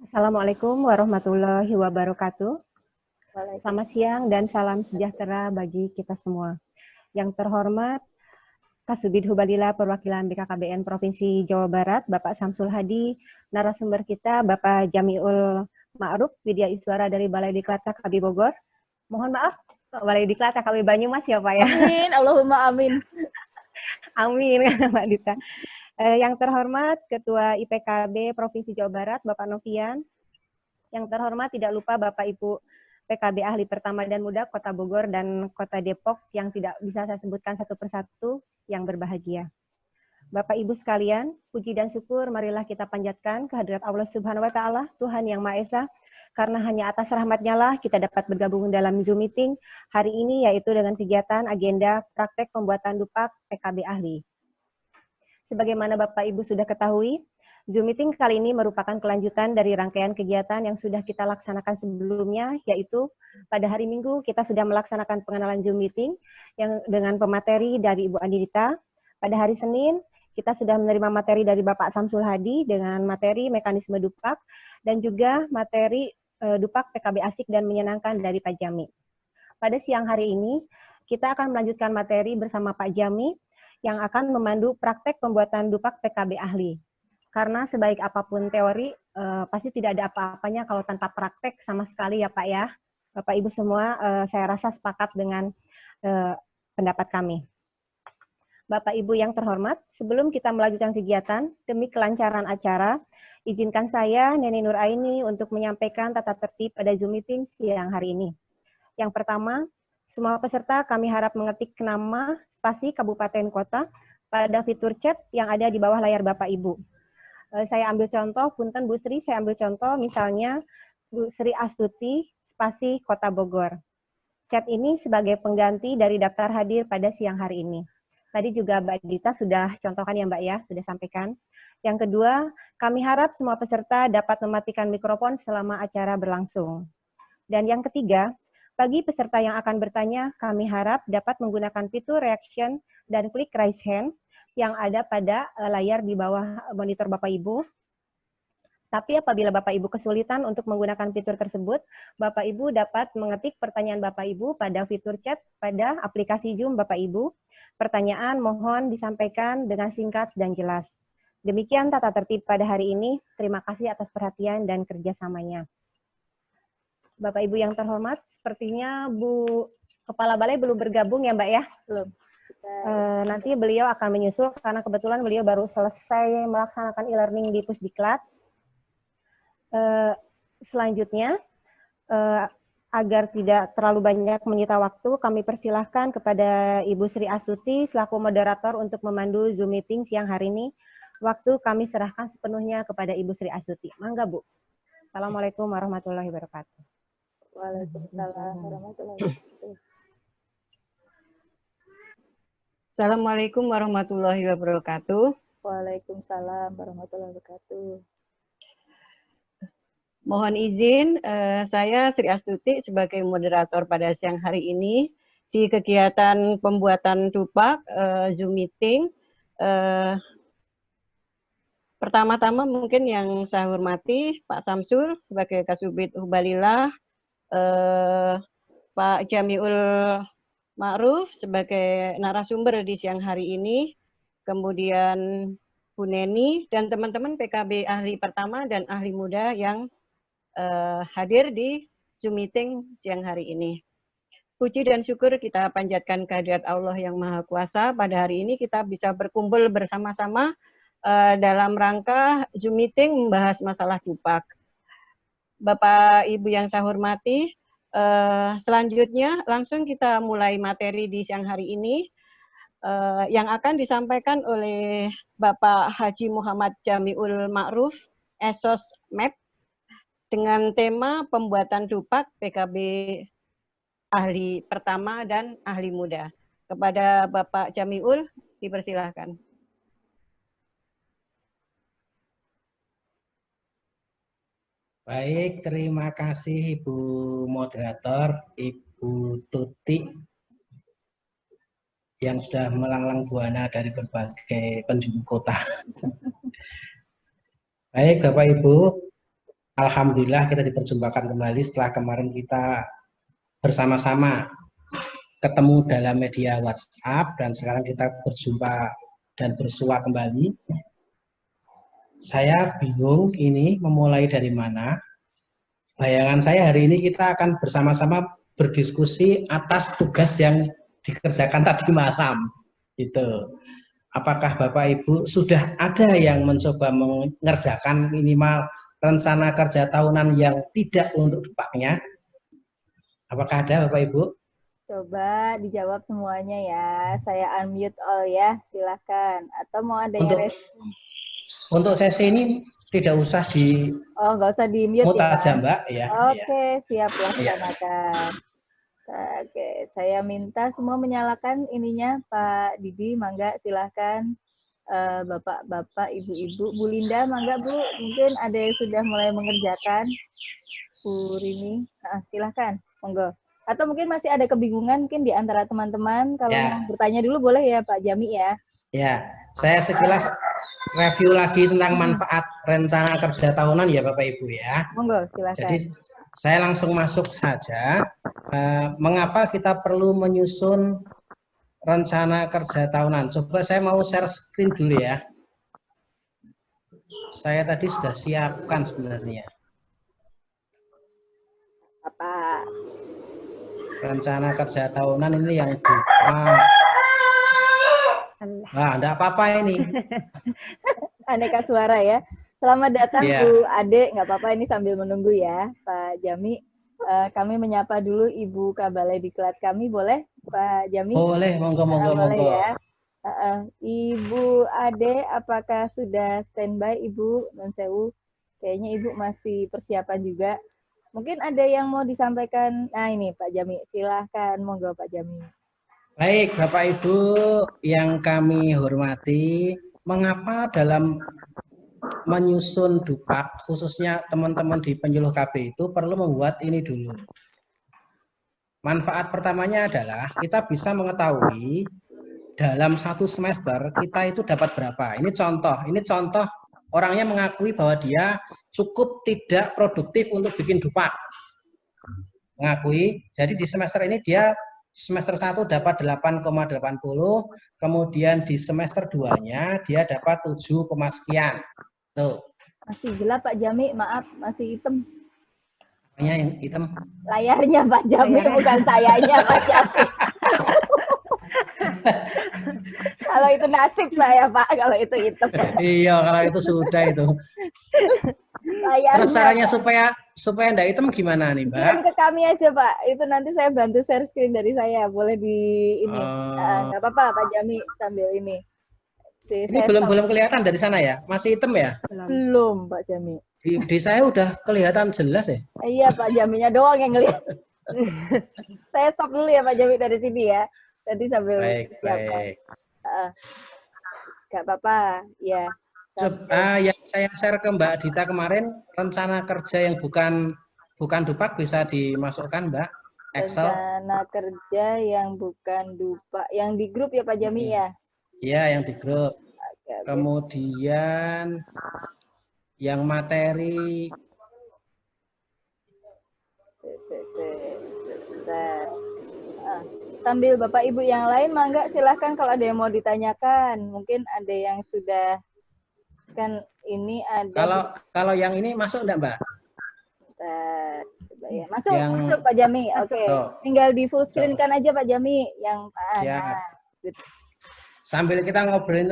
Assalamualaikum warahmatullahi wabarakatuh. Selamat siang dan salam sejahtera bagi kita semua. Yang terhormat Kasubid Hubalila Perwakilan BKKBN Provinsi Jawa Barat, Bapak Samsul Hadi, narasumber kita Bapak Jamiul Ma'ruf, Widya Iswara dari Balai Diklat KB Bogor. Mohon maaf, Balai Diklat KB Banyumas ya Pak ya. Amin, Allahumma amin. Amin, Mbak Dita. Yang terhormat Ketua IPKB Provinsi Jawa Barat, Bapak Novian. Yang terhormat tidak lupa Bapak Ibu PKB Ahli Pertama dan Muda Kota Bogor dan Kota Depok yang tidak bisa saya sebutkan satu persatu yang berbahagia. Bapak Ibu sekalian, puji dan syukur marilah kita panjatkan kehadirat Allah Subhanahu wa Ta'ala, Tuhan Yang Maha Esa, karena hanya atas rahmat-Nya lah kita dapat bergabung dalam Zoom meeting hari ini, yaitu dengan kegiatan agenda praktek pembuatan dupak PKB Ahli. Sebagaimana Bapak Ibu sudah ketahui, Zoom meeting kali ini merupakan kelanjutan dari rangkaian kegiatan yang sudah kita laksanakan sebelumnya, yaitu pada hari Minggu kita sudah melaksanakan pengenalan Zoom meeting yang dengan pemateri dari Ibu Andita. Pada hari Senin kita sudah menerima materi dari Bapak Samsul Hadi dengan materi mekanisme dupak dan juga materi dupak PKB asik dan menyenangkan dari Pak Jami. Pada siang hari ini kita akan melanjutkan materi bersama Pak Jami yang akan memandu praktek pembuatan dupak PKB ahli. Karena sebaik apapun teori, pasti tidak ada apa-apanya kalau tanpa praktek sama sekali ya Pak ya. Bapak Ibu semua, saya rasa sepakat dengan pendapat kami. Bapak Ibu yang terhormat, sebelum kita melanjutkan kegiatan, demi kelancaran acara, izinkan saya, Neni Nur Aini, untuk menyampaikan tata tertib pada Zoom meeting siang hari ini. Yang pertama, semua peserta kami harap mengetik nama, spasi, kabupaten, kota pada fitur chat yang ada di bawah layar Bapak Ibu. Saya ambil contoh, punten Bu Sri, saya ambil contoh, misalnya Bu Sri Astuti, spasi Kota Bogor. Chat ini sebagai pengganti dari daftar hadir pada siang hari ini. Tadi juga Mbak Dita sudah contohkan ya Mbak ya, sudah sampaikan. Yang kedua, kami harap semua peserta dapat mematikan mikrofon selama acara berlangsung. Dan yang ketiga, bagi peserta yang akan bertanya, kami harap dapat menggunakan fitur reaction dan klik raise hand yang ada pada layar di bawah monitor Bapak Ibu. Tapi apabila Bapak Ibu kesulitan untuk menggunakan fitur tersebut, Bapak Ibu dapat mengetik pertanyaan Bapak Ibu pada fitur chat pada aplikasi Zoom Bapak Ibu. Pertanyaan mohon disampaikan dengan singkat dan jelas. Demikian tata tertib pada hari ini. Terima kasih atas perhatian dan kerjasamanya. Bapak Ibu yang terhormat, sepertinya Bu Kepala Balai belum bergabung ya Mbak ya? Belum. Nanti beliau akan menyusul karena kebetulan beliau baru selesai melaksanakan e-learning di Pusdiklat. Selanjutnya, agar tidak terlalu banyak menyita waktu, kami persilahkan kepada Ibu Sri Astuti selaku moderator untuk memandu Zoom meeting siang hari ini. Waktu kami serahkan sepenuhnya kepada Ibu Sri Astuti. Mangga Bu. Assalamualaikum warahmatullahi wabarakatuh. Waalaikumsalam warahmatullahi wabarakatuh. Assalamualaikum warahmatullahi wabarakatuh. Waalaikumsalam warahmatullahi wabarakatuh. Mohon izin, saya Sri Astuti sebagai moderator pada siang hari ini di kegiatan pembuatan dupak Zoom meeting. Pertama-tama mungkin yang saya hormati Pak Samsul sebagai Kasubid Hubalillah, Pak Jamiul Ma'ruf sebagai narasumber di siang hari ini, kemudian Bu Neni dan teman-teman PKB Ahli Pertama dan Ahli Muda yang hadir di Zoom meeting siang hari ini. Puji dan syukur kita panjatkan kehadirat Allah yang Maha Kuasa. Pada hari ini kita bisa berkumpul bersama-sama dalam rangka Zoom meeting membahas masalah dupak. Bapak Ibu yang saya hormati, selanjutnya langsung kita mulai materi di siang hari ini yang akan disampaikan oleh Bapak Haji Muhammad Jamiul Ma'ruf, Esos MEP, dengan tema pembuatan dupak PKB Ahli Pertama dan Ahli Muda. Kepada Bapak Jamiul, dipersilahkan. Baik, terima kasih Ibu Moderator, Ibu Tuti, yang sudah melanglang buana dari berbagai penjuru kota. Baik, Bapak Ibu, Alhamdulillah kita diperjumpakan kembali setelah kemarin kita bersama-sama ketemu dalam media WhatsApp dan sekarang kita berjumpa dan bersua kembali. Saya bingung ini memulai dari mana. Bayangan saya hari ini kita akan bersama-sama berdiskusi atas tugas yang dikerjakan tadi malam. Itu. Apakah Bapak Ibu sudah ada yang mencoba mengerjakan minimal rencana kerja tahunan yang tidak untuk dupaknya? Apakah ada Bapak Ibu? Coba dijawab semuanya ya. Saya unmute all ya, silahkan. Atau mau ada yang Untuk sesi ini tidak usah di Oh, nggak usah di mute ya. aja Mbak. Ya, Oke, siap laksanakan. Oke, saya minta semua menyalakan ininya, Pak Didi, mangga silahkan. Bapak-bapak, ibu-ibu, Bu Linda, mangga Bu, mungkin ada yang sudah mulai mengerjakan. Bu Rini, silahkan, monggo. Atau mungkin masih ada kebingungan mungkin di antara teman-teman, kalau mau bertanya dulu boleh ya Pak Jami ya. Ya, saya sekilas review lagi tentang manfaat rencana kerja tahunan ya Bapak Ibu ya. Monggo, silahkan. Jadi saya langsung masuk saja. Mengapa kita perlu menyusun rencana kerja tahunan? Coba saya mau share screen dulu ya. Saya tadi sudah siapkan sebenarnya. Apa? Rencana kerja tahunan ini yang buka. Wah, enggak apa-apa ini. Aneka suara ya. Selamat datang Ya. Bu Ade, nggak apa-apa ini sambil menunggu ya Pak Jami. Kami menyapa dulu Ibu Kabalai Diklat kami, boleh Pak Jami? Boleh, monggo. Boleh ya. Ibu Ade, apakah sudah standby Ibu? Non sewu, kayaknya Ibu masih persiapan juga. Mungkin ada yang mau disampaikan. Nah ini Pak Jami, silahkan monggo Pak Jami. Baik, Bapak Ibu yang kami hormati, mengapa dalam menyusun dupak, khususnya teman-teman di penyuluh KB itu perlu membuat ini dulu. Manfaat pertamanya adalah kita bisa mengetahui dalam satu semester kita itu dapat berapa. Ini contoh orangnya mengakui bahwa dia cukup tidak produktif untuk bikin dupak. Mengakui, jadi di semester ini dia semester 1 dapat 8,80, kemudian di semester 2-nya dia dapat 7, sekian. Tuh. Masih gelap Pak Jami, maaf, masih hitam. Yang hitam. Layarnya Pak Jami, bukan sayanya Pak Jami. Kalau itu nasib saya Pak, kalau itu hitam. Iya, kalau itu sudah itu. Layarnya, terus caranya supaya enggak hitam gimana nih, Mbak? kirim ke kami aja Pak. Itu nanti saya bantu share screen dari saya. Boleh di ini. Nggak apa-apa Pak Jami sambil ini. Ini belum kelihatan dari sana ya? Masih hitam ya? Belum Pak Jami. Di saya udah kelihatan jelas ya? Iya Pak Jaminya doang yang ngelihat. Saya stop dulu ya Pak Jami dari sini ya. Nanti sambil Baik. Nggak apa-apa, ya. Yang saya share ke Mbak Dita kemarin, rencana kerja yang bukan dupak bisa dimasukkan Mbak, Excel. Rencana kerja yang bukan dupak, yang di grup ya Pak Jami ya? Iya, yang di grup. Oke. Kemudian yang materi. Sambil Bapak Ibu yang lain, mangga silahkan kalau ada yang mau ditanyakan. Mungkin ada yang sudah, kan ini ada. Kalau yang ini masuk enggak Mbak? Ya. Masuk Pak Jami. Oke. Tinggal di full screen kan aja Pak Jami yang sambil kita ngobrolin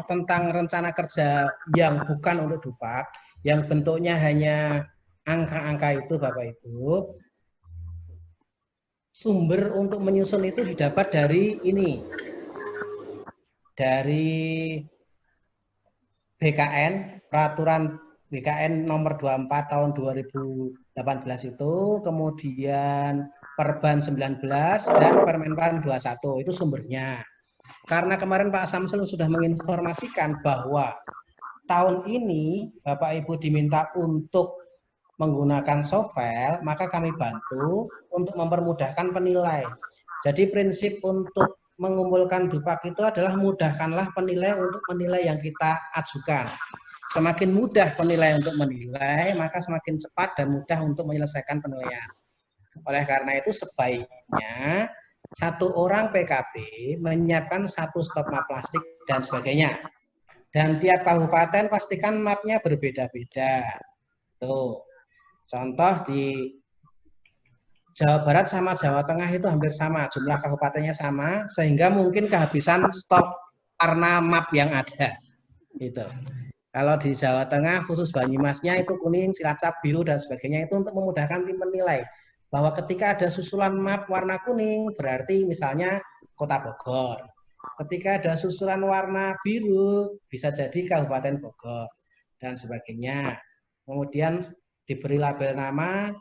tentang rencana kerja yang bukan untuk dupak, yang bentuknya hanya angka-angka itu Bapak Ibu. Sumber untuk menyusun itu didapat dari ini. Dari BKN, peraturan BKN nomor 24 tahun 2018 itu, kemudian Perban 19 dan Permenpan 21, itu sumbernya. Karena kemarin Pak Samsul sudah menginformasikan bahwa tahun ini Bapak Ibu diminta untuk menggunakan software, maka kami bantu untuk mempermudahkan penilai. Jadi prinsip untuk mengumpulkan dupak itu adalah mudahkanlah penilai untuk menilai yang kita ajukan. semakin mudah penilai untuk menilai, maka semakin cepat dan mudah untuk menyelesaikan penilaian. Oleh karena itu sebaiknya satu orang PKB menyiapkan satu stok map plastik dan sebagainya. Dan tiap kabupaten pastikan mapnya berbeda-beda. Tuh, contoh di Jawa Barat sama Jawa Tengah itu hampir sama, jumlah kabupatennya sama, sehingga mungkin kehabisan stok warna map yang ada. Gitu. Kalau di Jawa Tengah, khusus Banyumasnya itu kuning, Cilacap, biru, dan sebagainya, itu untuk memudahkan tim menilai. Bahwa ketika ada susulan map warna kuning, berarti misalnya Kota Bogor. Ketika ada susulan warna biru, bisa jadi Kabupaten Bogor, dan sebagainya. Kemudian diberi label nama,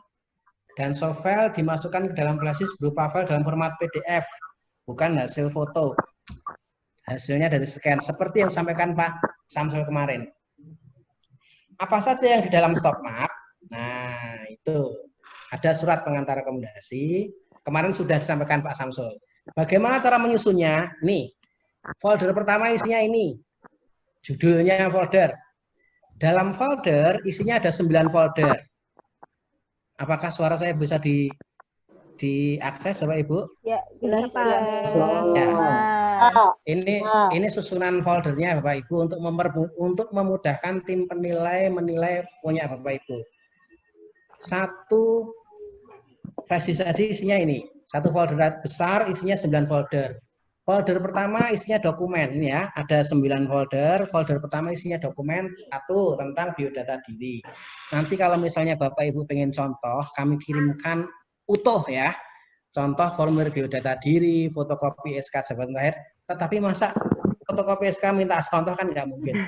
dan softfile dimasukkan ke dalam flashdisk berupa file dalam format PDF, bukan hasil foto. Hasilnya dari scan, seperti yang disampaikan Pak Samsul kemarin. Apa saja yang di dalam stok map? Nah, itu ada surat pengantar rekomendasi. Kemarin sudah disampaikan Pak Samsul. Bagaimana cara menyusunnya? Nih, folder pertama isinya ini. Judulnya folder. Dalam folder isinya ada 9 folder. Apakah suara saya bisa diakses Bapak Ibu? Ya, jelas Pak. Ya. Ini susunan foldernya Bapak Ibu untuk memudahkan tim penilai menilai punya Bapak Ibu. Satu flashdisk tadi isinya ini. Satu folder besar isinya 9 folder. Folder pertama isinya dokumen, ini ya, ada 9 folder. Folder pertama isinya dokumen, 1 tentang biodata diri. Nanti kalau misalnya Bapak Ibu pengen contoh, kami kirimkan utuh ya. Contoh formulir biodata diri, fotokopi SK jabatan terakhir. Tetapi masa fotokopi SK minta contoh kan nggak mungkin.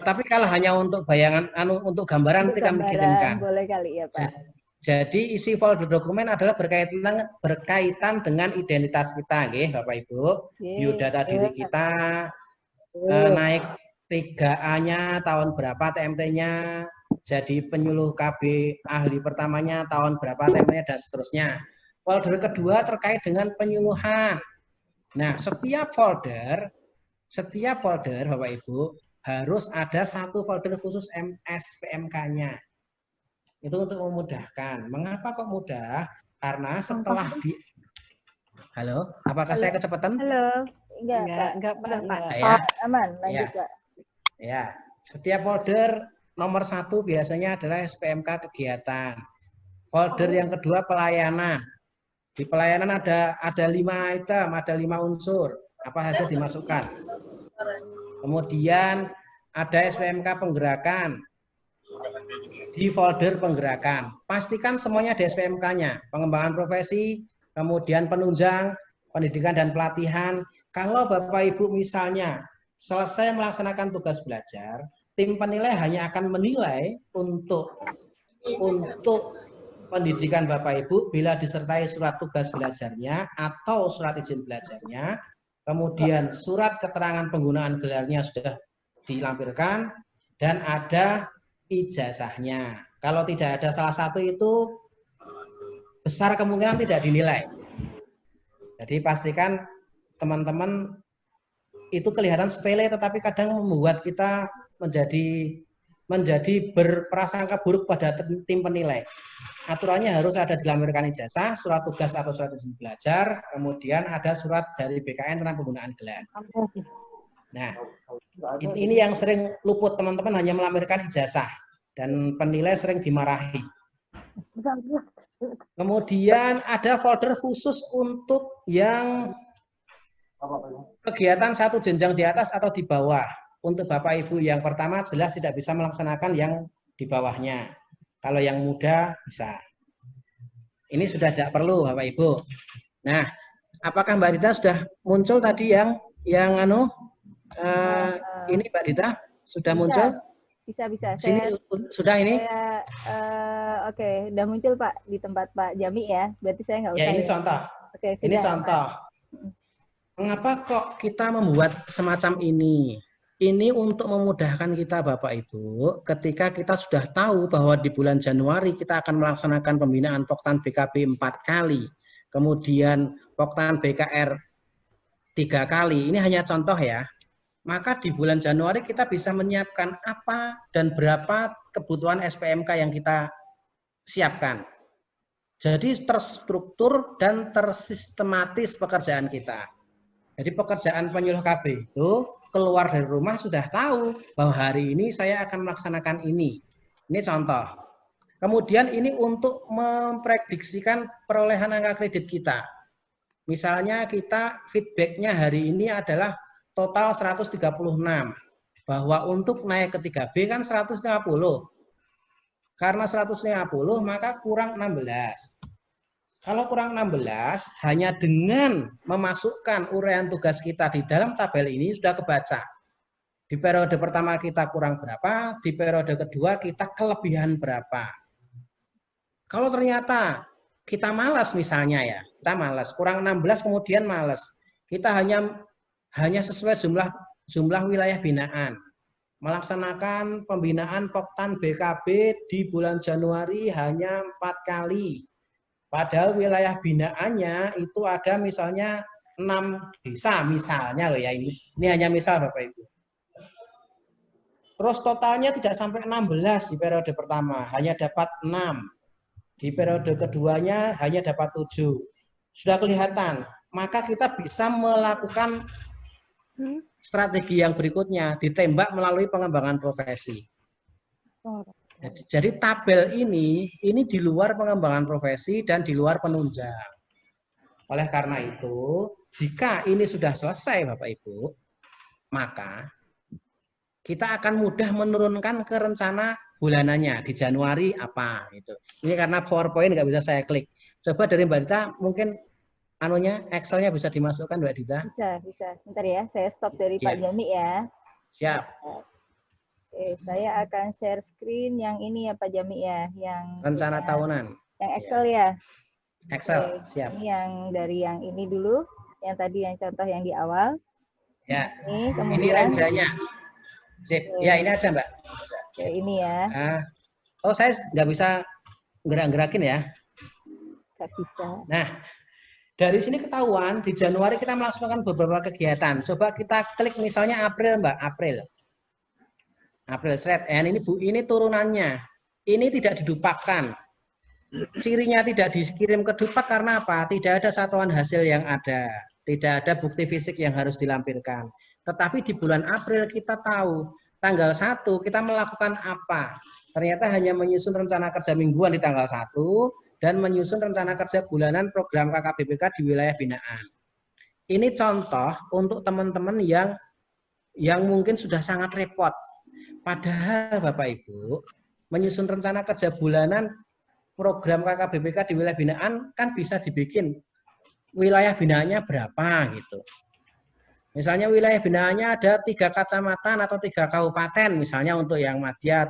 Tapi kalau hanya untuk bayangan, untuk gambaran nanti kami kirimkan. Boleh kali ya Pak. Jadi isi folder dokumen adalah berkaitan dengan identitas kita, nggih, Bapak Ibu. Biodata diri kita, naik 3A-nya tahun berapa TMT-nya, jadi penyuluh KB ahli pertamanya tahun berapa TMT-nya, dan seterusnya. Folder kedua terkait dengan penyuluhan. Nah, setiap folder Bapak Ibu harus ada satu folder khusus SPMK-nya. Itu untuk memudahkan. Mengapa kok mudah? Karena setelah Halo, apakah saya kecepatan? Halo. Enggak, Pak. Ya. Aman, lanjut Pak. Ya, setiap folder nomor 1 biasanya adalah SPMK kegiatan. Folder yang kedua pelayanan. Di pelayanan ada 5 item, ada 5 unsur. Apa saja dimasukkan. Kemudian ada SPMK penggerakan. Di folder penggerakan, pastikan semuanya ada SPMK-nya, pengembangan profesi, kemudian penunjang, pendidikan dan pelatihan. Kalau Bapak Ibu misalnya selesai melaksanakan tugas belajar, tim penilai hanya akan menilai untuk pendidikan Bapak Ibu bila disertai surat tugas belajarnya atau surat izin belajarnya, kemudian surat keterangan penggunaan gelarnya sudah dilampirkan, dan ada ijazahnya. Kalau tidak ada salah satu itu besar kemungkinan tidak dinilai. Jadi pastikan teman-teman itu kelihatan sepele tetapi kadang membuat kita menjadi berprasangka buruk pada tim penilai. Aturannya harus ada dilampirkan ijazah, surat tugas atau surat izin belajar, kemudian ada surat dari BKN tentang penggunaan gelar. Nah, ini yang sering luput, teman-teman hanya melampirkan ijazah dan penilai sering dimarahi. Kemudian ada folder khusus untuk yang kegiatan satu jenjang di atas atau di bawah. Untuk Bapak Ibu yang pertama jelas tidak bisa melaksanakan yang di bawahnya. Kalau yang muda bisa. Ini sudah tidak perlu Bapak Ibu. Nah, apakah Mbak Dita sudah muncul tadi yang ini Mbak Dita sudah muncul? Bisa. Sini sudah ini? Oke, udah muncul Pak di tempat Pak Jami ya. Berarti saya nggak usah. Ya ini contoh. Oke, ini contoh. Mengapa kok kita membuat semacam ini? Ini untuk memudahkan kita Bapak Ibu ketika kita sudah tahu bahwa di bulan Januari kita akan melaksanakan pembinaan Poktan BKB 4 kali. Kemudian Poktan BKR 3 kali. Ini hanya contoh ya. maka di bulan Januari kita bisa menyiapkan apa dan berapa kebutuhan SPMK yang kita siapkan. Jadi terstruktur dan tersistematis pekerjaan kita. Jadi pekerjaan penyuluh KB itu keluar dari rumah sudah tahu bahwa hari ini saya akan melaksanakan ini. Ini contoh. Kemudian ini untuk memprediksikan perolehan angka kredit kita. Misalnya kita feedbacknya hari ini adalah total 136. Bahwa untuk naik ke 3B kan 150. Karena 150 maka kurang 16. Kalau kurang 16, hanya dengan memasukkan uraian tugas kita di dalam tabel ini sudah kebaca. Di periode pertama kita kurang berapa, di periode kedua kita kelebihan berapa. Kalau ternyata kita malas misalnya ya, kita malas, kurang 16 kemudian malas. Kita hanya sesuai jumlah wilayah binaan. Melaksanakan pembinaan Poktan BKB di bulan Januari hanya 4 kali. Padahal wilayah binaannya itu ada misalnya 6 desa misalnya loh ya, ini hanya misal Bapak Ibu. Terus totalnya tidak sampai 16 di periode pertama, hanya dapat 6. Di periode keduanya hanya dapat 7. Sudah kelihatan, maka kita bisa melakukan strategi yang berikutnya, ditembak melalui pengembangan profesi. Jadi tabel ini di luar pengembangan profesi dan di luar penunjang. Oleh karena itu, jika ini sudah selesai Bapak Ibu, maka kita akan mudah menurunkan ke rencana bulanannya di Januari apa gitu. Ini karena PowerPoint nggak bisa saya klik. Coba dari Mbak Dita mungkin Excel-nya bisa dimasukkan Mbak Dita. Bisa. Sebentar ya, saya stop dari Pak Jami ya. Siap. Oke, saya akan share screen yang ini ya Pak Jami ya, yang rencana tahunan. Yang Excel ya. Excel, oke, siap. Ini yang dari yang ini dulu, yang tadi yang contoh yang di awal. Ya. Kemudian, ini ranjanya. Sip. Oke. Ya, ini aja Mbak. Oke, ini ya. Oh, saya nggak bisa gerak-gerakin ya. Nggak bisa. Nah, dari sini ketahuan di Januari kita melaksanakan beberapa kegiatan. Coba kita klik misalnya April, Mbak. April thread. Ini turunannya. Ini tidak didupakkan. Cirinya tidak dikirim ke dupak karena apa? Tidak ada satuan hasil yang ada. Tidak ada bukti fisik yang harus dilampirkan. Tetapi di bulan April kita tahu tanggal 1 kita melakukan apa. Ternyata hanya menyusun rencana kerja mingguan di tanggal 1 dan menyusun rencana kerja bulanan program KKBPK di wilayah binaan. Ini contoh untuk teman-teman yang mungkin sudah sangat repot. Padahal Bapak Ibu, menyusun rencana kerja bulanan program KKBPK di wilayah binaan kan bisa dibikin wilayah binaannya berapa gitu. Misalnya wilayah binaannya ada 3 kecamatan atau 3 kabupaten misalnya untuk yang madya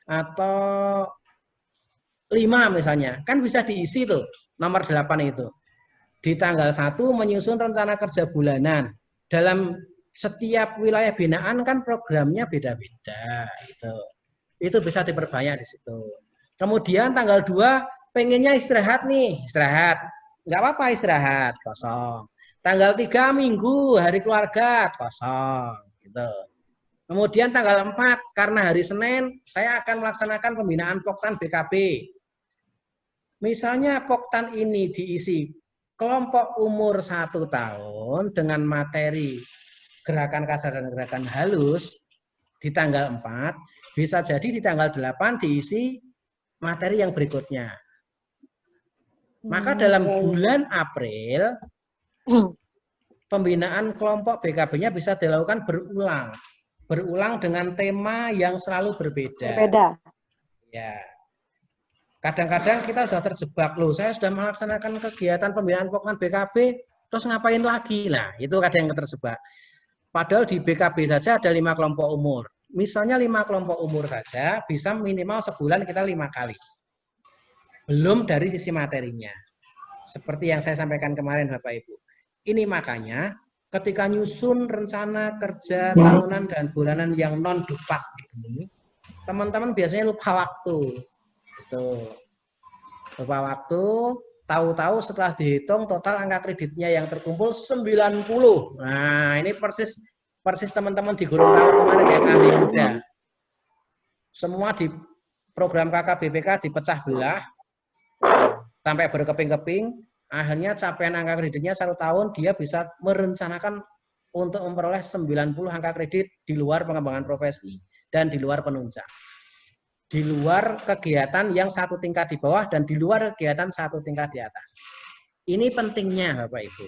atau 5 misalnya. Kan bisa diisi tuh nomor 8 itu. Di tanggal 1 menyusun rencana kerja bulanan. Dalam setiap wilayah binaan kan programnya beda-beda gitu. Itu bisa diperbanyak di situ. Kemudian tanggal 2 pengennya istirahat nih, istirahat. Nggak apa-apa istirahat, kosong. Tanggal 3 Minggu, hari keluarga, kosong. Gitu. Kemudian tanggal 4, karena hari Senin, saya akan melaksanakan pembinaan Poktan BKB. Misalnya Poktan ini diisi kelompok umur 1 tahun dengan materi gerakan kasar dan gerakan halus di tanggal 4, bisa jadi di tanggal 8 diisi materi yang berikutnya. Maka dalam bulan April, pembinaan kelompok BKB-nya bisa dilakukan berulang dengan tema yang selalu berbeda. Ya. Kadang-kadang kita sudah terjebak loh. Saya sudah melaksanakan kegiatan pembinaan Poktan BKB, terus ngapain lagi? Nah, itu kadang yang terjebak. Padahal di BKB saja ada 5 kelompok umur. Misalnya 5 kelompok umur saja bisa minimal sebulan kita 5 kali. Belum dari sisi materinya. Seperti yang saya sampaikan kemarin Bapak Ibu. Ini makanya ketika nyusun rencana kerja tahunan dan bulanan yang non-dupak ini, teman-teman biasanya lupa waktu. Lupa waktu, tahu-tahu setelah dihitung total angka kreditnya yang terkumpul 90. Nah, ini persis persis teman-teman di Gorontalo kemarin yang ahli muda. Semua di program KKBPK dipecah belah sampai berkeping-keping. Akhirnya capaian angka kreditnya 1 tahun dia bisa merencanakan untuk memperoleh 90 angka kredit di luar pengembangan profesi dan di luar penunjang. Di luar kegiatan yang 1 tingkat di bawah dan di luar kegiatan 1 tingkat di atas. Ini pentingnya Bapak Ibu.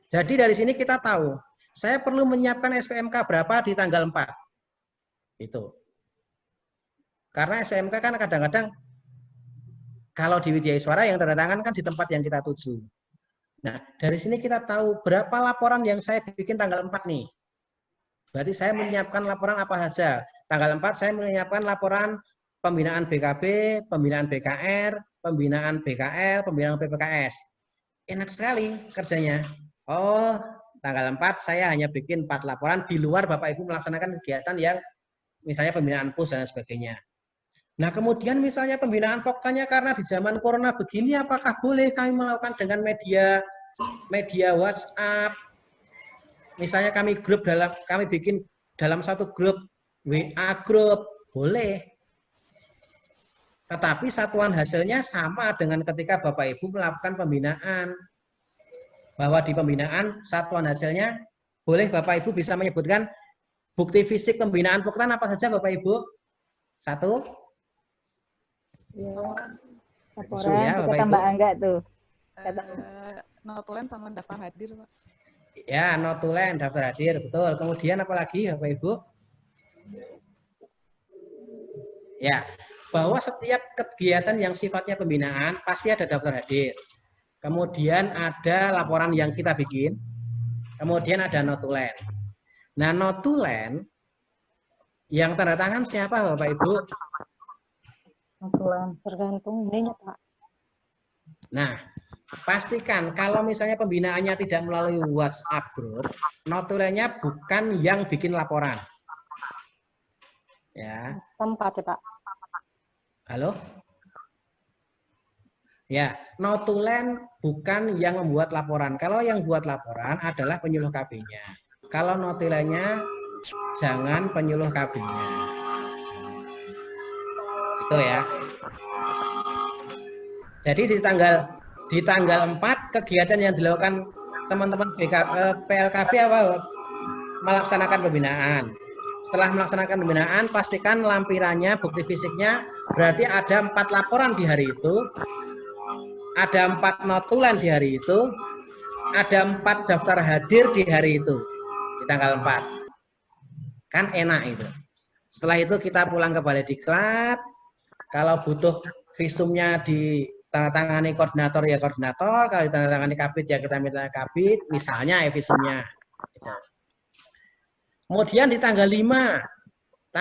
Jadi dari sini kita tahu, saya perlu menyiapkan SPMK berapa di tanggal 4. Itu. Karena SPMK kan kadang-kadang kalau di Widya Iswara yang tanda tangan kan di tempat yang kita tuju. Nah, dari sini kita tahu berapa laporan yang saya bikin tanggal 4 nih. Berarti saya menyiapkan laporan apa saja. Tanggal 4 saya menyiapkan laporan pembinaan BKB, pembinaan BKR, pembinaan BKL, pembinaan PPKS. Enak sekali kerjanya. Oh, tanggal 4 saya hanya bikin 4 laporan di luar Bapak Ibu melaksanakan kegiatan yang misalnya pembinaan PUS dan sebagainya. Nah, kemudian misalnya pembinaan Poktanya karena di zaman corona begini, apakah boleh kami melakukan dengan media WhatsApp? Misalnya kami bikin dalam satu grup WA grup, boleh. Tetapi satuan hasilnya sama dengan ketika Bapak Ibu melakukan pembinaan. Bahwa di pembinaan satuan hasilnya boleh Bapak Ibu bisa menyebutkan bukti fisik pembinaan Poktan apa saja Bapak Ibu? 1. Ya, laporan Ya, kita Bapak tambah Ibu. angka tuh. Notulen sama daftar hadir, Pak. Ya, notulen, daftar hadir, betul. Kemudian apa lagi Bapak Ibu? Ya, bahwa setiap kegiatan yang sifatnya pembinaan pasti ada daftar hadir. Kemudian ada laporan yang kita bikin. Kemudian ada notulen. Nah, notulen yang tanda tangan siapa Bapak Ibu? Tergantung ininya, Pak. Nah, pastikan kalau misalnya pembinaannya tidak melalui WhatsApp group, notulennya bukan yang bikin laporan. Ya. Tempat ya, Pak. Halo? Ya, notulen bukan yang membuat laporan. Kalau yang buat laporan adalah penyuluh KB-nya. Kalau notulennya jangan penyuluh KB-nya. Itu ya. Jadi di tanggal 4 kegiatan yang dilakukan teman-teman PLKB apa? Melaksanakan pembinaan. Setelah melaksanakan pembinaan, pastikan lampirannya, bukti fisiknya, berarti ada 4 laporan di hari itu, ada 4 notulen di hari itu, ada 4 daftar hadir di hari itu, di tanggal 4. Kan enak itu. Setelah itu kita pulang ke Balai Diklat, kalau butuh visumnya ditandatangani koordinator ya koordinator, kalau ditandatangani kabid ya kita minta kabid, misalnya ya visumnya. Kemudian di tanggal 5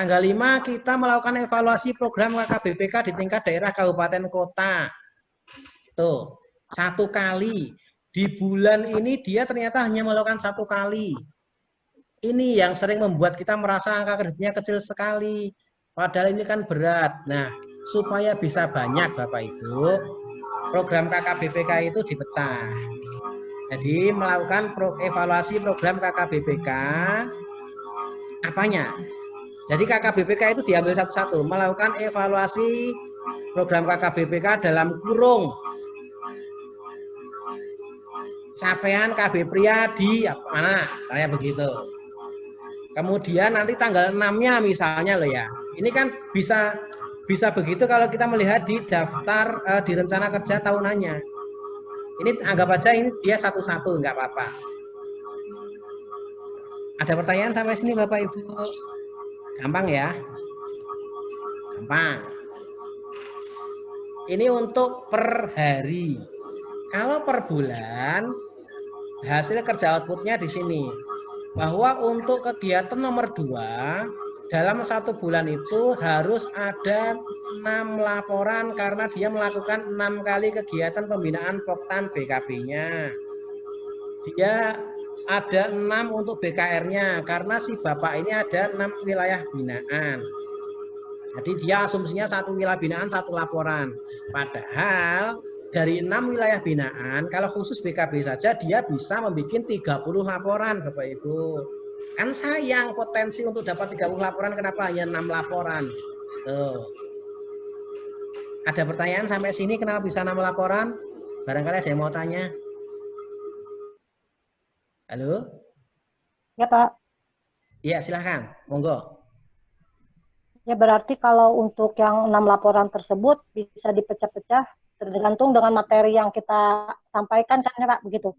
kita melakukan evaluasi program KKBPK di tingkat daerah kabupaten kota. Tuh, 1 kali. Di bulan ini dia ternyata hanya melakukan 1 kali. Ini yang sering membuat kita merasa angka kreditnya kecil sekali. Padahal ini kan berat. Nah, supaya bisa banyak Bapak Ibu, program KKBPK itu dipecah. Jadi melakukan evaluasi program KKBPK apanya? Jadi KKBPK itu diambil satu-satu, melakukan evaluasi program KKBPK dalam kurung capaian KB pria di mana, kayak begitu. Kemudian nanti tanggal 6-nya misalnya loh ya. Ini kan bisa begitu kalau kita melihat di daftar di rencana kerja tahunannya. Ini anggap aja ini dia satu-satu, nggak apa-apa. Ada pertanyaan sampai sini Bapak Ibu? Gampang ya? Gampang. Ini untuk per hari. Kalau per bulan, hasil kerja outputnya di sini. Bahwa untuk kegiatan nomor 2, dalam 1 bulan itu harus ada 6 laporan karena dia melakukan 6 kali kegiatan pembinaan Poktan BKB-nya. Dia ada 6 untuk BKR-nya karena si Bapak ini ada 6 wilayah binaan. Jadi dia asumsinya 1 wilayah binaan 1 laporan. Padahal dari 6 wilayah binaan, kalau khusus BKB saja dia bisa membuat 30 laporan Bapak Ibu. Kan sayang potensi untuk dapat 30 laporan, kenapa hanya 6 laporan? Tuh. Ada pertanyaan sampai sini, kenapa bisa 6 laporan? Barangkali ada yang mau tanya. Halo? Ya Pak, Iya, silahkan. Monggo. ya berarti kalau untuk yang 6 laporan tersebut bisa dipecah-pecah tergantung dengan materi yang kita sampaikan kan ya Pak, begitu?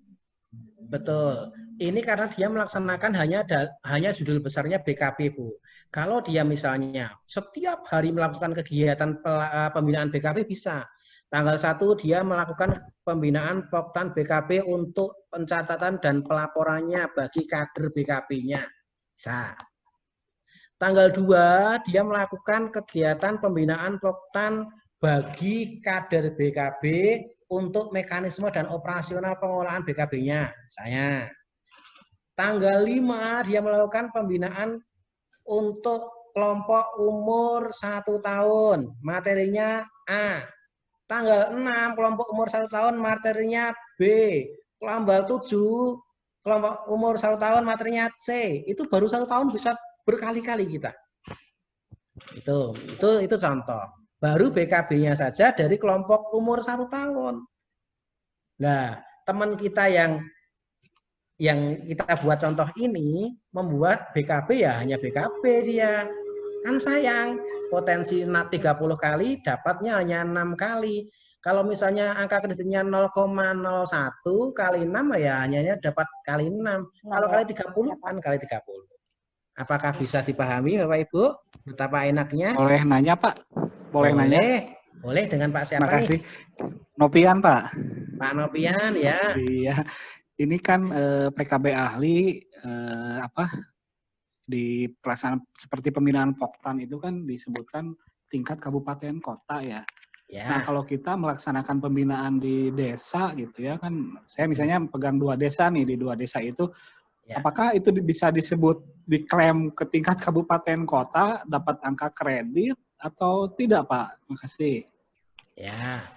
Betul. Ini karena dia melaksanakan hanya judul besarnya BKP, Bu. Kalau dia misalnya setiap hari melakukan kegiatan pembinaan BKP bisa. Tanggal 1 dia melakukan pembinaan Poktan BKP untuk pencatatan dan pelaporannya bagi kader BKP-nya. Bisa. Tanggal 2 dia melakukan kegiatan pembinaan Poktan bagi kader BKB untuk mekanisme dan operasional pengolahan BKB-nya. Saya. Tanggal 5 dia melakukan pembinaan untuk kelompok umur 1 tahun. Materinya A. Tanggal 6 kelompok umur 1 tahun materinya B. Tanggal 7 kelompok umur 1 tahun materinya C. Itu baru 1 tahun bisa berkali-kali kita. Itu contoh. Baru BKB-nya saja dari kelompok umur 1 tahun. Nah, teman kita yang kita buat contoh ini membuat BKB ya hanya BKB dia. Kan sayang, potensi 30 kali dapatnya hanya 6 kali. Kalau misalnya angka kreditnya 0,01 kali 6 ya hanya dapat kali 6. Kalau kali 30 kan kali 30. Apakah bisa dipahami Bapak Ibu? Betapa enaknya? Boleh nanya Pak? Boleh nanya? Boleh dengan Pak siapa Makasih. nih? Nopian Pak. Pak Nopian ya. Iya. Ini kan PKB ahli di pelaksanaan seperti pembinaan Poktan itu kan disebutkan tingkat kabupaten kota ya. Nah kalau kita melaksanakan pembinaan di desa gitu ya kan, saya misalnya pegang 2 desa nih, di 2 desa itu, apakah itu bisa disebut diklaim ke tingkat kabupaten kota dapat angka kredit atau tidak Pak? Makasih. Ya.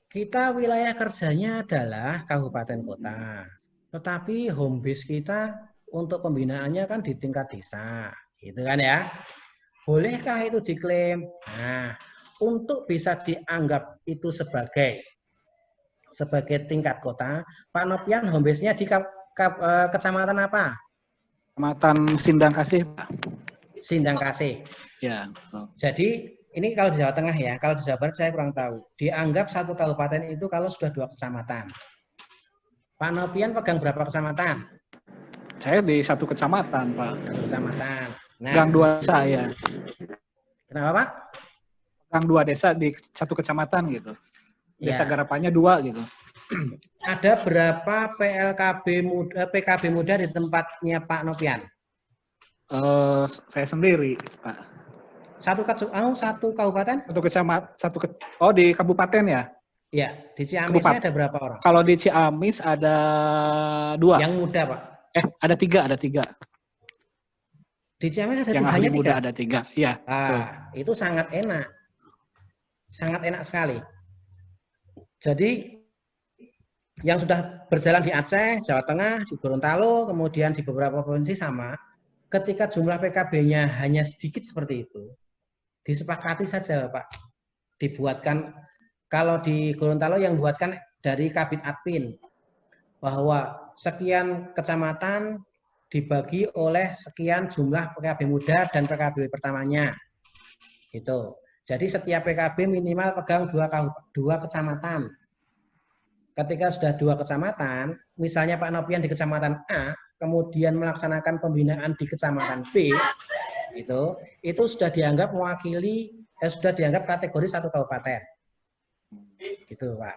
Kita wilayah kerjanya adalah kabupaten kota, tetapi home base kita untuk pembinaannya kan di tingkat desa, gitu kan ya. Bolehkah itu diklaim? Nah, untuk bisa dianggap itu sebagai tingkat kota, Pak Nopian home base-nya di kecamatan apa? Kecamatan Sindang Kasih, Pak. Sindang Kasih. Ya. Jadi ini kalau di Jawa Tengah ya, kalau di Jawa Barat saya kurang tahu. Dianggap 1 kabupaten itu kalau sudah 2 kecamatan. Pak Nopian pegang berapa kecamatan? Saya di 1 kecamatan, Pak. 1 kecamatan. Nah, pegang 2 desa ya. Kenapa Pak? Pegang 2 desa di 1 kecamatan gitu. Desa Ya. garapannya 2 gitu. Ada berapa PKB muda di tempatnya Pak Nopian? Saya sendiri, Pak. 1 kabupaten? 1 kecamatan, oh di kabupaten ya? Ya, di Ciamis ada berapa orang? Kalau di Ciamis ada 2. Yang muda, Pak? Ada 3. Di Ciamis ada yang hanya 3? Ahli muda ada 3, iya. Itu sangat enak. Sangat enak sekali. Jadi, yang sudah berjalan di Aceh, Jawa Tengah, di Gorontalo, kemudian di beberapa provinsi sama, ketika jumlah PKB-nya hanya sedikit seperti itu, disepakati saja Pak, dibuatkan, kalau di Gorontalo yang buatkan dari Kabid Adpin, bahwa sekian kecamatan dibagi oleh sekian jumlah PKB muda dan PKB pertamanya. Gitu. Jadi setiap PKB minimal pegang 2 kecamatan. Ketika sudah 2 kecamatan, misalnya Pak Nopian di kecamatan A, kemudian melaksanakan pembinaan di kecamatan B, itu sudah dianggap sudah dianggap kategori 1 kabupaten. Gitu, Pak.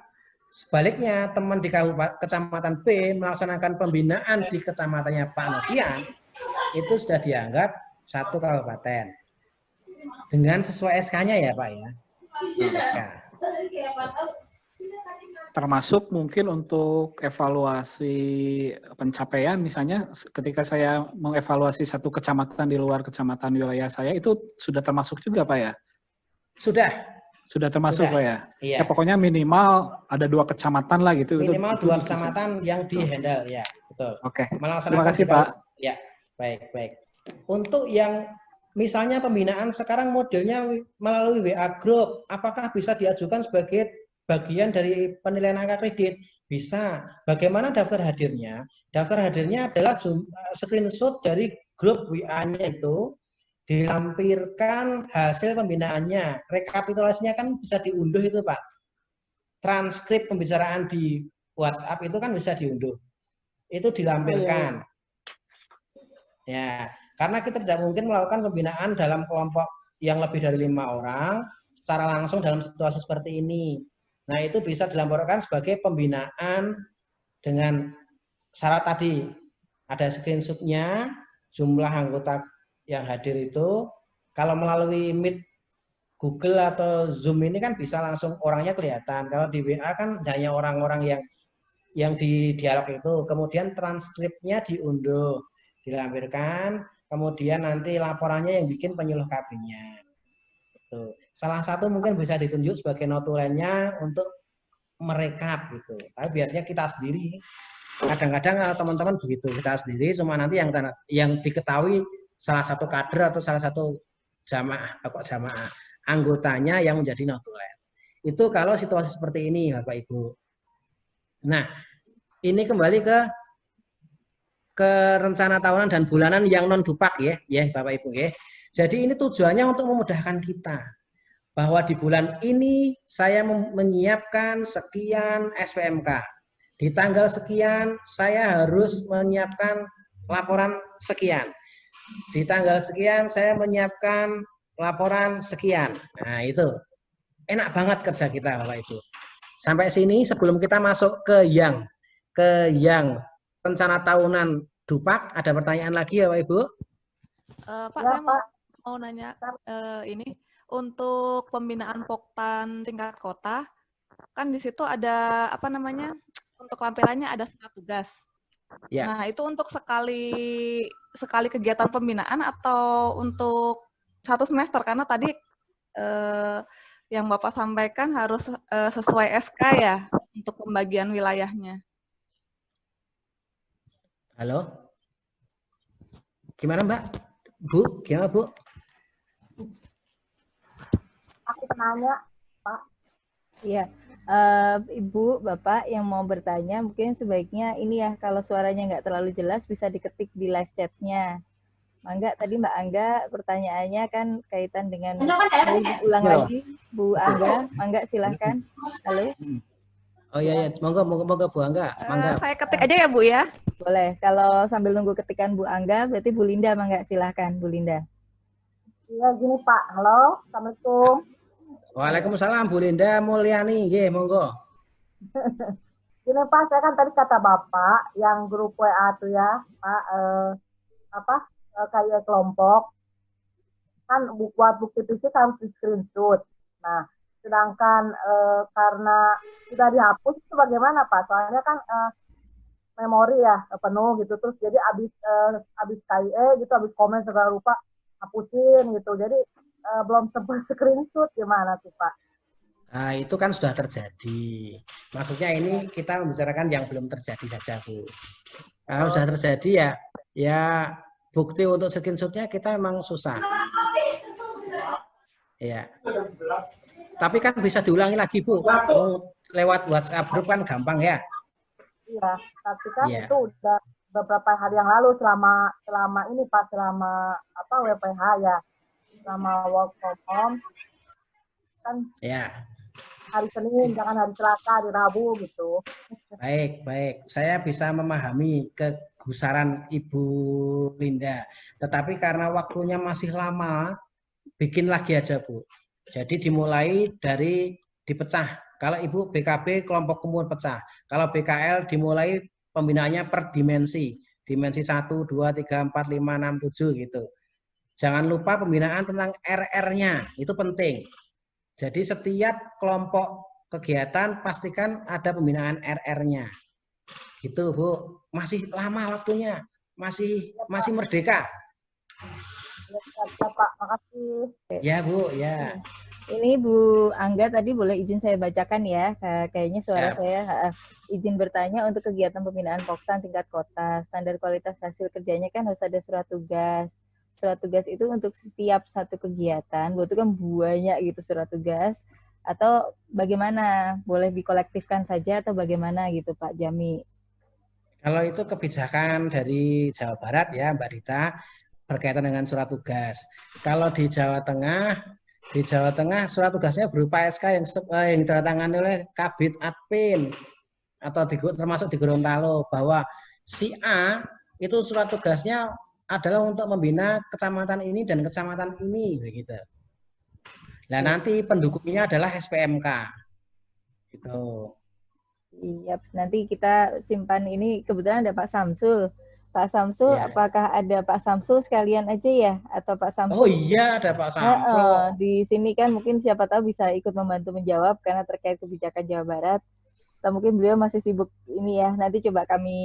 Sebaliknya, teman di kecamatan B melaksanakan pembinaan di kecamatannya Pak Nopian, itu sudah dianggap 1 kabupaten. Dengan sesuai SK-nya ya, Pak ya. SK. Termasuk mungkin untuk evaluasi pencapaian, misalnya ketika saya mengevaluasi 1 kecamatan di luar kecamatan wilayah saya, itu sudah termasuk juga Pak ya? Sudah termasuk Pak ya? Iya. Ya pokoknya minimal ada 2 kecamatan lah gitu. Minimal 2 kecamatan yang di-handle, ya betul. Oke. Terima kasih Pak. Ya. Baik, baik. Untuk yang misalnya pembinaan sekarang modelnya melalui WA Group, apakah bisa diajukan sebagai bagian dari penilaian angka kredit? Bisa. Bagaimana daftar hadirnya? Daftar hadirnya adalah screenshot dari grup WA-nya itu, dilampirkan hasil pembinaannya. Rekapitulasinya kan bisa diunduh itu, Pak. Transkrip pembicaraan di WhatsApp itu kan bisa diunduh. Itu dilampirkan. Ya, karena kita tidak mungkin melakukan pembinaan dalam kelompok yang lebih dari 5 orang secara langsung dalam situasi seperti ini. Nah, itu bisa dilaporkan sebagai pembinaan dengan syarat tadi. Ada screenshot-nya, jumlah anggota yang hadir itu. Kalau melalui Meet, Google atau Zoom ini kan bisa langsung orangnya kelihatan. Kalau di WA kan hanya orang-orang yang di dialog itu. Kemudian transkripnya diunduh, dilampirkan, kemudian nanti laporannya yang bikin penyuluh kabinnya. Tuh. Salah satu mungkin bisa ditunjuk sebagai notulennya untuk merekap gitu. Tapi biasanya kita sendiri, kadang-kadang teman-teman begitu, kita sendiri, cuma nanti yang diketahui salah satu kader atau salah satu jamaah anggotanya yang menjadi notulen. Itu kalau situasi seperti ini, Bapak Ibu. Nah, ini kembali ke rencana tahunan dan bulanan yang non dupak ya Bapak Ibu ya. Jadi ini tujuannya untuk memudahkan kita bahwa di bulan ini saya menyiapkan sekian SPMK. Di tanggal sekian saya harus menyiapkan laporan sekian. Di tanggal sekian saya menyiapkan laporan sekian. Nah, itu enak banget kerja kita Bapak Ibu. Sampai sini sebelum kita masuk ke yang rencana tahunan dupak, ada pertanyaan lagi ya Bapak Ibu? Pak, ya, saya mau nanya ini untuk pembinaan Poktan tingkat kota, kan di situ ada apa namanya, untuk lampirannya ada surat tugas. Ya. Nah, itu untuk sekali kegiatan pembinaan atau untuk satu semester? Karena tadi yang Bapak sampaikan harus sesuai SK ya untuk pembagian wilayahnya. Halo? Gimana Mbak? Bu? Gimana Bu? Aku nanya, Pak. Iya, Ibu, Bapak yang mau bertanya, mungkin sebaiknya ini ya, kalau suaranya nggak terlalu jelas bisa diketik di live chat-nya. Mangga, tadi Mbak Angga pertanyaannya kan kaitan dengan, ulang lagi, Bu Angga, Mangga silahkan. Halo? Oh iya, monggo Bu Angga. Mangga. Saya ketik aja ya Bu ya? Boleh, kalau sambil nunggu ketikan Bu Angga, berarti Bu Linda, Mangga silahkan, Bu Linda. Iya, gini Pak. Halo, Assalamualaikum. Waalaikumsalam Bu Linda Mulyani, nggih monggo. Gini Pak, saya kan tadi kata Bapak yang grup WA tuh ya, Pak, kayak kelompok kan buat bukti fisik harus di screenshot. Nah, sedangkan karena sudah dihapus itu bagaimana Pak? Soalnya kan memori ya penuh gitu, terus jadi abis KIE gitu, abis komen segala rupa hapusin gitu. Jadi belum sempat screenshot, gimana tuh Pak? Nah, itu kan sudah terjadi. Maksudnya ini kita membicarakan yang belum terjadi saja, Bu. Kalau sudah terjadi ya bukti untuk screenshotnya kita memang susah. Ya. Tapi kan bisa diulangi lagi, Bu. Lewat WhatsApp group kan gampang ya. Iya, tapi kan itu udah beberapa hari yang lalu selama ini Pak, selama WPH ya. Sama work from home kan hari Senin, jangan hari Selasa, hari Rabu gitu. Baik. Saya bisa memahami kegusaran Ibu Linda. Tetapi karena waktunya masih lama, bikin lagi aja Bu. Jadi dimulai dari dipecah. Kalau Ibu BKB kelompok umur pecah. Kalau BKL dimulai pembinaannya per dimensi. Dimensi 1, 2, 3, 4, 5, 6, 7 gitu. Jangan lupa pembinaan tentang RR-nya, itu penting. Jadi setiap kelompok kegiatan pastikan ada pembinaan RR-nya. Gitu, Bu. Masih lama waktunya, masih merdeka. Ya, Pak, makasih. Ya, Bu, ya. Ini Bu Angga tadi boleh izin saya bacakan ya, kayaknya suara Siap. saya. Izin bertanya untuk kegiatan pembinaan Poktan tingkat kota, standar kualitas hasil kerjanya kan harus ada surat tugas. Surat tugas itu untuk setiap satu kegiatan, itu kan banyak gitu surat tugas. Atau bagaimana? Boleh dikolektifkan saja atau bagaimana gitu Pak Jami? Kalau itu kebijakan dari Jawa Barat ya Mbak Rita, berkaitan dengan surat tugas. Kalau di Jawa Tengah surat tugasnya berupa SK yang ditandatangani oleh Kabid Adpin atau termasuk di Gorontalo, bahwa si A itu surat tugasnya adalah untuk membina kecamatan ini dan kecamatan ini, begitu. Nah nanti pendukungnya adalah SPMK, gitu. Iya, nanti kita simpan ini. Kebetulan ada Pak Samsul. Pak Samsul, Ya. apakah ada Pak Samsul sekalian aja ya? Atau Pak Samsul? Oh iya, ada Pak Samsul. Di sini kan mungkin siapa tahu bisa ikut membantu menjawab karena terkait kebijakan Jawa Barat. Atau mungkin beliau masih sibuk ini ya. Nanti coba kami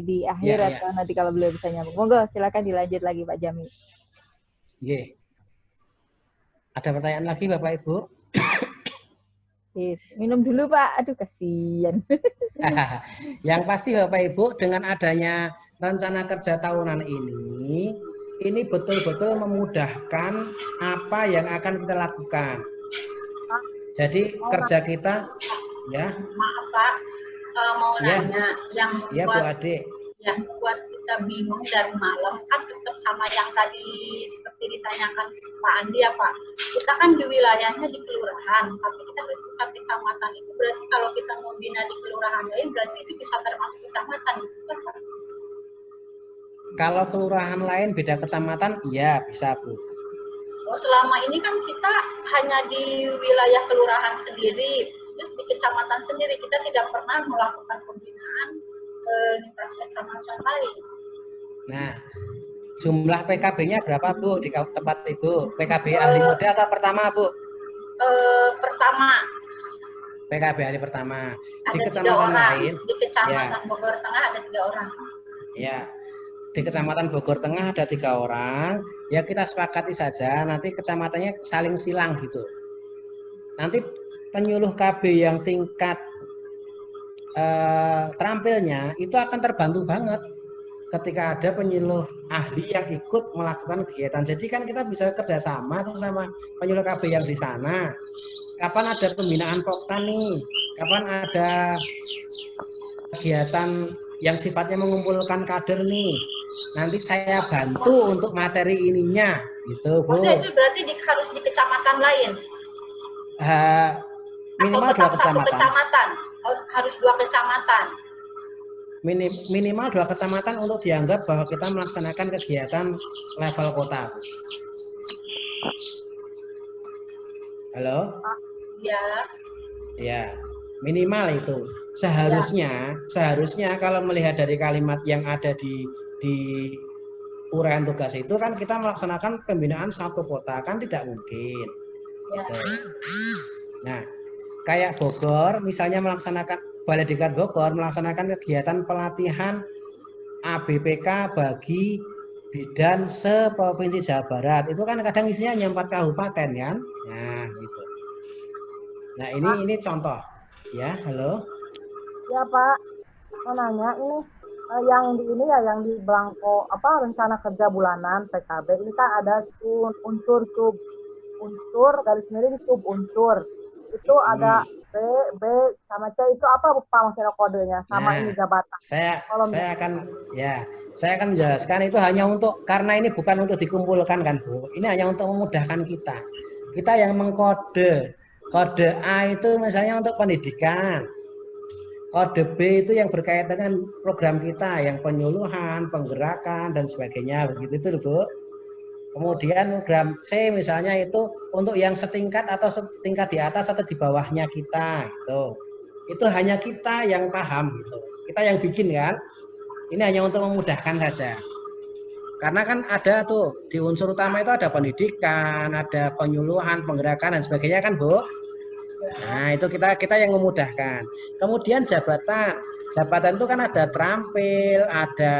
di akhir atau nanti kalau beliau bisa nyambung. Monggo, silakan dilanjut lagi Pak Jami. Iya. Ada pertanyaan lagi Bapak Ibu? Yes. Minum dulu Pak. Aduh kasihan. Yang pasti Bapak Ibu, dengan adanya rencana kerja tahunan ini betul-betul memudahkan apa yang akan kita lakukan. Jadi kerja kita, ya. Maaf Pak, mau nanya yang ya, Bu Ade. Yang buat kita bingung dari malam kan tetap sama yang tadi seperti ditanyakan Pak Andi ya Pak. Kita kan di wilayahnya di kelurahan, tapi kita harus tingkat kecamatan. Itu berarti kalau kita mau bina di kelurahan lain, berarti itu bisa termasuk kecamatan, gitu kan Pak? Kalau kelurahan lain beda kecamatan, iya bisa Bu. Oh, selama ini kan kita hanya di wilayah kelurahan sendiri, terus di kecamatan sendiri, kita tidak pernah melakukan pembinaan ke lintas kecamatan lain. Nah, jumlah PKB-nya berapa Bu di tempat Ibu? PKB ahli muda atau pertama Bu? Pertama. PKB ahli pertama. Ada Di 3 kecamatan orang. lain? Di kecamatan Bogor Tengah ada 3 orang. Ya. Di kecamatan Bogor Tengah ada 3 orang. Ya kita sepakati saja. Nanti kecamatannya saling silang gitu. Nanti penyuluh KB yang tingkat terampilnya itu akan terbantu banget ketika ada penyuluh ahli yang ikut melakukan kegiatan. Jadi kan kita bisa kerjasama tuh sama penyuluh KB yang di sana. Kapan ada pembinaan Poktan nih? Kapan ada kegiatan yang sifatnya mengumpulkan kader nih? Nanti saya bantu untuk materi ininya, gitu Bu. Maksudnya itu berarti harus di kecamatan lain? Minimal 2 kecamatan. Kecamatan. Harus 2 kecamatan. Minimal 2 kecamatan untuk dianggap bahwa kita melaksanakan kegiatan level kota. Halo? Ya. Ya, minimal itu. Seharusnya kalau melihat dari kalimat yang ada di uraian tugas itu kan kita melaksanakan pembinaan satu kota, kan tidak mungkin. Ya. Nah, kayak Bogor misalnya melaksanakan Balai Diklat Bogor melaksanakan kegiatan pelatihan ABPK bagi bidan se-Provinsi Jawa Barat. Itu kan kadang isinya hanya 4 kabupaten kan? Nah, gitu. Nah, ini contoh. Ya, halo. Ya, Pak. Mau nanya ini yang di ini ya, yang di belangko rencana kerja bulanan PKB ini kan ada unsur garis miring subunsur. Itu ada B sama C, itu apa Pak maksudnya kodenya sama ini jabatan? Saya akan menjelaskan itu hanya untuk, karena ini bukan untuk dikumpulkan kan Bu. Ini hanya untuk memudahkan kita. Kita yang mengkode. Kode A itu misalnya untuk pendidikan. Kode B itu yang berkaitan dengan program kita, yang penyuluhan, penggerakan, dan sebagainya. Begitu itu Bu. Kemudian program C misalnya itu untuk yang setingkat atau setingkat di atas atau di bawahnya kita. Gitu. Itu hanya kita yang paham. Gitu. Kita yang bikin kan. Ini hanya untuk memudahkan saja. Karena kan ada tuh, di unsur utama itu ada pendidikan, ada penyuluhan, penggerakan, dan sebagainya kan Bu. Nah, itu kita yang memudahkan. Kemudian jabatan. Jabatan itu kan ada terampil, ada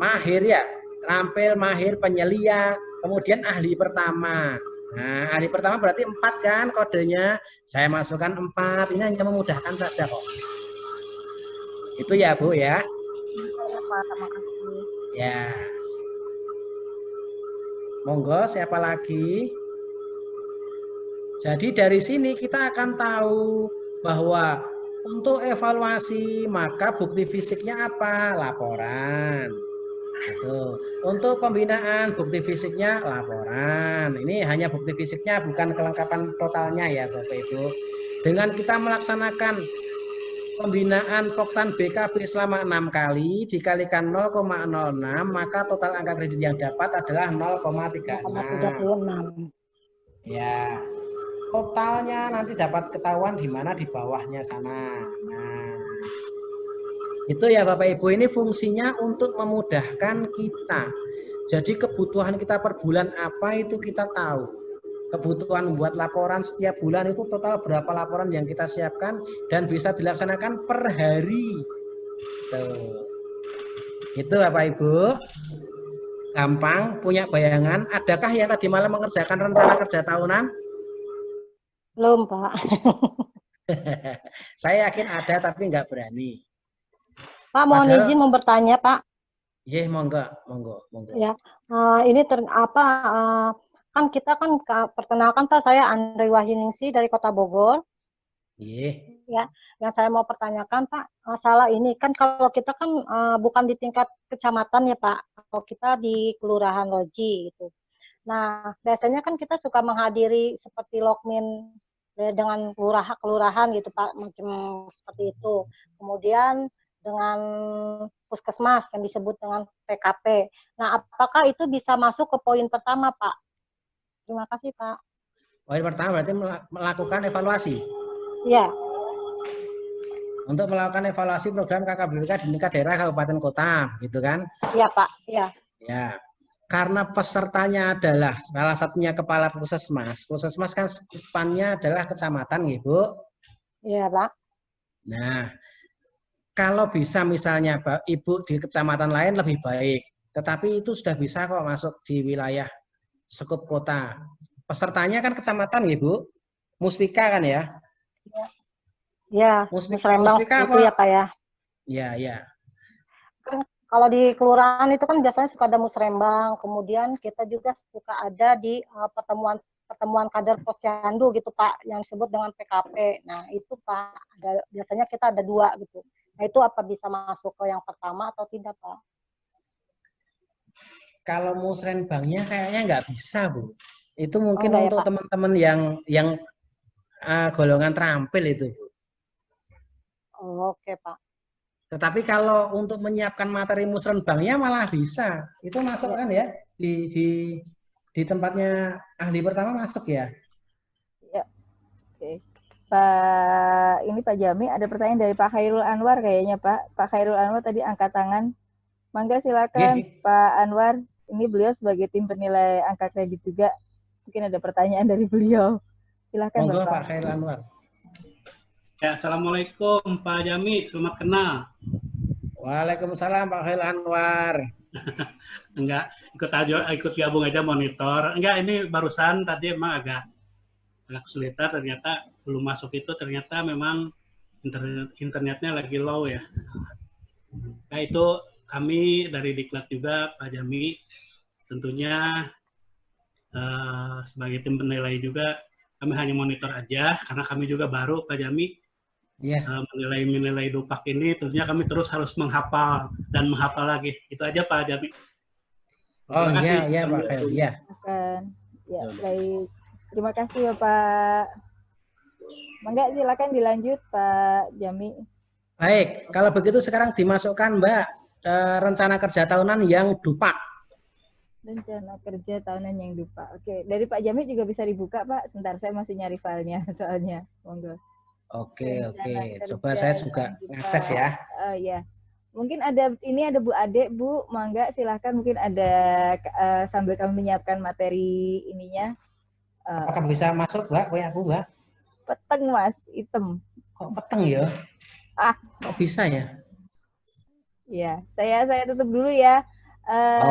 mahir ya. Terampil, mahir, penyelia, kemudian ahli pertama. Nah, hari pertama berarti 4 kan kodenya. Saya masukkan 4. Ini hanya memudahkan saja kok. Itu ya, Bu ya. Iya, Pak. Terima kasih. Ya. Monggo, siapa lagi? Jadi dari sini kita akan tahu bahwa untuk evaluasi maka bukti fisiknya apa? Laporan. Gitu. Untuk pembinaan bukti fisiknya laporan. Ini hanya bukti fisiknya, bukan kelengkapan totalnya ya Bapak Ibu. Dengan kita melaksanakan pembinaan Poktan BKB selama 6 kali dikalikan 0,06, maka total angka kredit yang dapat adalah 0,36. Ya. Totalnya nanti dapat ketahuan di mana di bawahnya sana. Nah, itu ya Bapak Ibu, ini fungsinya untuk memudahkan kita. Jadi kebutuhan kita per bulan apa itu kita tahu. Kebutuhan membuat laporan setiap bulan itu total berapa laporan yang kita siapkan dan bisa dilaksanakan per hari. Tuh. Itu Bapak Ibu. Gampang, punya bayangan. Adakah yang tadi malam mengerjakan rencana kerja tahunan? Belum, Pak. Saya yakin ada tapi nggak berani. Pak, mohon izin mau bertanya, Pak. Iya, monggo. Ya, ini kan kita kan perkenalkan Pak, saya Andri Wahyuningsi dari Kota Bogor. Iya. Ya, yang saya mau pertanyakan Pak, masalah ini kan kalau kita kan bukan di tingkat kecamatan ya Pak, kalau kita di Kelurahan Loji gitu. Nah, biasanya kan kita suka menghadiri seperti lokmin dengan kelurahan gitu Pak, macam seperti itu. Kemudian dengan puskesmas yang disebut dengan PKP. Nah, apakah itu bisa masuk ke poin pertama Pak? Terima kasih Pak. Poin pertama berarti melakukan evaluasi. Iya. Untuk melakukan evaluasi program KKBK di tingkat daerah, kabupaten, kota, gitu kan? Iya Pak. Iya. Ya. Karena pesertanya adalah salah satunya kepala puskesmas. Puskesmas kan sekupannya adalah kecamatan, ya, Bu? Iya, Pak. Nah, kalau bisa misalnya Ibu di kecamatan lain lebih baik. Tetapi itu sudah bisa kok masuk di wilayah sekup kota. Pesertanya kan kecamatan, ya, Bu? Muspika kan ya? Iya. Musrembang itu ya, Pak ya? Iya, iya. Kalau di kelurahan itu kan biasanya suka ada musrembang, kemudian kita juga suka ada di pertemuan kader posyandu gitu Pak, yang disebut dengan PKP. Nah itu Pak, biasanya kita ada 2 gitu. Nah itu apa bisa masuk ke yang pertama atau tidak Pak? Kalau musrembangnya kayaknya nggak bisa Bu. Itu mungkin untuk teman-teman yang golongan terampil itu Bu. Oh, oke Pak. Tetapi kalau untuk menyiapkan materi musrenbangnya malah bisa. Itu masuk kan ya? Di tempatnya ahli pertama masuk ya? Ya. Oke. Pak Jami, ada pertanyaan dari Pak Khairul Anwar kayaknya Pak. Pak Khairul Anwar tadi angkat tangan. Mangga silakan Pak Anwar. Ini beliau sebagai tim penilai angka kredit juga. Mungkin ada pertanyaan dari beliau. Silakan Monggo, Bapak. Pak Khairul Anwar. Ya, Assalamualaikum Pak Jami, selamat kenal. Waalaikumsalam Pak Khairul Anwar. Enggak, ikut gabung aja monitor. Enggak, ini barusan tadi emang agak kesulitan, ternyata belum masuk itu, ternyata memang internetnya lagi low ya. Nah itu kami dari Diklat juga Pak Jami, tentunya sebagai tim penilai juga kami hanya monitor aja, karena kami juga baru Pak Jami. Menilai Dupak ini tentunya kami terus harus menghafal dan menghafal lagi. Itu aja Pak Jami. Oh iya Pak Khairul. Ya, baik. Terima kasih Bapak. Mangga silakan dilanjut Pak Jami. Baik, kalau begitu sekarang dimasukkan Mbak rencana kerja tahunan yang Dupak. Rencana kerja tahunan yang Dupak. Oke, dari Pak Jami juga bisa dibuka Pak. Sebentar, saya masih nyari filenya soalnya. Monggo. Oke. Coba saya juga ngakses ya. Oh iya. Mungkin ada Bu Ade, Bu. Mangga silahkan, mungkin ada sambil kami menyiapkan materi ininya. Apakah bisa masuk, Mbak? Kayak aku, Mbak? Peteng, Mas. Hitam. Kok peteng ya? Kok bisa ya? Iya, saya tutup dulu ya.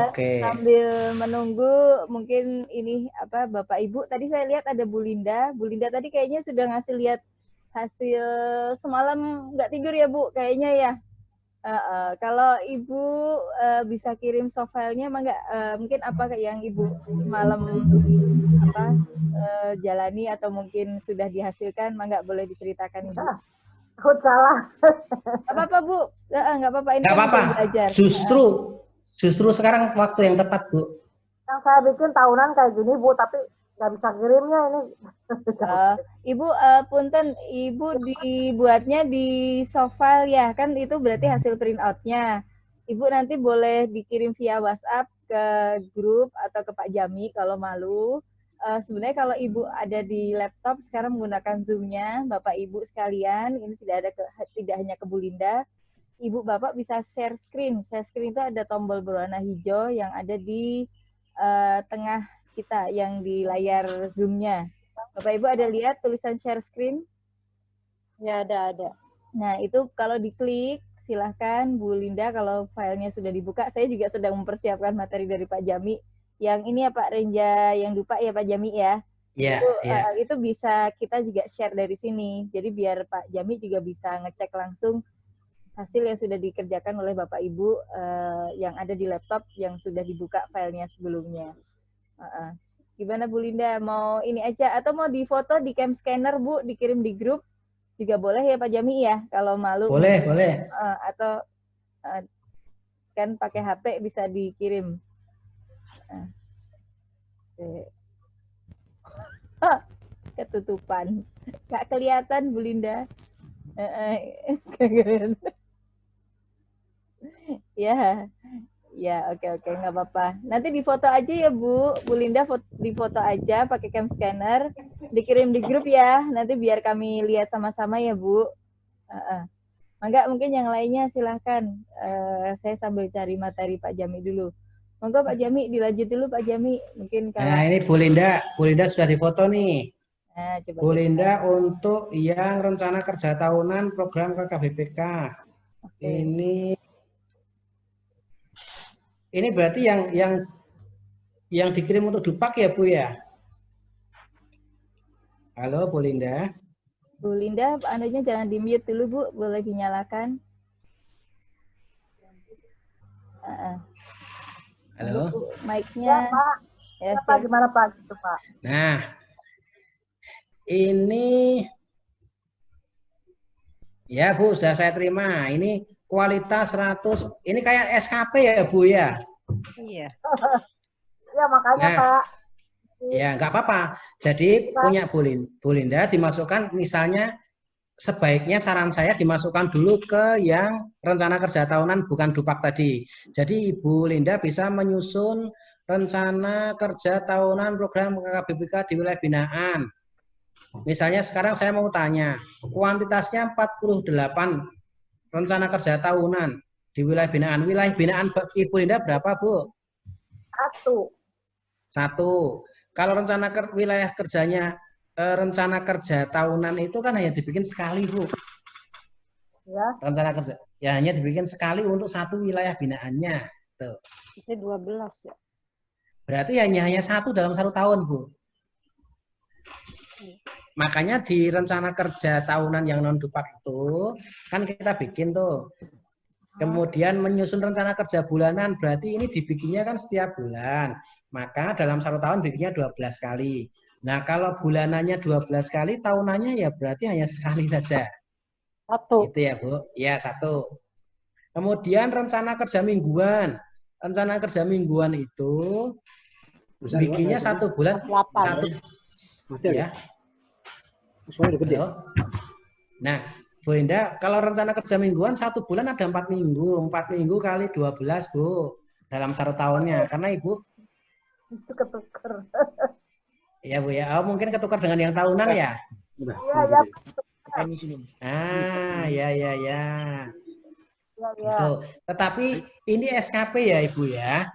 Oke. Sambil menunggu mungkin ini apa Bapak Ibu, tadi saya lihat ada Bu Linda. Bu Linda tadi kayaknya sudah ngasih lihat hasil semalam nggak tidur ya Bu, kayaknya ya. Kalau Ibu bisa kirim soft file-nya, mungkin apa yang Ibu semalam jalani atau mungkin sudah dihasilkan, nggak boleh diceritakan Ibu. Aku salah. Nggak apa-apa Bu, nggak apa-apa. Ini Nggak kan apa-apa. belajar. Justru sekarang waktu yang tepat, Bu. Yang saya bikin tahunan kayak gini, Bu, tapi nggak bisa kirimnya ini. Ibu, punten, Ibu dibuatnya di soft file ya, kan itu berarti hasil print out-nya. Ibu nanti boleh dikirim via WhatsApp ke grup atau ke Pak Jami kalau malu. Sebenarnya kalau Ibu ada di laptop sekarang menggunakan Zoom-nya, Bapak Ibu sekalian, ini tidak hanya ke Bu Linda, Ibu Bapak bisa share screen. Share screen itu ada tombol berwarna hijau yang ada di tengah kita, yang di layar Zoom-nya. Bapak Ibu ada lihat tulisan share screen? Ya, ada. Nah, itu kalau diklik, silahkan Bu Linda, kalau filenya sudah dibuka, saya juga sedang mempersiapkan materi dari Pak Jami. Yang ini ya Pak Renja, yang lupa ya Pak Jami ya. Iya, itu bisa kita juga share dari sini. Jadi biar Pak Jami juga bisa ngecek langsung hasil yang sudah dikerjakan oleh Bapak Ibu yang ada di laptop yang sudah dibuka filenya sebelumnya. Gimana Bu Linda, mau ini aja atau mau difoto di cam scanner Bu, dikirim di grup juga boleh ya Pak Jami ya, kalau malu. Boleh. Atau kan pakai HP bisa dikirim. Ketutupan, nggak kelihatan Bu Linda. Ya, oke, nggak apa-apa. Nanti difoto aja ya Bu Linda, difoto aja pakai cam scanner, dikirim di grup ya. Nanti biar kami lihat sama-sama ya Bu. Mangga mungkin yang lainnya silahkan. Saya sambil cari materi Pak Jami dulu. Monggo Pak Jami, dilanjut dulu Pak Jami. Mungkin kalau... Nah ini Bu Linda sudah difoto nih. Nah, coba Bu Linda untuk yang rencana kerja tahunan program KKBPK. Okay. Ini berarti yang dikirim untuk Dupak ya Bu ya? Halo Bu Linda. Bu Linda, anunya jangan di-mute dulu Bu, boleh dinyalakan. Halo. Mic-nya. Ya, Pak, gimana Pak? Gitu, Pak. Nah, ini ya Bu, sudah saya terima. Ini kualitas 100. Ini kayak SKP ya Bu ya? Iya. Ya makanya Pak. Ya nggak apa-apa. Jadi punya Bu Linda dimasukkan, misalnya sebaiknya saran saya dimasukkan dulu ke yang rencana kerja tahunan bukan Dupak tadi. Jadi Ibu Linda bisa menyusun rencana kerja tahunan program KKBPK di wilayah binaan. Misalnya sekarang saya mau tanya, kuantitasnya 48 rencana kerja tahunan di wilayah binaan. Wilayah binaan Ibu Linda berapa Bu? 1. Kalau rencana wilayah kerjanya rencana kerja tahunan itu kan hanya dibikin sekali Bu. Ya. Rencana kerja ya hanya dibikin sekali untuk satu wilayah binaannya. Tuh. Itu 12 ya. Berarti hanya 1 dalam 1 tahun Bu. Makanya di rencana kerja tahunan yang non Dupak itu kan kita bikin tuh. Kemudian menyusun rencana kerja bulanan, berarti ini dibikinnya kan setiap bulan. Maka dalam 1 tahun bikinnya 12 kali. Nah, kalau bulanannya 12 kali, tahunannya ya berarti hanya sekali saja. 1. Itu ya, Bu. Ya, 1. Kemudian rencana kerja mingguan. Rencana kerja mingguan itu bikinnya 1 bulan 1. Ya. Nah, Bu Linda, kalau rencana kerja mingguan 1 bulan ada 4 minggu. 4 minggu kali 12, Bu. Dalam 1 tahunnya. Karena Ibu itu ketukar. Ya Bu ya, mungkin ketukar dengan yang tahunan ya? Iya, ya. Ya. Gitu. Tetapi ini SKP ya Ibu ya.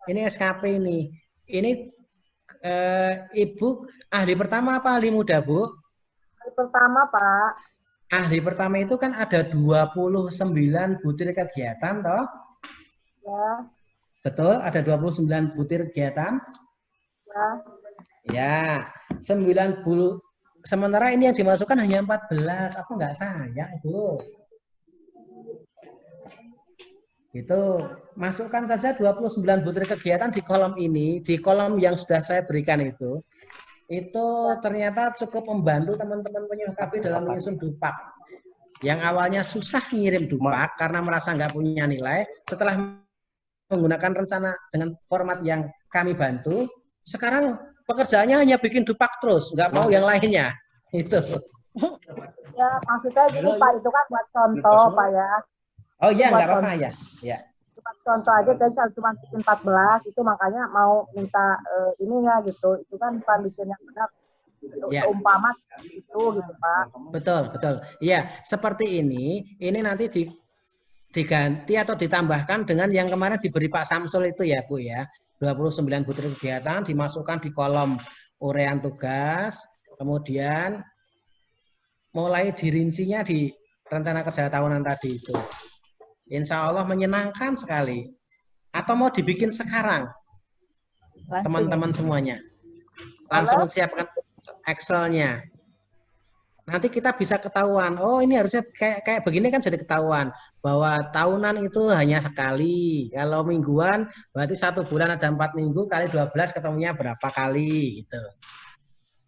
Ini SKP ini. Ini Ibu ahli pertama apa ahli muda Bu? Ahli pertama Pak. Ahli pertama itu kan ada 29 butir kegiatan toh? Ya. Betul, ada 29 butir kegiatan. Ya, 90. Sementara ini yang dimasukkan hanya 14. Apa enggak sayang, Bu? Itu masukkan saja 29 butir kegiatan di kolom ini, di kolom yang sudah saya berikan itu ternyata cukup membantu teman-teman penyuluh KB dalam menyusun dupak. Yang awalnya susah ngirim dupak karena merasa nggak punya nilai, setelah menggunakan rencana dengan format yang kami bantu, sekarang pekerjaannya hanya bikin dupak terus, nggak mau yang lainnya. Itu. Ya, maksudnya gini Pak, itu kan buat contoh Pak ya. Oh iya, nggak apa-apa ya. Ya. Contoh aja, saya cuma bikin 14, itu makanya mau minta ininya gitu. Itu kan bukan bikin yang benar. Ya. Umpama itu gitu Pak. Betul, betul. Iya, seperti ini nanti diganti atau ditambahkan dengan yang kemarin diberi Pak Samsul itu ya Bu ya. 29 butir kegiatan dimasukkan di kolom urean tugas, kemudian mulai dirincinya di rencana kerja tahunan tadi itu. Insya Allah menyenangkan sekali. Atau mau dibikin sekarang, teman-teman semuanya. Langsung siapkan Excel-nya. Nanti kita bisa ketahuan, oh ini harusnya kayak begini kan jadi ketahuan. Bahwa tahunan itu hanya sekali. Kalau mingguan, berarti 1 bulan ada 4 minggu, kali 12 ketemunya berapa kali. Gitu.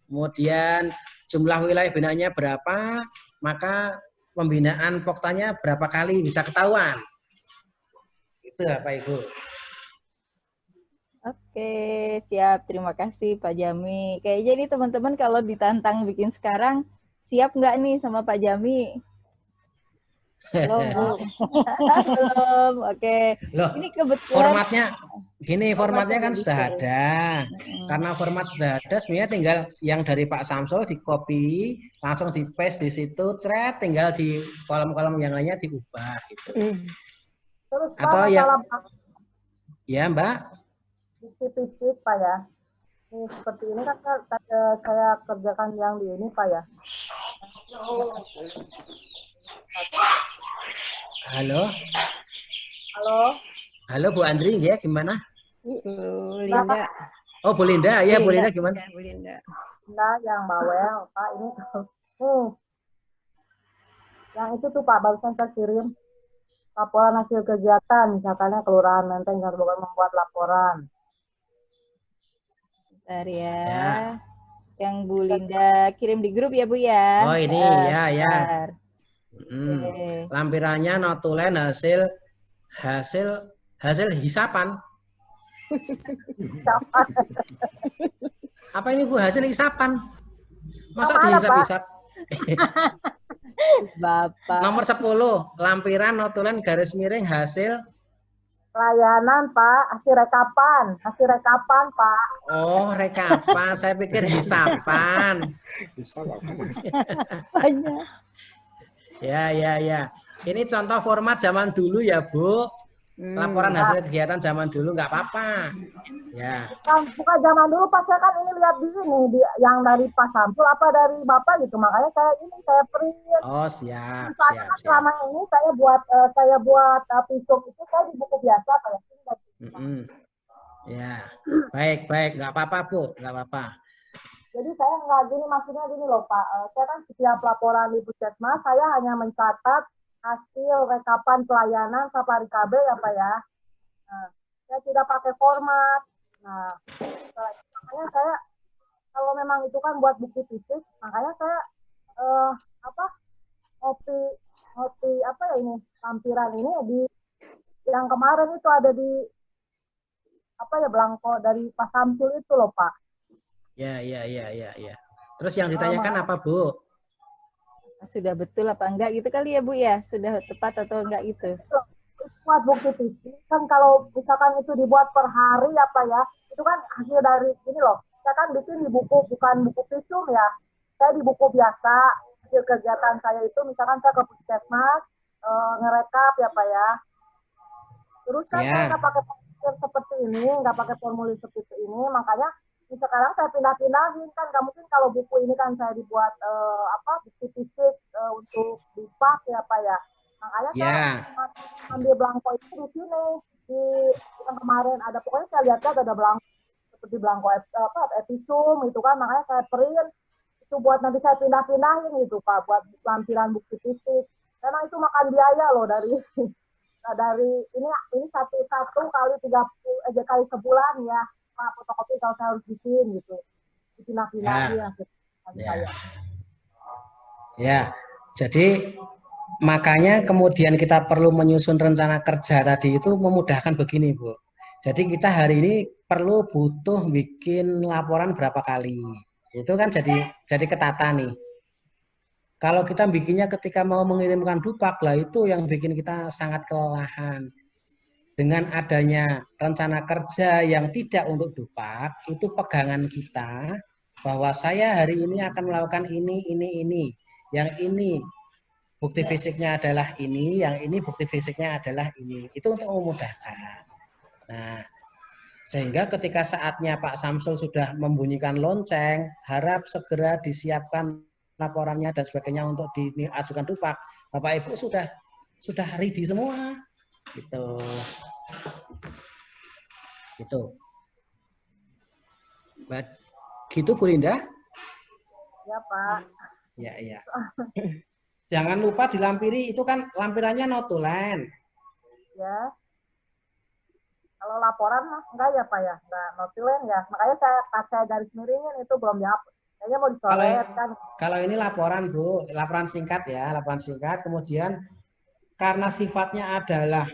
Kemudian jumlah wilayah binaannya berapa, maka pembinaan poktanya berapa kali bisa ketahuan. Itu Bapak Ibu. Oke, siap. Terima kasih Pak Jami. Kayaknya nih teman-teman kalau ditantang bikin sekarang, siap nggak nih sama Pak Jami? Belum. Belum. Oke. Loh, ini kebetulan formatnya kan sudah ada. Karena format sudah ada, sebenarnya tinggal yang dari Pak Samsul di copy, langsung di paste di situ, tinggal di kolom-kolom yang lainnya diubah gitu. Terus atau yang ya Mbak, fisik Pak ya. Ini seperti ini kan saya kerjakan yang di ini Pak ya. Halo. Halo. Halo Bu Andri, ya gimana? Bu Linda. Oh Bu Linda, ya Bu Linda gimana? Bu Linda. Nah, yang bawel Pak ini tuh. Yang itu tuh Pak barusan saya kirim laporan hasil kegiatan, misalkannya Kelurahan Menteng harus membuat laporan. Bentar ya. Yang Bu Linda kirim di grup ya Bu ya. Oh ini ya. Lampirannya notulen hasil hisapan. Apa ini Bu, hasil hisapan? Masa dihisap-hisap? Bapak. Nomor 10, lampiran notulen garis miring hasil pelayanan Pak, hasil rekapan Pak. Oh, rekapan, saya pikir hisapan. Banyak. Ya. Ini contoh format zaman dulu ya Bu. Laporan hasil kegiatan zaman dulu nggak apa-apa. Ya. Bukan zaman dulu Pak, saya kan ini lihat di sini yang dari Pak Samsul apa dari Bapak gitu. Makanya saya print. Oh, siap. Selama ini saya buat pisum itu saya di buku biasa Pak ya. Ya. Baik, nggak apa-apa Bu, nggak apa-apa. Jadi saya nggak maksudnya gini loh Pak. Saya kan setiap laporan di Puskesmas saya hanya mencatat hasil rekapan pelayanan Safari KB ya Pak ya. Nah, saya tidak pakai format. Nah, makanya saya kalau memang itu kan buat bukti fisik, makanya saya ngopi lampiran ini di yang kemarin itu ada di belangko dari Pak Samsul itu loh Pak. Ya. Terus yang ditanyakan apa Bu? Sudah betul apa enggak gitu kali ya Bu ya? Sudah tepat atau enggak gitu? Buat bukti fisik kan kalau misalkan itu dibuat per hari apa ya, itu kan hasil dari ini loh. Saya kan bikin di buku, bukan buku visum ya. Saya di buku biasa, hasil kegiatan saya itu misalkan saya ke Puskesmas, ngerekap ya Pak ya. Terus kan saya nggak pakai formulir seperti ini, nggak pakai formulir seperti ini, makanya sekarang saya pindah-pindahin kan, nggak mungkin kalau buku ini kan saya dibuat bukti fisik untuk dipak ya Pak ya. Makanya saya ambil belangko itu di sini di yang kemarin ada, pokoknya saya lihat ada belangko seperti belangko episum itu kan, makanya saya print itu buat nanti saya pindah-pindahin gitu Pak, buat lampiran bukti fisik. Memang itu makan biaya loh dari ini satu kali 30 kali sebulan ya Pak, fotokopi kalau saya harus bikin gitu, dipindah-pindahin saya. Ya, jadi makanya kemudian kita perlu menyusun rencana kerja tadi itu memudahkan begini, Bu. Jadi kita hari ini butuh bikin laporan berapa kali. Itu kan jadi ketata nih. Kalau kita bikinnya ketika mau mengirimkan dupak, lah itu yang bikin kita sangat kelelahan. Dengan adanya rencana kerja yang tidak untuk dupak, itu pegangan kita bahwa saya hari ini akan melakukan ini. Yang ini bukti fisiknya adalah ini, yang ini bukti fisiknya adalah ini. Itu untuk memudahkan. Nah, sehingga ketika saatnya Pak Samsul sudah membunyikan lonceng, harap segera disiapkan laporannya dan sebagainya untuk diajukan dupak. Bapak Ibu sudah ready semua. Gitu. Gitu Bu Linda? Ya Pak. Ya. Jangan lupa dilampiri, itu kan lampirannya notulen. Ya. Kalau laporan enggak ya Pak ya, enggak notulen ya. Makanya saya garis miringin itu belum dihapus. Kayaknya mau dicoret kan. Kalau ini laporan Bu, laporan singkat ya, laporan singkat. Kemudian karena sifatnya adalah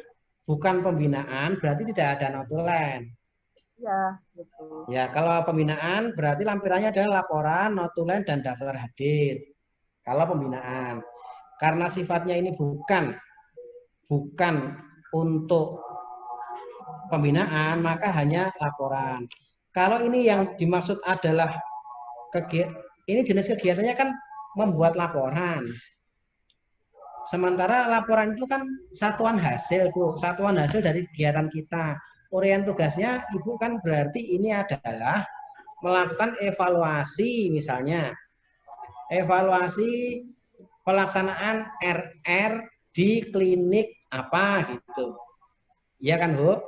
bukan pembinaan, berarti tidak ada notulen. Iya, gitu. Ya, kalau pembinaan berarti lampirannya adalah laporan, notulen, dan daftar hadir. Kalau pembinaan. Karena sifatnya ini bukan untuk pembinaan, maka hanya laporan. Kalau ini yang dimaksud adalah ini jenis kegiatannya kan membuat laporan. Sementara laporan itu kan satuan hasil, Bu. Satuan hasil dari kegiatan kita. Uraian tugasnya Ibu kan berarti ini adalah melakukan evaluasi, misalnya. Evaluasi pelaksanaan RR di klinik apa gitu. Iya kan, Bu?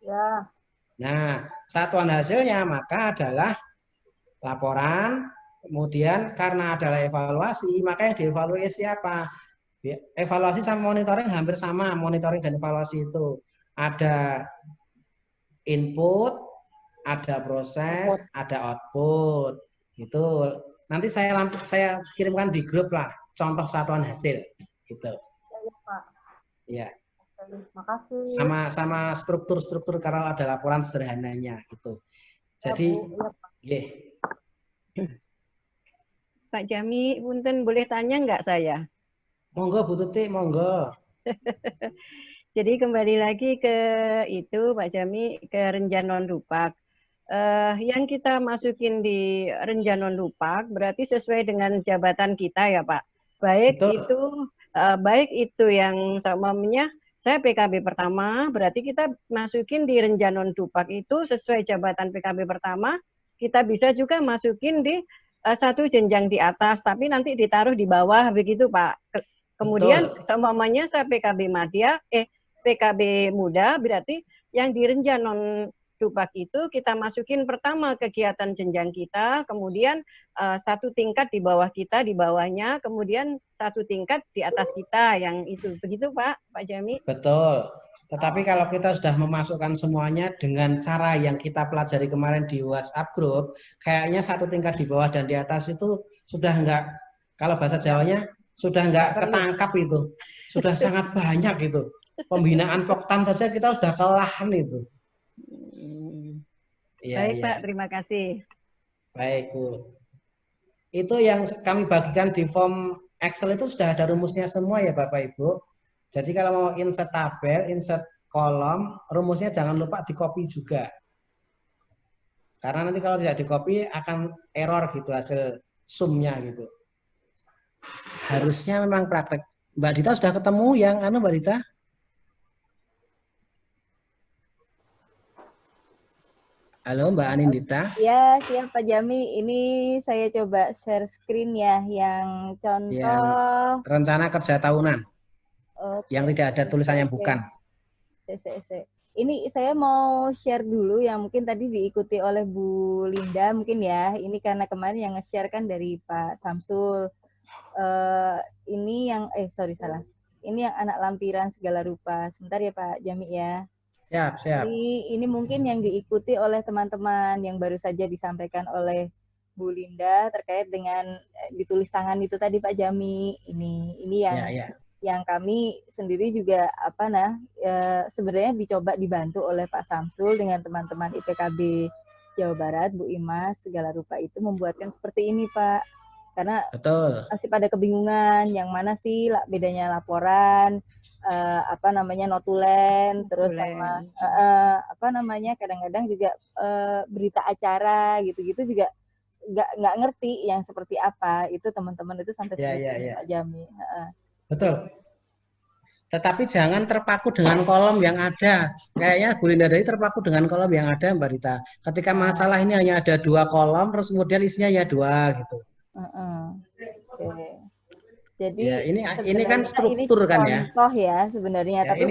Ya. Nah, satuan hasilnya maka adalah laporan, kemudian karena adalah evaluasi, maka yang dievaluasi apa? Evaluasi sama monitoring hampir sama, monitoring dan evaluasi itu. Ada input, ada proses, ada output. Gitu. Nanti saya kirimkan di grup lah, contoh satuan hasil. Gitu. Ya, Pak. Ya. Terima kasih. Sama struktur karena ada laporan sederhananya gitu. Jadi, ya, Pak Jami, punten boleh tanya nggak saya? Monggo Bu Tuti, monggo. Jadi kembali lagi ke itu Pak Jami, ke renjanon dupak. Yang kita masukin di renjanon dupak berarti sesuai dengan jabatan kita ya Pak. Baik itu yang umpamanya saya PKB pertama, berarti kita masukin di renjanon dupak itu sesuai jabatan PKB pertama, kita bisa juga masukin di satu jenjang di atas, tapi nanti ditaruh di bawah begitu Pak. Kemudian umpamanya saya PKB Madya, PKB muda, berarti yang di renjanon dupak itu kita masukin pertama kegiatan jenjang kita, kemudian satu tingkat di bawah kita, di bawahnya, kemudian satu tingkat di atas kita, yang itu. Begitu Pak Jami? Betul. Tetapi kalau kita sudah memasukkan semuanya dengan cara yang kita pelajari kemarin di WhatsApp group, kayaknya satu tingkat di bawah dan di atas itu sudah enggak, kalau bahasa Jawanya, sudah enggak ketangkap itu. Sudah sangat banyak itu. Pembinaan Poktan saja kita sudah kelelahan itu. Baik Pak, terima kasih. Baik Bu. Itu yang kami bagikan di form Excel itu sudah ada rumusnya semua ya Bapak Ibu. Jadi kalau mau insert tabel, insert kolom, rumusnya jangan lupa di-copy juga. Karena nanti kalau tidak di-copy akan error gitu hasil sumnya gitu. Harusnya memang praktek. Mbak Dita sudah ketemu yang Mbak Dita? Halo Mbak Anindita. Ya, siap Pak Jami. Ini saya coba share screen ya, yang contoh. Yang rencana kerja tahunan. Okay. Yang tidak ada tulisannya bukan. ini saya mau share dulu yang mungkin tadi diikuti oleh Bu Linda mungkin ya. Ini karena kemarin yang nge-share kan dari Pak Samsul. Ini yang salah. Ini yang anak lampiran segala rupa. Sebentar ya Pak Jami ya. Siap. Ini mungkin yang diikuti oleh teman-teman yang baru saja disampaikan oleh Bu Linda terkait dengan ditulis tangan itu tadi Pak Jami. Ini yang yang kami sendiri juga sebenarnya dicoba dibantu oleh Pak Samsul dengan teman-teman IPKB Jawa Barat, Bu Imas, segala rupa itu membuatkan seperti ini Pak. Karena masih pada kebingungan yang mana sih bedanya laporan, notulen, terus sama kadang-kadang juga berita acara gitu-gitu juga nggak ngerti yang seperti apa. Itu teman-teman itu sampai seperti Pak Jami. Betul. Tetapi jangan terpaku dengan kolom yang ada. Kayaknya Bu Linda tadi terpaku dengan kolom yang ada, Mbak Rita. Ketika masalah ini hanya ada 2 kolom, terus kemudian isinya ya 2 gitu. Okay. Jadi ya, ini kan struktur ini kan ya. Contoh ya sebenarnya, ya, tapi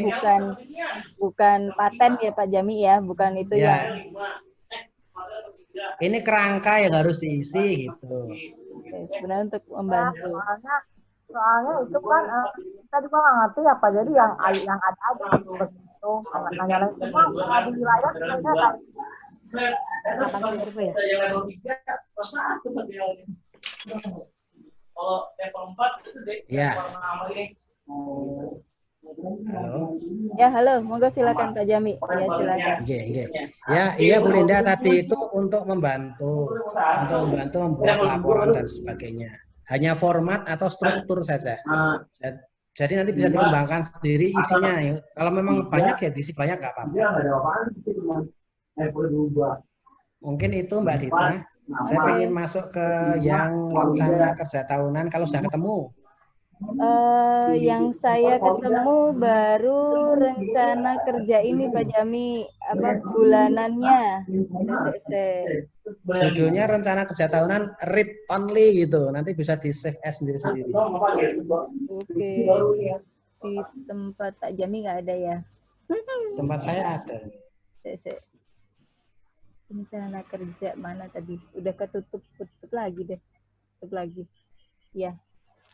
bukan paten ya Pak Jami ya, bukan itu ya. Ini kerangka yang harus diisi gitu. Oke, sebenarnya untuk membantu. Soalnya itu kan kita juga nggak ngerti apa, jadi yang ada aja begitu nanya lagi semua di wilayah sebenarnya kalau level 4 itu deh. Ya. Halo. Ya, halo. Monggo silakan Pak Jami. Ya, silakan. Ya, iya Bu Linda tadi itu untuk membantu membuat laporan dan sebagainya. Hanya format atau struktur saja. Jadi nanti bisa dikembangkan sendiri isinya. Kalau memang banyak ya diisi banyak nggak apa-apa. Mungkin itu Mbak Dita. Saya ingin masuk ke yang rencana kerja tahunan. Kalau sudah ketemu? Yang saya ketemu baru rencana kerja ini Pak Jami, bulanannya. Judulnya rencana kerja tahunan read only gitu. Nanti bisa di save as sendiri-sendiri. Oke. Di tempat Pak Jami nggak ada ya? Tempat saya ada. Rencana kerja mana tadi? Udah ketutup lagi deh. Tutup lagi. Ya.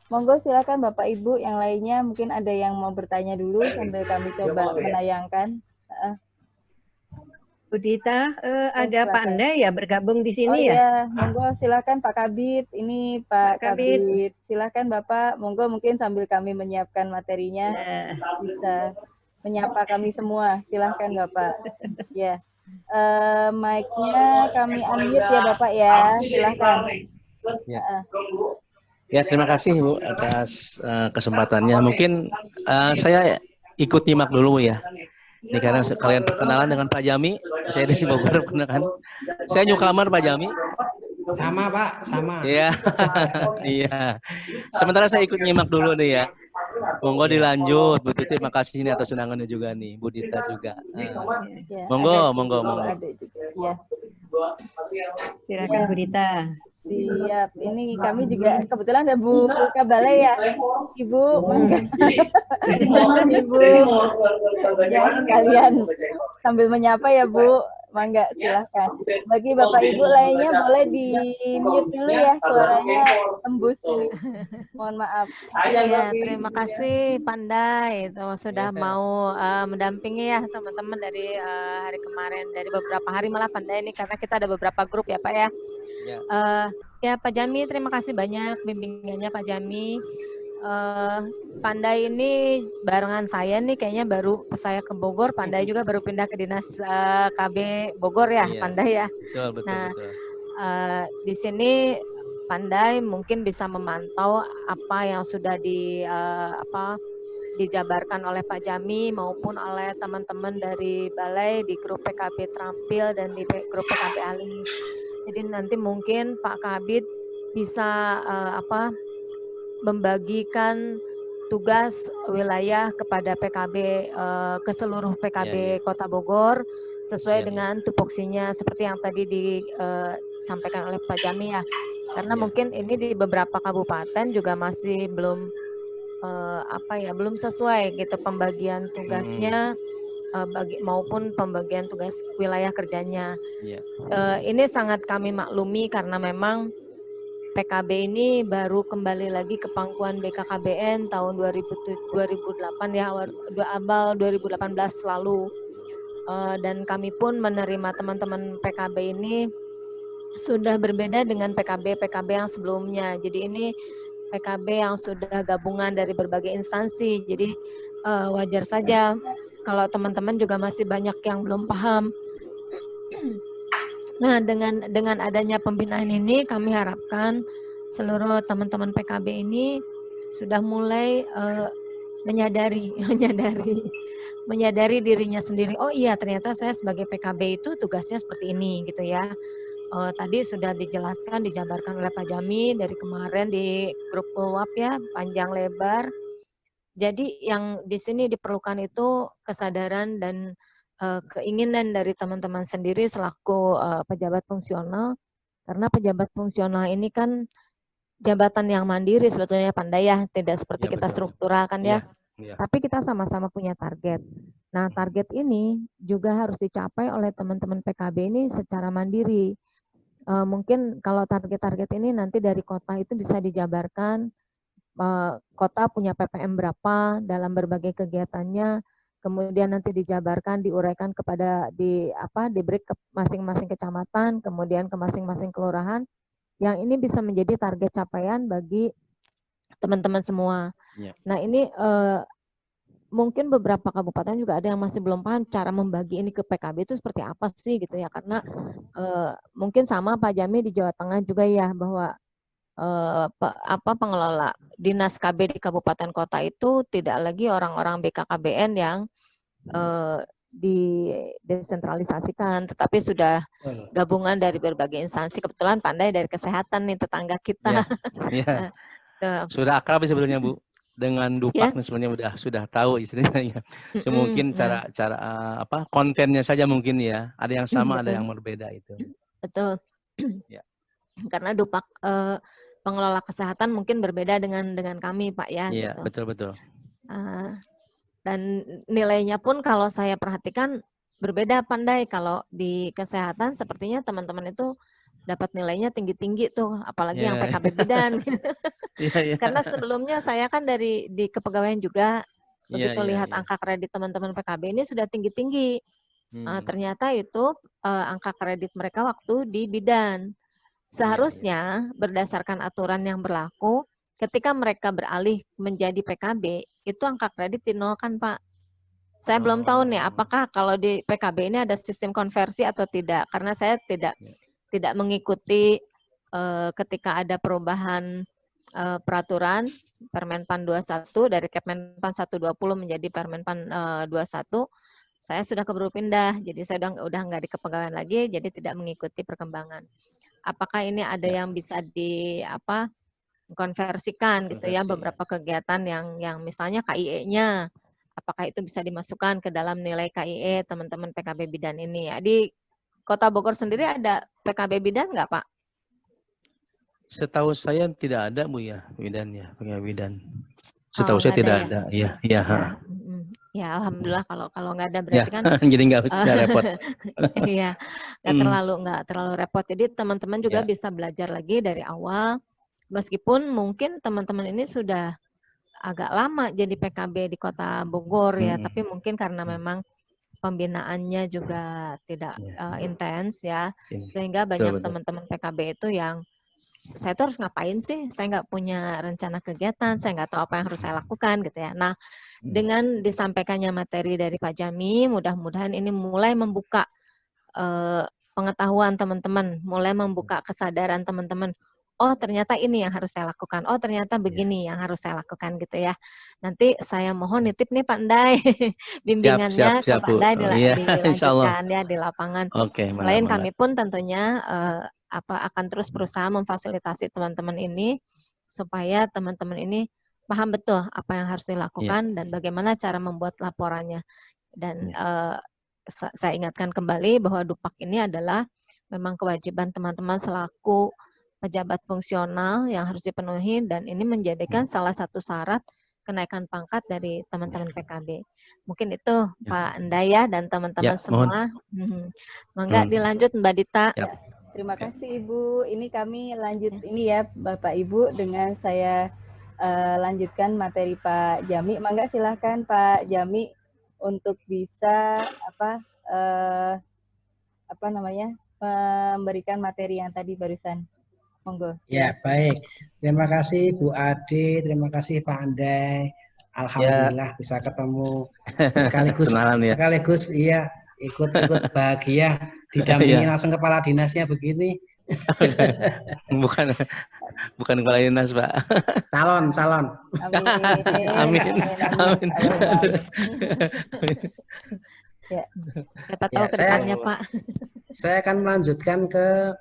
Monggo silakan Bapak Ibu yang lainnya, mungkin ada yang mau bertanya dulu sambil kami coba menayangkan. Bu Dita, ada Pak Andai ya bergabung di sini ya? Iya, monggo silakan Pak Kabit. Ini Pak Kabit. Silakan Bapak, monggo mungkin sambil kami menyiapkan materinya bisa menyapa kami semua. Silakan Bapak. Ya. Mic-nya kami unmute ya Bapak ya. Silakan. Ya, terima kasih Bu atas kesempatannya. Mungkin saya ikut nyimak dulu ya. Ini karena kalian perkenalan dengan Pak Jami, saya dari Bogor perkenalkan. Saya newcomer Pak Jami. Sama Pak, sama. Iya, iya. Sementara saya ikut nyimak dulu nih ya. Monggo dilanjut, Bu Titi. Makasih ini atas undangannya juga nih, Bu Dita juga. Monggo. Ya. Silakan Bu Dita. Siap. Ini kami juga kebetulan ada Bu Kabale ya, Ibu. Ibu. Ya sekalian sambil menyapa ya Bu. Mangga silahkan. Bagi Bapak Ibu lainnya boleh di mute dulu ya, suaranya tembus ini. Mohon maaf. Ya, terima kasih Pandai itu sudah mau mendampingi ya teman-teman dari hari kemarin, dari beberapa hari malah Pandai ini karena kita ada beberapa grup ya Pak ya. Ya Pak Jami, terima kasih banyak bimbingannya Pak Jami. Pandai ini barengan saya nih kayaknya baru saya ke Bogor, Pandai juga baru pindah ke dinas KB Bogor ya, Pandai ya. Betul, nah, di sini Pandai mungkin bisa memantau apa yang sudah dijabarkan oleh Pak Jami maupun oleh teman-teman dari Balai di grup PKB Terampil dan di grup PKB Ahli. Jadi nanti mungkin Pak Kabid bisa membagikan tugas wilayah kepada PKB ke seluruh PKB Kota Bogor sesuai dengan tupoksinya seperti yang tadi disampaikan oleh Pak Jami ya. Karena mungkin ini di beberapa kabupaten juga masih belum belum sesuai gitu pembagian tugasnya. maupun pembagian tugas wilayah kerjanya. Iya. Ini sangat kami maklumi karena memang PKB ini baru kembali lagi ke pangkuan BKKBN tahun 2008 ya, awal 2018 lalu. Dan kami pun menerima teman-teman PKB ini sudah berbeda dengan PKB yang sebelumnya. Jadi ini PKB yang sudah gabungan dari berbagai instansi. Jadi wajar saja kalau teman-teman juga masih banyak yang belum paham. Nah, dengan adanya pembinaan ini, kami harapkan seluruh teman-teman PKB ini sudah mulai menyadari dirinya sendiri. Oh iya, ternyata saya sebagai PKB itu tugasnya seperti ini, gitu ya. Tadi sudah dijelaskan, dijabarkan oleh Pak Jami dari kemarin di grup WhatsApp ya, panjang lebar. Jadi yang di sini diperlukan itu kesadaran dan keinginan dari teman-teman sendiri selaku pejabat fungsional, karena pejabat fungsional ini kan jabatan yang mandiri sebetulnya, Pandai ya, tidak seperti kita struktural kan ya. Tapi kita sama-sama punya target. Nah, target ini juga harus dicapai oleh teman-teman PKB ini secara mandiri. Mungkin kalau target-target ini nanti dari kota itu bisa dijabarkan, kota punya PPM berapa dalam berbagai kegiatannya, kemudian nanti dijabarkan, diuraikan kepada diberi ke masing-masing kecamatan, kemudian ke masing-masing kelurahan, yang ini bisa menjadi target capaian bagi teman-teman semua. Nah ini mungkin beberapa kabupaten juga ada yang masih belum paham cara membagi ini ke PKB itu seperti apa sih gitu ya, karena mungkin sama Pak Jami di Jawa Tengah juga ya, bahwa pengelola dinas KB di kabupaten kota itu tidak lagi orang-orang BKKBN yang didesentralisasikan, tetapi sudah gabungan dari berbagai instansi. Kebetulan Pandai dari kesehatan nih, tetangga kita. Ya. Sudah akrab sebetulnya Bu dengan Dupak sebenarnya sudah tahu istilahnya. Mungkin cara kontennya saja mungkin ya, ada yang sama, ada yang berbeda itu. Betul. Ya. Karena Dupak pengelola kesehatan mungkin berbeda dengan kami Pak ya. Iya, gitu. betul. Dan nilainya pun kalau saya perhatikan berbeda Pandai. Kalau di kesehatan sepertinya teman-teman itu dapat nilainya tinggi-tinggi tuh, apalagi yang PKB bidan. Karena sebelumnya saya kan di kepegawaian juga, begitu lihat angka kredit teman-teman PKB ini sudah tinggi-tinggi. Ternyata itu angka kredit mereka waktu di bidan. Seharusnya berdasarkan aturan yang berlaku, ketika mereka beralih menjadi PKB, itu angka kredit dinolkan Pak. Saya belum tahu nih, apakah kalau di PKB ini ada sistem konversi atau tidak, karena saya tidak mengikuti ketika ada perubahan peraturan Permenpan 21 dari Kemenpan 120 menjadi Permenpan 21, saya sudah keburu pindah, jadi saya udah nggak di kepegawaian lagi, jadi tidak mengikuti perkembangan. Apakah ini ada yang bisa konversikan gitu ya, beberapa kegiatan yang misalnya KIE-nya, apakah itu bisa dimasukkan ke dalam nilai KIE teman-teman PKB bidan ini ya? Di Kota Bogor sendiri ada PKB bidan nggak Pak? Setahu saya tidak ada Bu ya, bidan ya, PKB bidan. Setahu saya tidak ada. Iya. Ya alhamdulillah kalau nggak ada berarti kan. Jadi nggak repot. Iya, nggak terlalu repot. Jadi teman-teman juga bisa belajar lagi dari awal. Meskipun mungkin teman-teman ini sudah agak lama jadi PKB di Kota Bogor ya, tapi mungkin karena memang pembinaannya juga tidak intens ya, sehingga banyak teman-teman PKB itu yang saya tuh harus ngapain sih? Saya nggak punya rencana kegiatan, saya nggak tahu apa yang harus saya lakukan gitu ya. Nah, dengan disampaikannya materi dari Pak Jami, mudah-mudahan ini mulai membuka pengetahuan teman-teman, mulai membuka kesadaran teman-teman. Oh, ternyata ini yang harus saya lakukan. Oh, ternyata begini yang harus saya lakukan gitu ya. Nanti saya mohon nitip nih Pak Ndai bimbingannya ke Pak Ndai dilanjutkan ya di lapangan. Selain kami pun tentunya akan terus berusaha memfasilitasi teman-teman ini supaya teman-teman ini paham betul apa yang harus dilakukan dan bagaimana cara membuat laporannya. Dan saya ingatkan kembali bahwa Dupak ini adalah memang kewajiban teman-teman selaku pejabat fungsional yang harus dipenuhi, dan ini menjadikan salah satu syarat kenaikan pangkat dari teman-teman PKB. Mungkin itu Pak Endaya dan teman-teman semua. Mangga dilanjut Mbak Dita. Terima kasih Ibu. Ini kami lanjut ini ya Bapak Ibu dengan saya lanjutkan materi Pak Jami. Mangga silahkan Pak Jami untuk bisa memberikan materi yang tadi barusan. Monggo. Ya, baik. Terima kasih Bu Ade, terima kasih Pak Andai. Alhamdulillah bisa ketemu sekaligus iya ikut bahagia didampingi langsung kepala dinasnya begini. bukan kepala dinas, Pak. Calon. Amin. Ya, siapa tahu ke depannya, Pak. Saya akan melanjutkan ke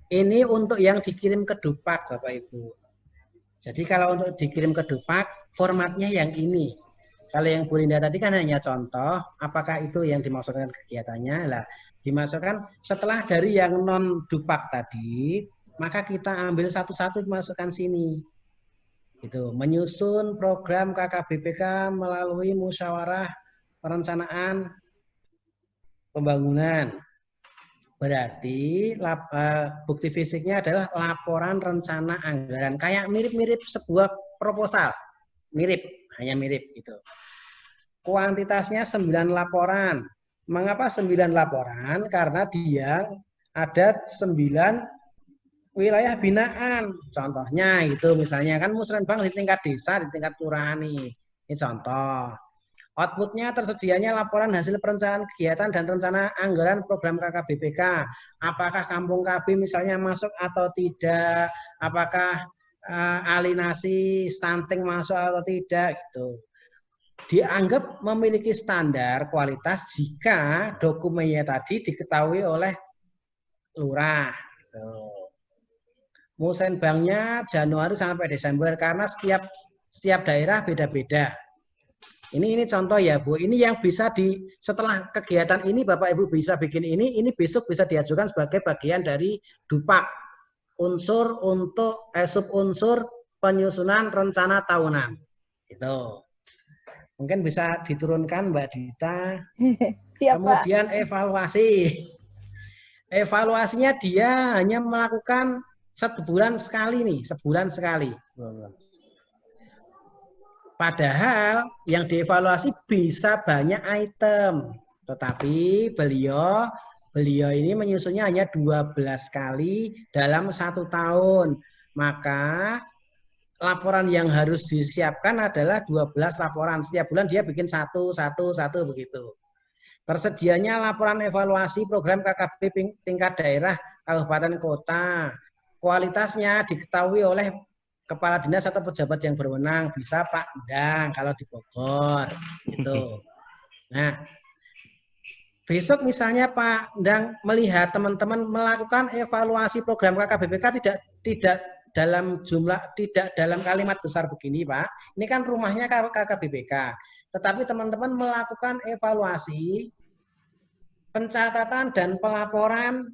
ini untuk yang dikirim ke Dupak, Bapak Ibu. Jadi kalau untuk dikirim ke Dupak, formatnya yang ini. Kalau yang Bu Linda tadi kan hanya contoh, apakah itu yang dimaksudkan kegiatannya? Lah, dimasukkan setelah dari yang non Dupak tadi, maka kita ambil satu-satu dimasukkan sini. Itu menyusun program KKBPK melalui musyawarah perencanaan pembangunan. Berarti bukti fisiknya adalah laporan rencana anggaran. Kayak mirip-mirip sebuah proposal. Hanya mirip gitu. Kuantitasnya 9 laporan. Mengapa 9 laporan? Karena dia ada 9 wilayah binaan. Contohnya itu misalnya kan musrenbang di tingkat desa, di tingkat kelurahan nih. Ini contoh. Outputnya tersedianya laporan hasil perencanaan kegiatan dan rencana anggaran program KKBPK. Apakah kampung KB misalnya masuk atau tidak? Apakah alinasi stunting masuk atau tidak? Gitu. Dianggap memiliki standar kualitas jika dokumennya tadi diketahui oleh lurah. Gitu. Musrenbangnya Januari sampai Desember karena setiap daerah beda-beda. Ini contoh ya Bu, ini yang bisa setelah kegiatan ini Bapak Ibu bisa bikin ini besok bisa diajukan sebagai bagian dari Dupak, unsur untuk subunsur penyusunan rencana tahunan. Itu. Mungkin bisa diturunkan Mbak Dita. Siap, kemudian evaluasi. Evaluasinya dia hanya melakukan sebulan sekali. Padahal yang dievaluasi bisa banyak item, tetapi beliau ini menyusunnya hanya 12 kali dalam 1 tahun. Maka laporan yang harus disiapkan adalah 12 laporan. Setiap bulan dia bikin satu begitu. Tersedianya laporan evaluasi program KKB tingkat daerah, kabupaten, kota. Kualitasnya diketahui oleh kepala dinas atau pejabat yang berwenang, bisa Pak Endang kalau di Bogor gitu. Nah, besok misalnya Pak Endang melihat teman-teman melakukan evaluasi program KKBPK tidak dalam kalimat besar begini Pak. Ini kan rumahnya KKBPK. Tetapi teman-teman melakukan evaluasi pencatatan dan pelaporan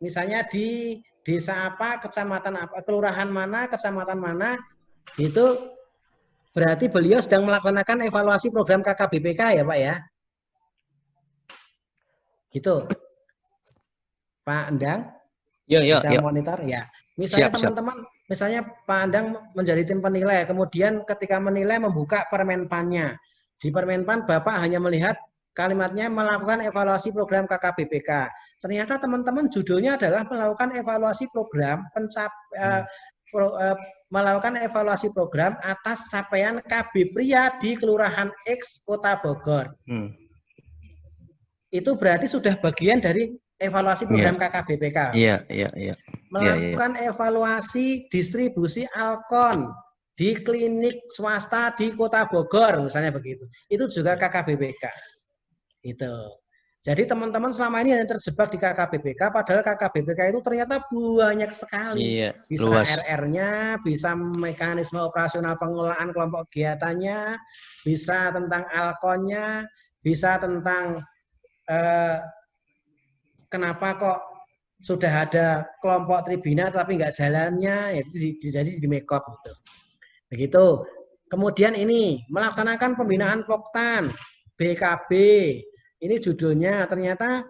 misalnya di desa apa, kecamatan apa, kelurahan mana, kecamatan mana, itu berarti beliau sedang melaksanakan evaluasi program KKBPK ya Pak ya. Gitu. Pak Endang? Bisa monitor ya. Misalnya teman-teman, misalnya Pak Endang menjadi tim penilai, kemudian ketika menilai membuka Permenpannya. Di Permenpan Bapak hanya melihat kalimatnya melakukan evaluasi program KKBPK. Ternyata teman-teman judulnya adalah melakukan evaluasi program melakukan evaluasi program atas capaian KB pria di Kelurahan X Kota Bogor. Itu berarti sudah bagian dari evaluasi program KKBPK. Iya. Melakukan evaluasi distribusi Alkon di klinik swasta di Kota Bogor, misalnya begitu. Itu juga KKBPK. Itu. Jadi teman-teman selama ini yang terjebak di KKBPK, padahal KKBPK itu ternyata banyak sekali. Bisa RR-nya, bisa mekanisme operasional pengelolaan kelompok kegiatannya, bisa tentang Alkonnya, bisa tentang kenapa kok sudah ada kelompok tribina tapi nggak jalannya, jadi di make up gitu. Begitu. Kemudian ini, melaksanakan pembinaan Poktan, BKB. Ini judulnya, ternyata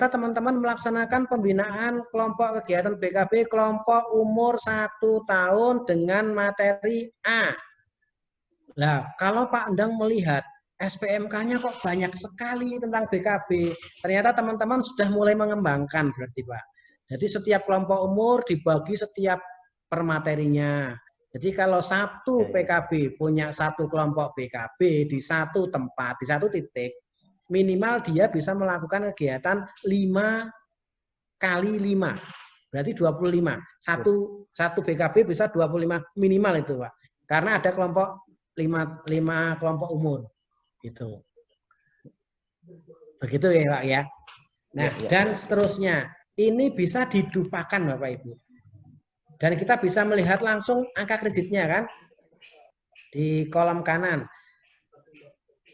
teman-teman melaksanakan pembinaan kelompok kegiatan BKB kelompok umur 1 tahun dengan materi A. Nah, kalau Pak Endang melihat SPMK-nya kok banyak sekali tentang BKB, ternyata teman-teman sudah mulai mengembangkan berarti Pak. Jadi setiap kelompok umur dibagi setiap per materinya. Jadi kalau satu PKB punya satu kelompok BKB di satu tempat, di satu titik, minimal dia bisa melakukan kegiatan 5 kali 5. Berarti 25. Satu BKB bisa 25 minimal itu Pak. Karena ada kelompok 5 kelompok umur. Gitu. Begitu ya Pak ya. Nah, dan seterusnya. Ini bisa didupakan Bapak Ibu. Dan kita bisa melihat langsung angka kreditnya kan. Di kolom kanan.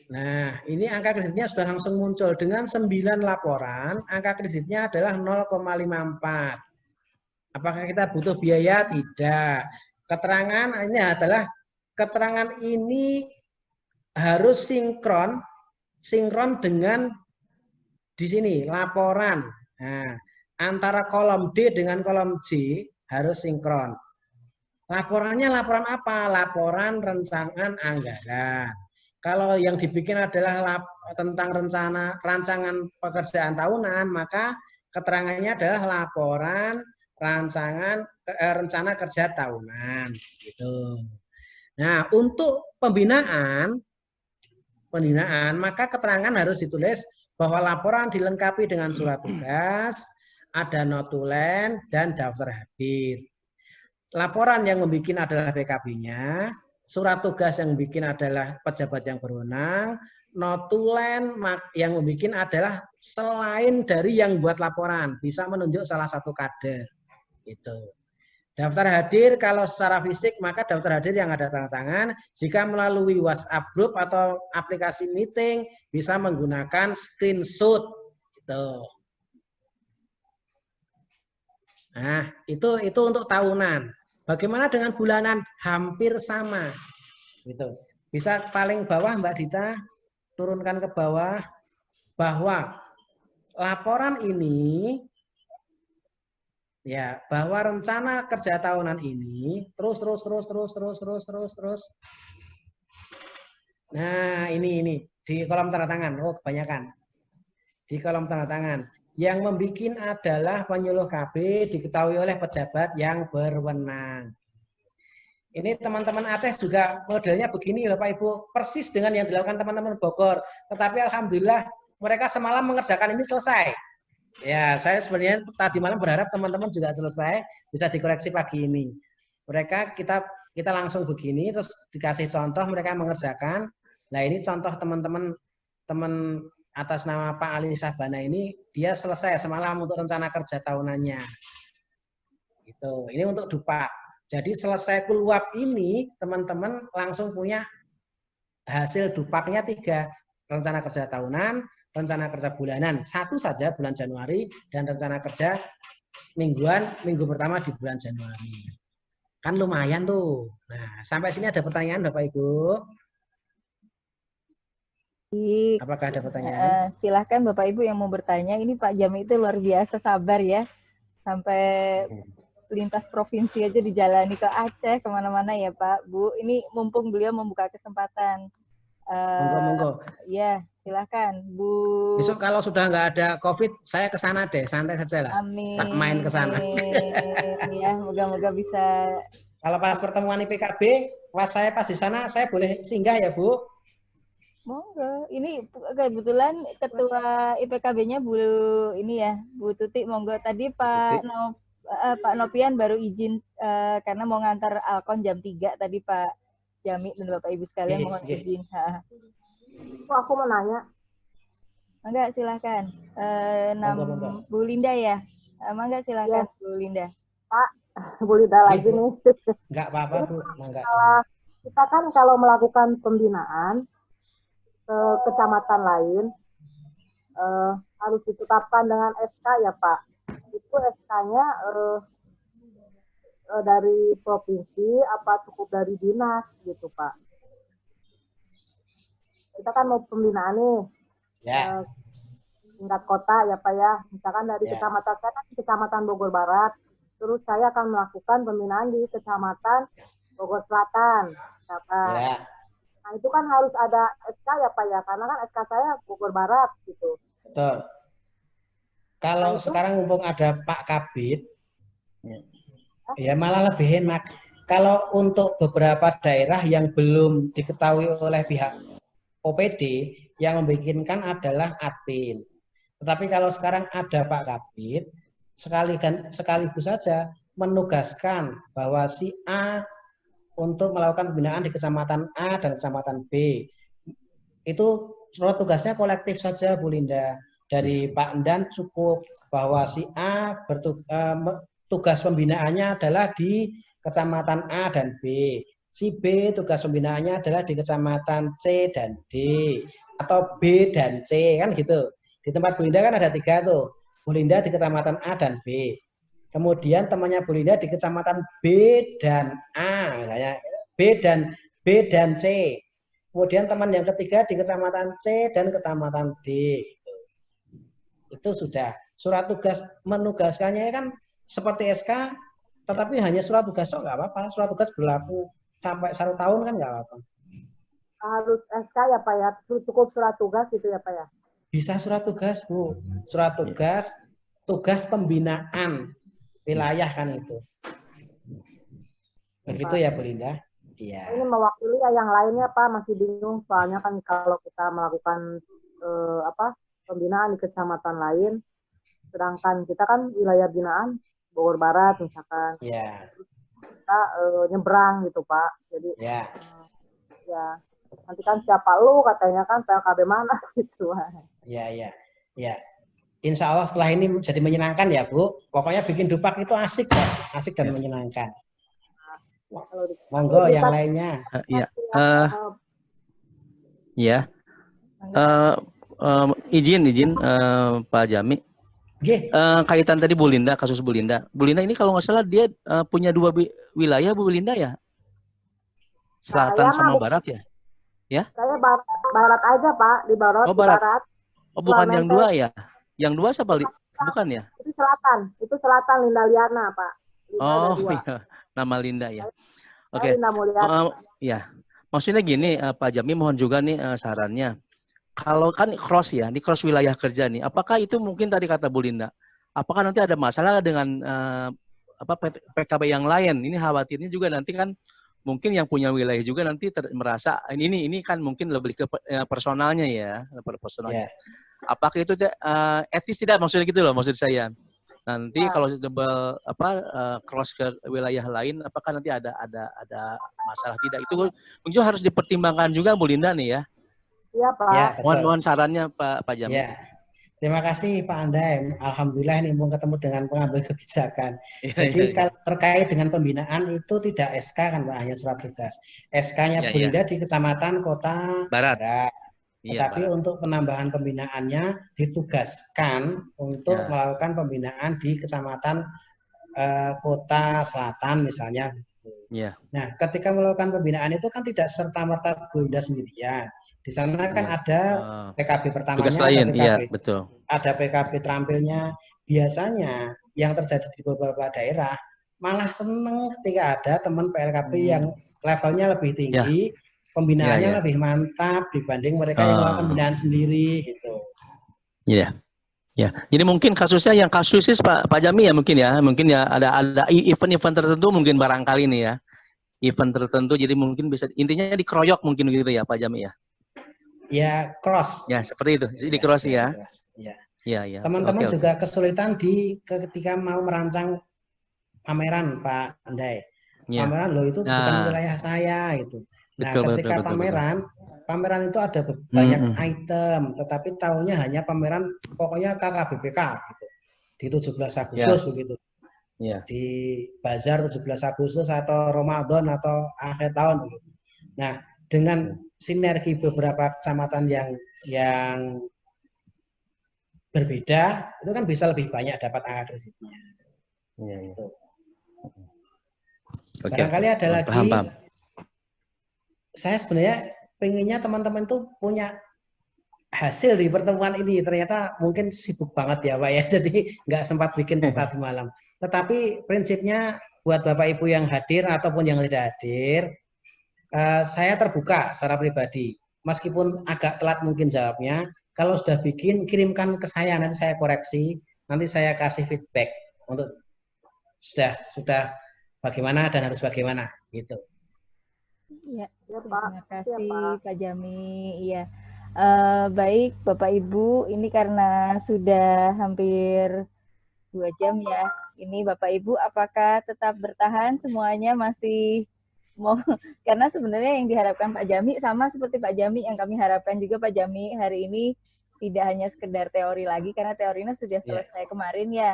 Nah, ini angka kreditnya sudah langsung muncul. Dengan 9 laporan, angka kreditnya adalah 0,54. Apakah kita butuh biaya? Tidak. Keterangan ini adalah, keterangan ini harus sinkron dengan di sini, laporan. Nah, antara kolom D dengan kolom J harus sinkron. Laporannya laporan apa? Laporan rancangan anggaran. Kalau yang dibikin adalah tentang rancangan pekerjaan tahunan, maka keterangannya adalah laporan rencana kerja tahunan. Gitu. Nah, untuk pembinaan, maka keterangan harus ditulis bahwa laporan dilengkapi dengan surat tugas, ada notulen, dan daftar hadir. Laporan yang membuat adalah PKB-nya, surat tugas yang membuat adalah pejabat yang berwenang, notulen yang membuat adalah selain dari yang buat laporan, bisa menunjuk salah satu kader. Gitu. Daftar hadir kalau secara fisik maka daftar hadir yang ada tanda tangan. Jika melalui WhatsApp group atau aplikasi meeting bisa menggunakan screenshot. Gitu. Nah, itu untuk tahunan. Bagaimana dengan bulanan? Hampir sama. Gitu. Bisa paling bawah Mbak Dita turunkan ke bawah bahwa laporan ini ya, bahwa rencana kerja tahunan ini terus. Nah, ini di kolom tanda tangan. Oh, kebanyakan. Di kolom tanda tangan. Yang membuat adalah penyuluh KB diketahui oleh pejabat yang berwenang. Ini teman-teman Aceh juga modelnya begini Bapak Ibu, persis dengan yang dilakukan teman-teman Bogor. Tetapi alhamdulillah mereka semalam mengerjakan ini selesai. Ya, saya sebenarnya tadi malam berharap teman-teman juga selesai, bisa dikoreksi pagi ini. Mereka kita langsung begini, terus dikasih contoh mereka mengerjakan. Nah ini contoh teman-teman atas nama Pak Ali Sabana ini, dia selesai semalam untuk rencana kerja tahunannya. Gitu. Ini untuk dupak. Jadi selesai keluap ini, teman-teman langsung punya hasil dupaknya 3. Rencana kerja tahunan, rencana kerja bulanan, 1 saja bulan Januari, dan rencana kerja mingguan, minggu pertama di bulan Januari. Kan lumayan tuh. Nah, sampai sini ada pertanyaan Bapak Ibu? Apakah ada pertanyaan? Silahkan Bapak Ibu yang mau bertanya. Ini Pak Jami itu luar biasa sabar ya. Sampai lintas provinsi aja dijalani ke Aceh, kemana-mana ya Pak, Bu. Ini mumpung beliau membuka kesempatan. Monggo. Ya, silahkan Bu. Besok kalau sudah nggak ada COVID, saya ke sana deh, santai saja lah. Amin. Tak main ke sana. Ya, moga-moga bisa. Kalau pas pertemuan IPKB, pas di sana, saya boleh singgah ya Bu? Monggo. Ini kebetulan ketua IPKB-nya Bu ini ya, Bu Tuti. Monggo. Tadi Pak Nopian baru izin karena mau ngantar Alkon jam 3 tadi Pak Jami dan Bapak Ibu sekalian mohon izin. Aku mau nanya. Enggak, silahkan. Bu Linda ya? Enggak, silahkan ya. Bu Linda. Pak, Bu Linda lagi nih. Enggak apa-apa Bu. Enggak. Kita kan kalau melakukan pembinaan ke kecamatan lain harus ditetapkan dengan SK ya Pak. Itu SK-nya dari provinsi apa cukup dari dinas gitu Pak? kita kan mau pembinaan nih. Ya. Tingkat kota ya Pak ya. Misalkan dari kecamatan saya kan di Kecamatan Bogor Barat. Terus saya akan melakukan pembinaan di Kecamatan Bogor Selatan. Misalkan. Ya. Nah itu kan harus ada SK ya Pak ya. Karena kan SK saya Bogor Barat gitu. Betul. Kalau sekarang mumpung ada Pak Kabid, ya malah lebih enak. Kalau untuk beberapa daerah yang belum diketahui oleh pihak OPD, yang membikinkan adalah admin. Tetapi kalau sekarang ada Pak Kabid, sekaligus saja menugaskan bahwa si A untuk melakukan pembinaan di Kecamatan A dan Kecamatan B. Itu tugasnya kolektif saja, Bu Linda. Dari Pak Endan cukup bahwa si A tugas pembinaannya adalah di Kecamatan A dan B. Si B tugas pembinaannya adalah di Kecamatan C dan D. Atau B dan C, kan gitu. Di tempat Bu Linda kan ada 3 tuh. Bu Linda di Kecamatan A dan B. Kemudian temannya Bu Linda di Kecamatan B dan A, misalnya B dan C. Kemudian teman yang ketiga di Kecamatan C dan Kecamatan D. Itu sudah. Surat tugas menugaskannya kan seperti SK, tetapi hanya surat tugas kok nggak apa-apa. Surat tugas berlaku sampai 1 tahun kan nggak apa-apa. Harus SK ya Pak ya, cukup surat tugas gitu ya Pak ya? Bisa surat tugas Bu, surat tugas pembinaan wilayah kan itu. Begitu ya Bu Linda? Iya. Ini mewakili ya yang lainnya Pak, masih bingung soalnya kan kalau kita melakukan pembinaan di kecamatan lain, sedangkan kita kan wilayah binaan Bogor Barat misalkan. Iya. Kita nyebrang gitu Pak. Jadi ya. Nanti kan siapa lu katanya kan PLKB mana gitu. Ya. Insya Allah setelah ini jadi menyenangkan ya Bu. Pokoknya bikin dupak itu asik Pak, asik dan menyenangkan. Monggo yang lainnya. Izin Pak Jami. Kaitan tadi Bu Linda, kasus Bu Linda. Bu Linda ini kalau nggak salah dia punya 2 wilayah Bu Linda ya? Selatan sama barat ya? Ya? Saya barat aja Pak, di barat. Oh barat. Oh bukan yang 2 ya? Yang 2 siapa? Bukan ya? Itu selatan Linda Liana Pak. Oh iya, nama Linda ya. Oke. Ya, maksudnya gini Pak Jami, mohon juga nih sarannya. Kalau kan cross ya, di cross wilayah kerja nih, apakah itu mungkin tadi kata Bu Linda, apakah nanti ada masalah dengan PKB yang lain? Ini khawatirnya juga nanti kan mungkin yang punya wilayah juga nanti merasa ini kan mungkin lebih ke personalnya ya, personalnya. Apakah itu etis tidak, maksudnya gitu loh maksud saya. Nanti kalau cross ke wilayah lain, apakah nanti ada masalah tidak? Itu mungkin harus dipertimbangkan juga Bu Linda nih ya. Iya Pak. Ya, mohon sarannya Pak Jami. Ya. Terima kasih Pak Andai. Alhamdulillah ini mau ketemu dengan pengambil kebijakan. Jadi kalau terkait dengan pembinaan itu tidak SK kan Pak, hanya surat tugas. SK-nya Bu Linda di Kecamatan Kota Barat. Tetapi untuk penambahan pembinaannya ditugaskan untuk melakukan pembinaan di Kecamatan Kota Selatan misalnya. Nah, ketika melakukan pembinaan itu kan tidak serta-merta Bu Linda sendirian. Di sana kan ada PKB pertamanya, tugas lain, betul. Ada PKB terampilnya. Biasanya yang terjadi di beberapa daerah malah seneng ketika ada teman PLKB yang levelnya lebih tinggi, pembinaannya lebih mantap dibanding mereka yang melakukan pembinaan sendiri gitu. Iya. Ya, jadi mungkin kasusnya yang kasus Pak Jami ya mungkin ya ada event-event tertentu mungkin barangkali nih ya. Event tertentu jadi mungkin bisa intinya dikeroyok mungkin gitu ya Pak Jami ya. Ya, cross. Ya, seperti itu. Di cross ya. Ya. Teman-teman juga kesulitan ketika mau merancang pameran, Pak Andai. Pameran loh itu bukan wilayah saya gitu. Nah, ketika pameran itu ada banyak item, tetapi tahunya hanya pameran pokoknya KKBPK gitu. Di 17 Agustus begitu. Di bazar 17 Agustus atau Ramadan atau akhir tahun begitu. Nah, dengan sinergi beberapa kecamatan yang berbeda, itu kan bisa lebih banyak dapat angka kreditnya. Gitu. Barangkali ada lagi. Saya sebenarnya pengennya teman-teman tuh punya hasil di pertemuan ini. Ternyata mungkin sibuk banget ya Pak ya, jadi nggak sempat bikin tadi malam. Tetapi prinsipnya buat Bapak Ibu yang hadir ataupun yang tidak hadir, saya terbuka secara pribadi. Meskipun agak telat mungkin jawabnya, kalau sudah bikin, kirimkan ke saya, nanti saya koreksi, nanti saya kasih feedback untuk sudah bagaimana dan harus bagaimana gitu. Ya, Ya, terima Pak. kasih Ya, Pak. Pak Jami. Iya. Baik Bapak Ibu, ini karena sudah hampir 2 jam ya. Ini Bapak Ibu apakah tetap bertahan semuanya masih mau, karena sebenarnya yang diharapkan Pak Jami sama seperti Pak Jami yang kami harapkan juga Pak Jami hari ini tidak hanya sekedar teori lagi karena teorinya sudah selesai kemarin ya.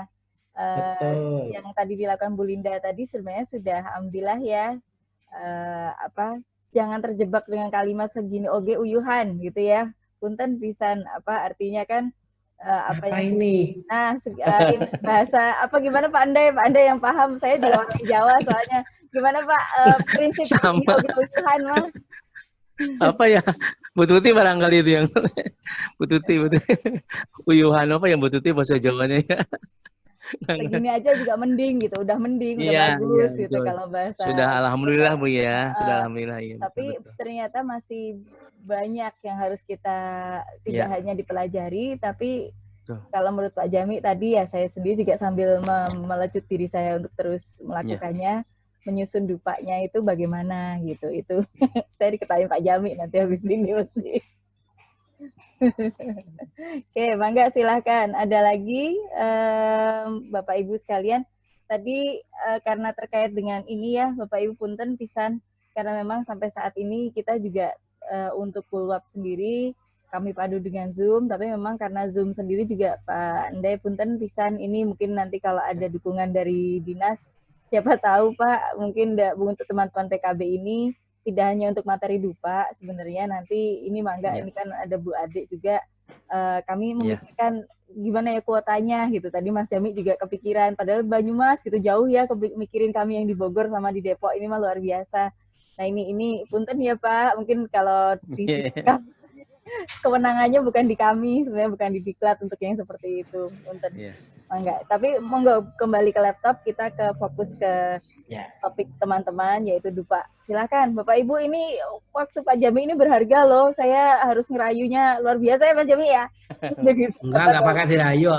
Betul. Yang tadi dilakukan Bu Linda tadi sebenarnya sudah alhamdulillah ya, jangan terjebak dengan kalimat segini oge uyuhan gitu ya. Punten pisan artinya kan apa ini? Nah, bahasa apa gimana Pak Andai? Pak Andai yang paham, saya juga orang Jawa soalnya. Gimana Pak prinsip segini oge uyuhan mah? Apa ya? Bu Tuti barangkali itu yang Bu Tuti uyuhan apa yang Bu Tuti bahasa Jawanya ya? Segini aja juga mending gitu, udah mending, udah bagus gitu betul. kalau bahasa. Sudah alhamdulillah Bu ya, sudah alhamdulillah ya. Tapi betul. Ternyata masih banyak yang harus kita tidak hanya dipelajari, tapi kalau menurut Pak Jami tadi ya saya sendiri juga sambil melecut diri saya untuk terus melakukannya, menyusun dupanya itu bagaimana gitu. Itu saya diketahui Pak Jami nanti habis ini mesti. Oke, Mangga silahkan. Ada lagi Bapak Ibu sekalian. Tadi karena terkait dengan ini ya, Bapak Ibu punten pisan. Karena memang sampai saat ini kita juga untuk Pulwap sendiri, kami padu dengan Zoom. Tapi memang karena Zoom sendiri juga Pak Ndai punten pisan. Ini mungkin nanti kalau ada dukungan dari dinas, siapa tahu Pak, mungkin untuk teman-teman PKB ini, tidak hanya untuk materi dupa sebenarnya nanti ini Mangga ini kan ada Bu Adik juga kami memikirkan gimana ya kuotanya gitu. Tadi Mas Jami juga kepikiran padahal Banyumas gitu jauh ya mikirin kami yang di Bogor sama di Depok ini mah luar biasa. Nah ini punten ya Pak, mungkin kalau di kewenangannya bukan di kami, sebenarnya bukan di Diklat untuk yang seperti itu. Punten. Mangga. Tapi monggo kembali ke laptop, kita fokus ke topik teman-teman yaitu dupa. Silakan Bapak Ibu, ini waktu Pak Jami ini berharga loh. Saya harus ngerayunya luar biasa ya Pak Jami ya. Enggak pakai dirayu.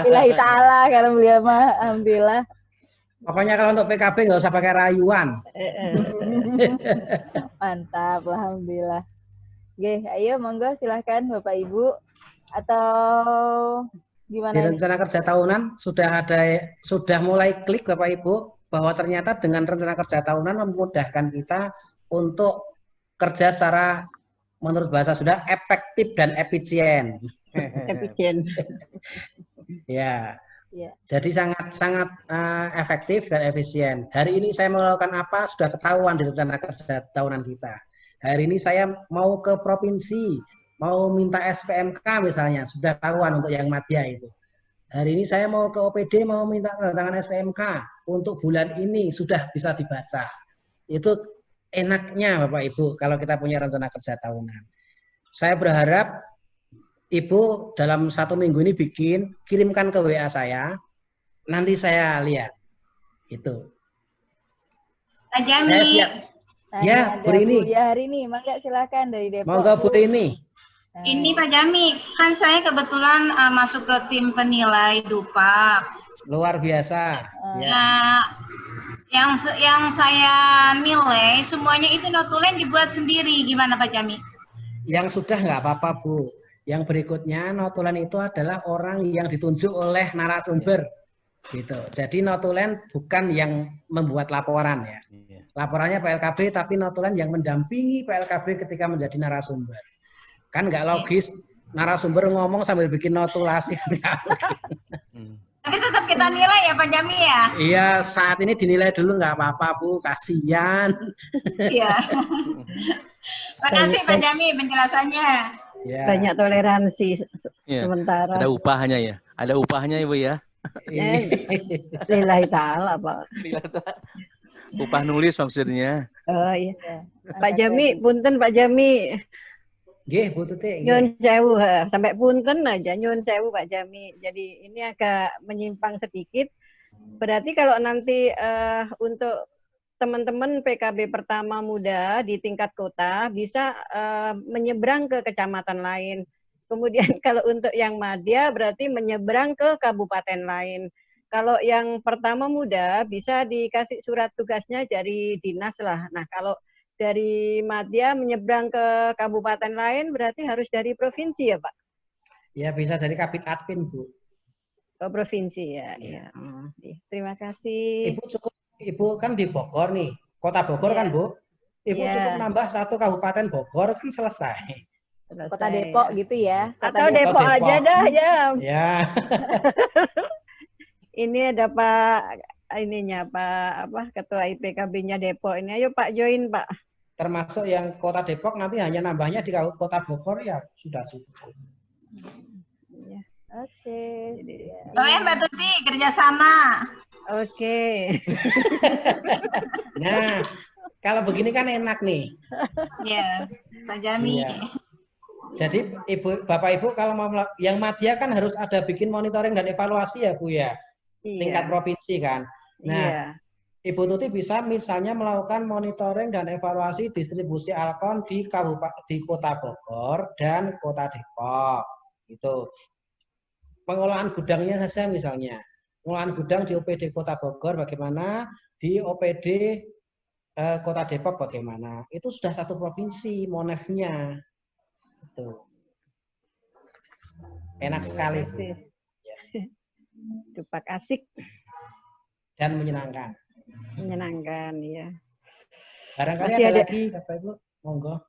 Billahi ta'ala karena beliau mah alhamdulillah. Pokoknya kalau untuk PKB nggak usah pakai rayuan. Mantap, alhamdulillah. Oke, ayo monggo silahkan Bapak Ibu atau gimana? Di rencana kerja tahunan sudah mulai klik Bapak Ibu bahwa ternyata dengan rencana kerja tahunan memudahkan kita untuk kerja secara menurut bahasa sudah efektif dan efisien. Efisien. Ya. Jadi sangat efektif dan efisien. Hari ini saya melakukan apa sudah ketahuan di rencana kerja tahunan kita. Hari ini saya mau ke provinsi, mau minta SPMK misalnya, sudah ketahuan untuk yang madya itu. Hari ini saya mau ke OPD, mau minta tanda tangan SPMK untuk bulan ini sudah bisa dibaca. Itu enaknya Bapak Ibu kalau kita punya rencana kerja tahunan. Saya berharap Ibu dalam 1 minggu ini kirimkan ke WA saya, nanti saya lihat. Gitu. Pak Jami. Saya siap. Ya, Bu Rini. Ya, hari ini, Mangga silakan dari Depok. Monggo Bu Rini. Ini Pak Jami, kan saya kebetulan masuk ke tim penilai dupa. Luar biasa. Ya. Yang saya nilai semuanya itu notulen dibuat sendiri, gimana Pak Jami? Yang sudah nggak apa-apa Bu. Yang berikutnya notulen itu adalah orang yang ditunjuk oleh narasumber. Gitu. Jadi notulen bukan yang membuat laporan ya. Laporannya PLKB tapi notulen yang mendampingi PLKB ketika menjadi narasumber. Kan nggak logis narasumber ngomong sambil bikin notulasi. Tapi tetap kita nilai ya Pak Jami ya? Iya, saat ini dinilai dulu nggak apa-apa Bu, kasihan. Iya. Makasih Pak Jami penjelasannya. Ya. Banyak toleransi sementara. Ada upahnya ya? Ada upahnya Ibu ya? Lillahi ta'ala Pak. Upah nulis maksudnya. Oh iya. Pak Jami, punten Pak Jami. Nggih, Bu Tuti. Nyun sewu, sampai punten aja nyun sewu Pak Jami. Jadi ini agak menyimpang sedikit. Berarti kalau nanti untuk teman-teman PKB Pertama Muda di tingkat kota bisa menyeberang ke kecamatan lain. Kemudian kalau untuk yang madya berarti menyeberang ke kabupaten lain. Kalau yang Pertama Muda bisa dikasih surat tugasnya dari dinas lah. Nah kalau dari madya menyeberang ke kabupaten lain berarti harus dari provinsi ya Pak? Ya bisa dari Kabid Admin Bu. Oh, provinsi ya. Ya. Terima kasih. Ibu cukup, Ibu kan di Bogor nih, Kota Bogor kan Bu? Ibu cukup nambah 1 kabupaten Bogor kan selesai. Kota Depok gitu ya. Kota Atau Depok aja dah ya. Ya. Ini ada Pak ininya Pak Ketua IPKB-nya Depok ini. Ayo Pak join Pak. Termasuk yang Kota Depok nanti hanya nambahnya di Kota Bogor ya sudah cukup. Ya. Oke. Mbak Tuti kerjasama. Oke. Nah, kalau begini kan enak nih. Ya, Pak Jami. Iya. Jadi Bapak Ibu kalau mau yang madya kan harus ada bikin monitoring dan evaluasi ya Bu ya. Tingkat provinsi kan. Nah, Ibu Tuti bisa misalnya melakukan monitoring dan evaluasi distribusi Alkon di Kota Bogor dan Kota Depok. Gitu. Pengolahan gudangnya saja misalnya. Pengolahan gudang di OPD Kota Bogor bagaimana, di OPD Kota Depok bagaimana. Itu sudah satu provinsi monefnya. Itu. Enak sekali. Dupak asik. Dan menyenangkan. Menyenangkan, ya. Barangkali ada lagi, Bapak Ibu, monggo.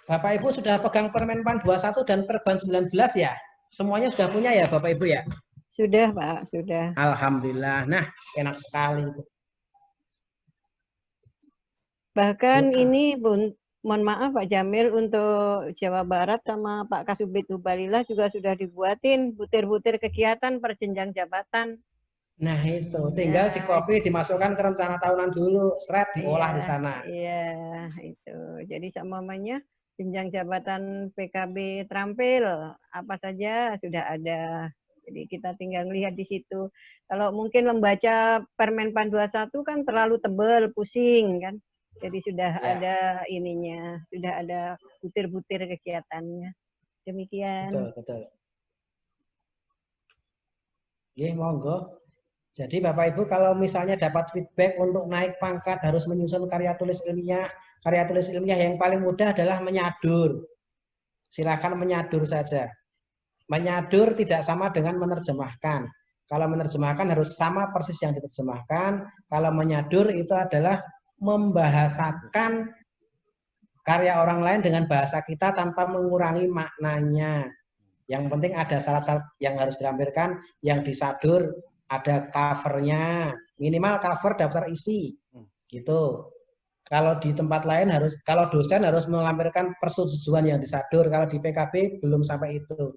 Bapak Ibu sudah pegang Permenpan 21 dan Perban 19 ya? Semuanya sudah punya ya Bapak Ibu ya? Sudah Pak, sudah. Alhamdulillah. Nah, enak sekali. Bahkan ini, mohon maaf Pak Jamil, untuk Jawa Barat sama Pak Kasubit Hubalillah juga sudah dibuatin butir-butir kegiatan perjenjang jabatan. Nah itu, tinggal di copy, dimasukkan ke rencana tahunan dulu, seret diolah di sana. Iya, itu. Jadi semuanya jenjang jabatan PKB terampil, apa saja sudah ada. Jadi kita tinggal lihat di situ. Kalau mungkin membaca Permenpan 21 kan terlalu tebal, pusing kan. Jadi sudah ada ininya, sudah ada butir-butir kegiatannya. Demikian. Betul, betul. Oke, monggo. Jadi Bapak Ibu kalau misalnya dapat feedback untuk naik pangkat harus menyusun karya tulis ilmiah. Karya tulis ilmiah yang paling mudah adalah menyadur. Silakan menyadur saja. Menyadur tidak sama dengan menerjemahkan. Kalau menerjemahkan harus sama persis yang diterjemahkan. Kalau menyadur itu adalah membahasakan karya orang lain dengan bahasa kita tanpa mengurangi maknanya. Yang penting ada syarat-syarat yang harus dilampirkan, yang disadur, ada covernya, minimal cover daftar isi, gitu. Kalau di tempat lain harus, kalau dosen harus melampirkan persetujuan yang disadur. Kalau di PKB belum sampai itu.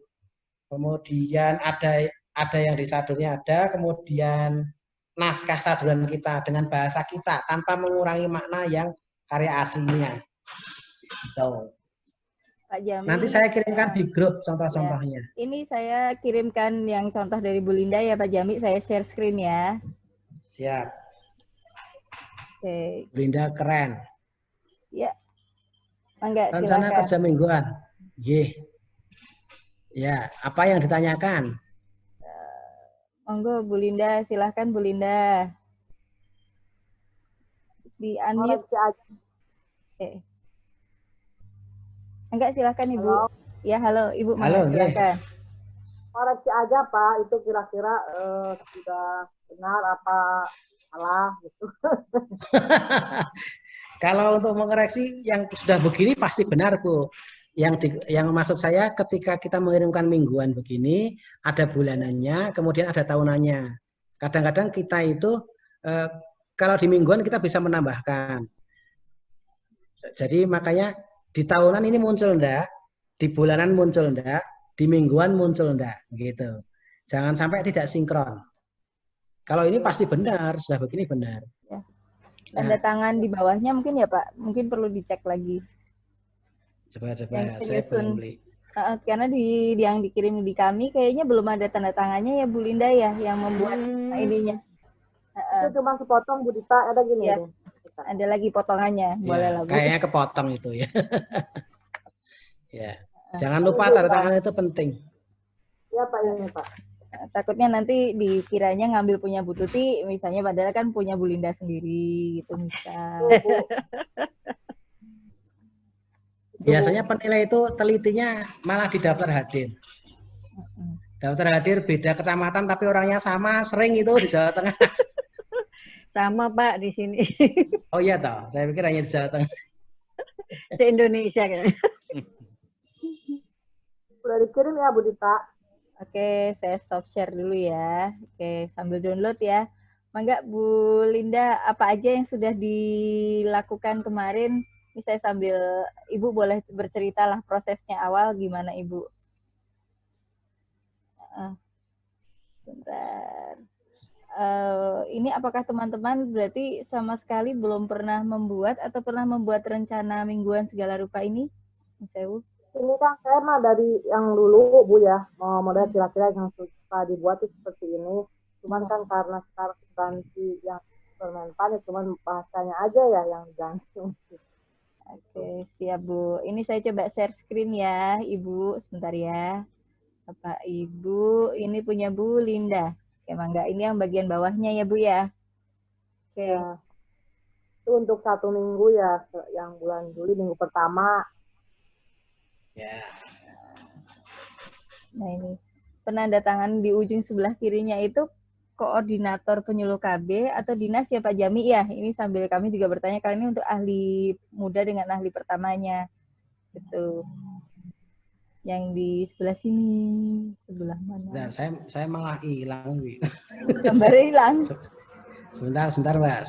Kemudian ada yang disadurnya ada, kemudian naskah saduran kita dengan bahasa kita tanpa mengurangi makna yang karya aslinya. Gitu. Pak Jami. Nanti saya kirimkan di grup contoh-contohnya. Ya, ini saya kirimkan yang contoh dari Bu Linda ya Pak Jami, saya share screen ya. Siap. Oke. Bu Linda keren. Ya. Mangga, rencana silakan. kerja mingguan. Ya, apa yang ditanyakan? Monggo Bu Linda, silahkan Bu Linda. Di unmute. Enggak, silahkan Ibu. Halo. Ya, halo Ibu. Halo, silahkan. Koreksi aja Pak, itu kira-kira sudah benar apa salah gitu. Kalau untuk mengoreksi yang sudah begini pasti benar Bu. Yang maksud saya ketika kita mengirimkan mingguan begini, ada bulanannya, kemudian ada tahunannya. Kadang-kadang kita itu kalau di mingguan kita bisa menambahkan. Jadi makanya di tahunan ini muncul enggak, di bulanan muncul enggak, di mingguan muncul enggak, gitu. Jangan sampai tidak sinkron. Kalau ini pasti benar, sudah begini benar. Ya. Tanda tangan di bawahnya mungkin ya Pak, mungkin perlu dicek lagi. Coba Yang saya belum beli. Karena yang dikirim di kami kayaknya belum ada tanda tangannya ya Bu Linda ya, yang membuat ininya. Itu cuma sepotong Bu Dita, ada gini ya. deh. Ada lagi potongannya, boleh lah Bu. Kayaknya kepotong itu ya. Ya, jangan lupa tanda tangan itu penting. Ya Pak, ini Pak. Takutnya nanti dikiranya ngambil punya Bu Tuti, misalnya padahal kan punya Bu Linda sendiri gitu misal. Biasanya penilai itu telitinya malah di daftar hadir. Daftar hadir beda kecamatan tapi orangnya sama, sering itu di Jawa Tengah. Sama Pak di sini. Oh iya toh, saya pikir hanya di Jawa Tengah. Se-Indonesia kan. Sudah dikirim ya Bu Dita. Oke, saya stop share dulu ya. Oke, sambil download ya. Mangga Bu Linda, apa aja yang sudah dilakukan kemarin? Ini saya sambil, Ibu boleh bercerita lah prosesnya awal gimana Ibu? Bentar. Ini apakah teman-teman berarti sama sekali belum pernah membuat atau pernah membuat rencana mingguan segala rupa ini? Mas Ewu? Ini kan saya mah dari yang dulu Bu ya, model kira-kira yang suka dibuat itu seperti ini. Cuman kan karena sekarang ganti yang Permenpan ya, cuman bahasanya aja ya yang ganti. Oke, siap Bu. Ini saya coba share screen ya, Ibu. Sebentar ya. Bapak Ibu, ini punya Bu Linda. Oke, mangga. Ini yang bagian bawahnya ya Bu ya. Oke. Ya. Itu untuk 1 minggu ya, yang bulan Juli minggu pertama. Ya. Nah ini, penanda tangan di ujung sebelah kirinya itu koordinator penyuluh KB atau dinas ya Pak Jami ya? Ini sambil kami juga bertanya kali ini untuk ahli muda dengan ahli pertamanya. Gitu. Yang di sebelah sini, sebelah mana? Nah, saya malah hilang. Gambarnya hilang. Sebentar Mbak.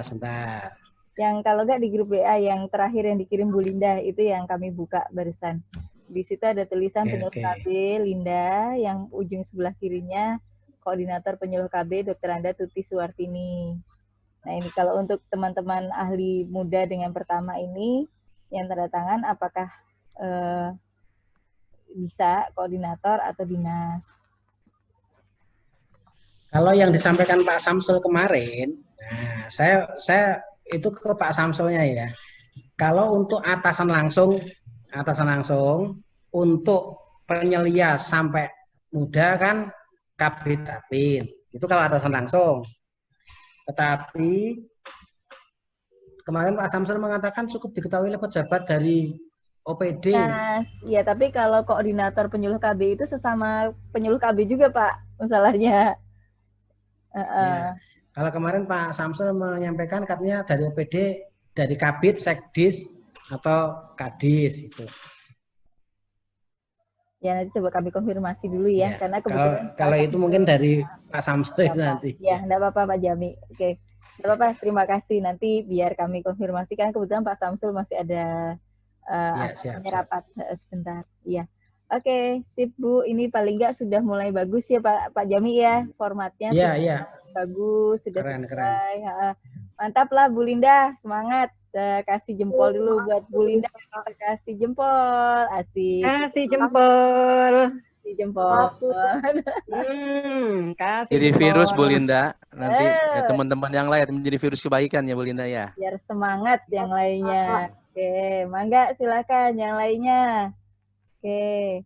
Sebentar. Yang kalau nggak di grup WA yang terakhir yang dikirim Bu Linda itu yang kami buka barusan. Di situ ada tulisan penyuluh KB Linda, yang ujung sebelah kirinya koordinator penyuluh KB Dr. Anda Tuti Suwartini. Nah ini kalau untuk teman-teman ahli muda dengan pertama ini yang tanda tangan apakah bisa koordinator atau dinas? Kalau yang disampaikan Pak Samsul kemarin, nah saya itu ke Pak Samsulnya ya. Kalau untuk atasan langsung untuk penyelia sampai muda kan Kabid Tapin. Itu kalau atasan langsung. Tetapi kemarin Pak Samsul mengatakan cukup diketahui oleh pejabat dari OPD. Nah, ya tapi kalau koordinator penyuluh KB itu sesama penyuluh KB juga Pak, masalahnya. Ya. Kalau kemarin Pak Samsul menyampaikan katanya dari OPD, dari Kabid, Sekdis, atau Kadis itu. Ya nanti coba kami konfirmasi dulu ya, karena kebetulan kalau itu mungkin dari Pak Samsul nanti. Ya, enggak apa-apa Pak Jami. Oke, enggak apa-apa. Terima kasih. Nanti biar kami konfirmasikan. Kebetulan Pak Samsul masih ada rapat sebentar. Iya. Oke, sip Bu. Ini paling enggak sudah mulai bagus ya Pak Jami ya formatnya. Iya. Bagus, sudah keren. Mantap lah Bu Linda, semangat. Kasih jempol dulu buat Bu Linda. Kasih jempol, asik. Kasih jempol. Kasih jempol. Kasih jadi jempol. virus Bu Linda. Nanti teman-teman yang lain menjadi virus kebaikan ya Bu Linda ya. Biar semangat yang lainnya. Oke, mangga silakan yang lainnya. Oke,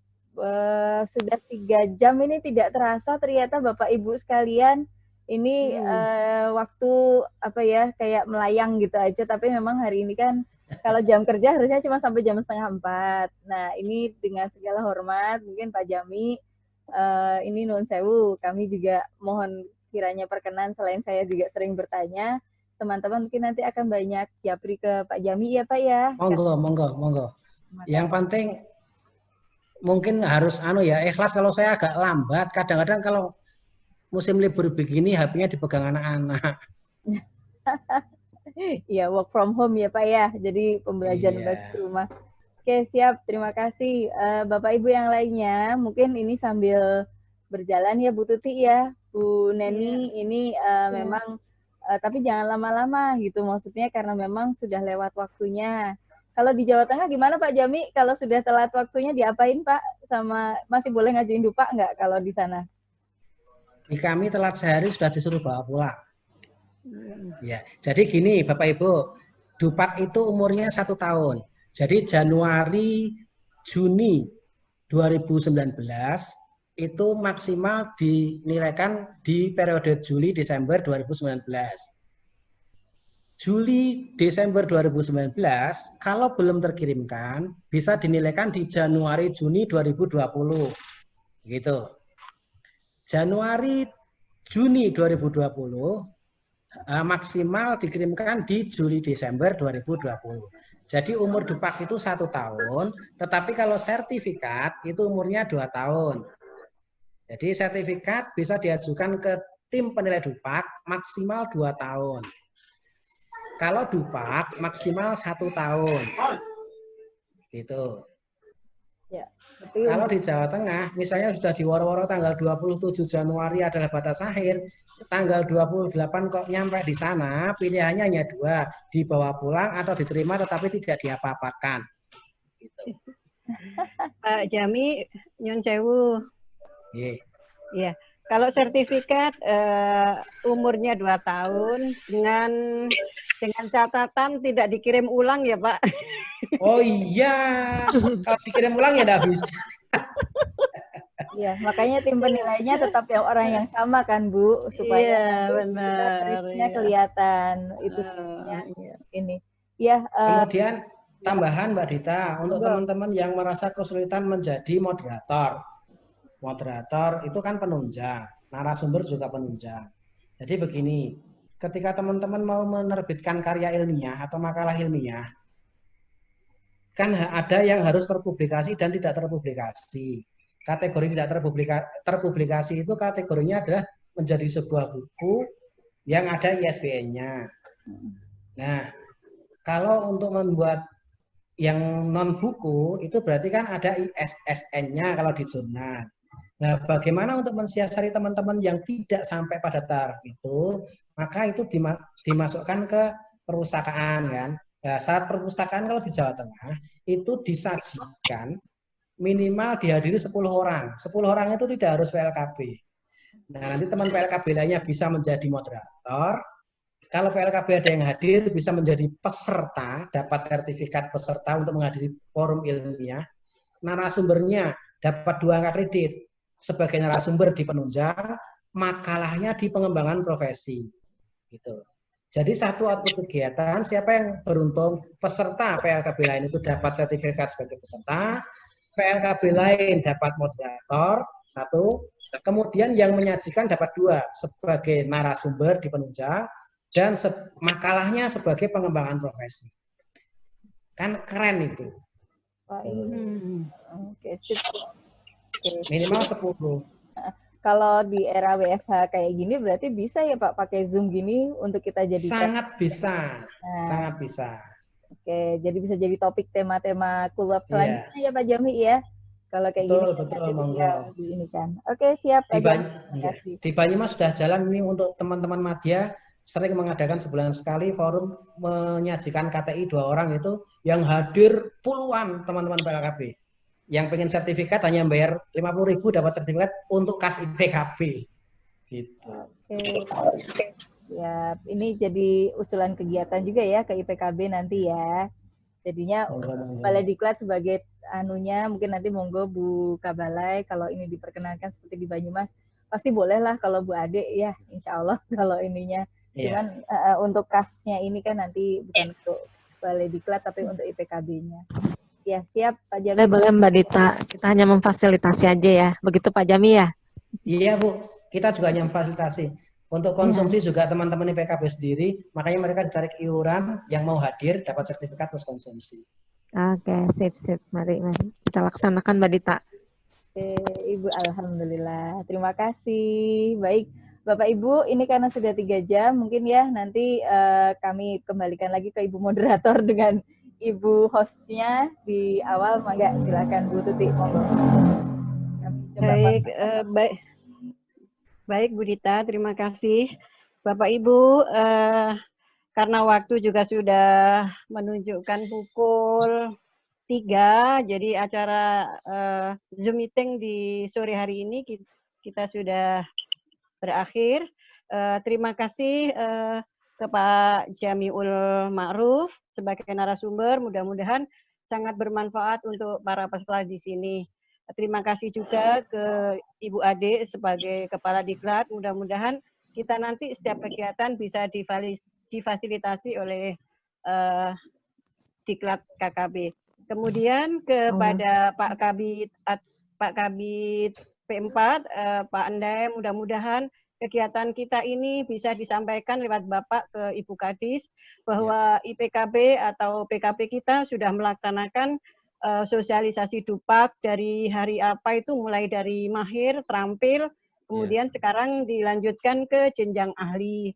sudah 3 jam ini tidak terasa ternyata Bapak Ibu sekalian. Ini waktu apa ya kayak melayang gitu aja, tapi memang hari ini kan kalau jam kerja harusnya cuma sampai jam 3:30. Nah ini dengan segala hormat mungkin Pak Jami, ini nuwun sewu, kami juga mohon kiranya perkenan selain saya juga sering bertanya, teman-teman mungkin nanti akan banyak japri ke Pak Jami ya Pak ya. Monggo. Yang penting mungkin harus ikhlas kalau saya agak lambat. Kadang-kadang kalau musim libur begini HP-nya dipegang anak-anak. Iya, work from home ya Pak ya. Jadi pembelajaran basis rumah. Oke, siap. Terima kasih. Bapak Ibu yang lainnya, mungkin ini sambil berjalan ya Bu Tuti ya. Bu Neni, ini memang tapi jangan lama-lama gitu, maksudnya karena memang sudah lewat waktunya. Kalau di Jawa Tengah gimana Pak Jami? Kalau sudah telat waktunya diapain Pak? Sama masih boleh ngajuin dupa nggak kalau di sana? Di kami telat sehari sudah disuruh bawa pulang. Ya, jadi gini Bapak Ibu, dupak itu umurnya 1 tahun. Jadi Januari, Juni 2019 itu maksimal dinilaikan di periode Juli Desember 2019. Juli Desember 2019 kalau belum terkirimkan bisa dinilaikan di Januari Juni 2020. Gitu. Januari Juni 2020 maksimal dikirimkan di Juli Desember 2020. Jadi umur dupak itu 1 tahun, tetapi kalau sertifikat itu umurnya 2 tahun. Jadi sertifikat bisa diajukan ke tim penilai dupak maksimal 2 tahun. Kalau dupak maksimal 1 tahun. Gitu. Ya, kalau di Jawa Tengah, misalnya sudah di woro-woro tanggal 27 Januari adalah batas akhir, tanggal 28 kok nyampe di sana, pilihannya hanya 2, dibawa pulang atau diterima tetapi tidak diapa-apakan. Gitu. Pak Jami, nyun sewu. Iya, kalau sertifikat umurnya 2 tahun dengan catatan tidak dikirim ulang ya Pak. Oh iya, kalau dikirim ulang ya nggak bisa. Iya, makanya tim penilainya tetap yang orang yang sama kan Bu, supaya garisnya kelihatan itu sebenarnya ini. Ya. Kemudian tambahan Mbak Dita untuk teman-teman yang merasa kesulitan menjadi moderator. Moderator itu kan penunjang, narasumber juga penunjang. Jadi begini, ketika teman-teman mau menerbitkan karya ilmiah atau makalah ilmiah, kan ada yang harus terpublikasi dan tidak terpublikasi. Kategori tidak terpublikasi itu kategorinya adalah menjadi sebuah buku yang ada ISBN-nya. Nah, kalau untuk membuat yang non buku itu berarti kan ada ISSN-nya kalau di jurnal. Nah, bagaimana untuk mensiasati teman-teman yang tidak sampai pada taraf itu, maka itu dimasukkan ke perpustakaan kan. Nah, saat perpustakaan kalau di Jawa Tengah itu disajikan minimal dihadiri 10 orang. 10 orang itu tidak harus PLKB. Nah, nanti teman PLKB lainnya bisa menjadi moderator. Kalau PLKB ada yang hadir bisa menjadi peserta, dapat sertifikat peserta untuk menghadiri forum ilmiah. Narasumbernya dapat 2 angka kredit. Sebagai narasumber di penunjang, makalahnya di pengembangan profesi. Gitu. Jadi satu output kegiatan, siapa yang beruntung peserta PLKB lain itu dapat sertifikat sebagai peserta, PLKB lain dapat moderator, 1, kemudian yang menyajikan dapat 2, sebagai narasumber di penunjang, dan makalahnya sebagai pengembangan profesi. Kan keren itu. Oke, minimal 10. Kalau di era WFH kayak gini berarti bisa ya Pak pakai Zoom gini untuk kita jadi sangat bisa. Sangat bisa. Oke, jadi bisa jadi topik tema-tema kulab selanjutnya ya Pak Jami ya. Kalau kayak gini betul, monggo. Ini kan. Oke, siap Pak Jami. Di Banyumas sudah jalan ini untuk teman-teman Madya sering mengadakan sebulan sekali forum menyajikan KTI 2 orang itu yang hadir puluhan teman-teman PLKB. Yang pengen sertifikat hanya bayar 50.000 dapat sertifikat untuk kas IPKB. Gitu. Oke. Ya, ini jadi usulan kegiatan juga ya ke IPKB nanti ya. Jadinya Balai Diklat sebagai anunya mungkin nanti monggo Bu Kabalai kalau ini diperkenankan seperti di Banyumas pasti boleh lah kalau Bu Ade ya, insya Allah kalau ininya. Cuman untuk kasnya ini kan nanti bukan untuk Balai Diklat tapi untuk IPKB-nya. Ya, siap Pak Jami. Boleh Mbak Dita, kita hanya memfasilitasi aja ya. Begitu Pak Jami ya? Iya Bu, kita juga hanya memfasilitasi. Untuk konsumsi juga teman-teman IPKB sendiri, makanya mereka ditarik iuran, yang mau hadir dapat sertifikat plus konsumsi. Oke, sip. Mari kita laksanakan Mbak Dita. Oke, Ibu, alhamdulillah. Terima kasih. Baik, Bapak Ibu, ini karena sudah 3 jam, mungkin ya nanti kami kembalikan lagi ke Ibu moderator dengan Ibu hostnya di awal, mangga silakan Bu Tuti, monggo. Baik Bu Dita, terima kasih. Bapak Ibu, karena waktu juga sudah menunjukkan pukul 3, jadi acara Zoom meeting di sore hari ini kita sudah berakhir. Terima kasih ke Pak Jamiul Ma'ruf sebagai narasumber, mudah-mudahan sangat bermanfaat untuk para peserta di sini. Terima kasih juga ke Ibu Ade sebagai Kepala Diklat, mudah-mudahan kita nanti setiap kegiatan bisa difasilitasi oleh Diklat KKB. Kemudian kepada Pak Kabid P4, Pak Andai, mudah-mudahan kegiatan kita ini bisa disampaikan lewat Bapak ke Ibu Kadis bahwa IPKB atau PKB kita sudah melaksanakan sosialisasi dupak dari hari apa itu, mulai dari mahir, terampil, kemudian sekarang dilanjutkan ke jenjang ahli.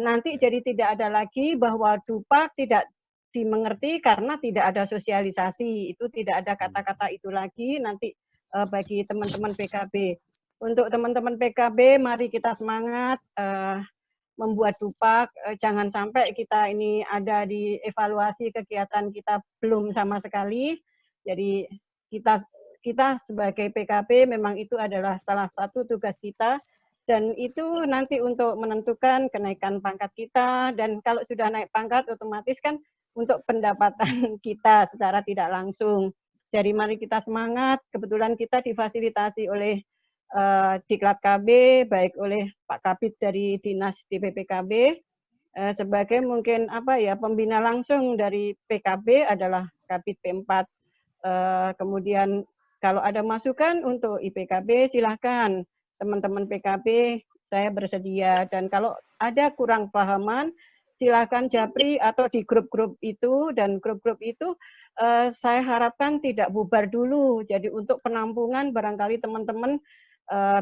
Nanti jadi tidak ada lagi bahwa dupak tidak dimengerti karena tidak ada sosialisasi, itu tidak ada kata-kata itu lagi nanti bagi teman-teman PKB. Untuk teman-teman PKB, mari kita semangat membuat dupak, jangan sampai kita ini ada di evaluasi kegiatan kita belum sama sekali. Jadi kita sebagai PKB memang itu adalah salah satu tugas kita, dan itu nanti untuk menentukan kenaikan pangkat kita, dan kalau sudah naik pangkat otomatis kan untuk pendapatan kita secara tidak langsung. Jadi mari kita semangat, kebetulan kita difasilitasi oleh Diklat KB, baik oleh Pak Kabid dari Dinas DPPKB, sebagai mungkin pembina langsung dari PKB adalah Kabid P4. Kemudian kalau ada masukan untuk IPKB silahkan teman-teman PKB, saya bersedia, dan kalau ada kurang pahaman silakan japri atau di grup-grup itu, dan grup-grup itu saya harapkan tidak bubar dulu. Jadi untuk penampungan barangkali teman-teman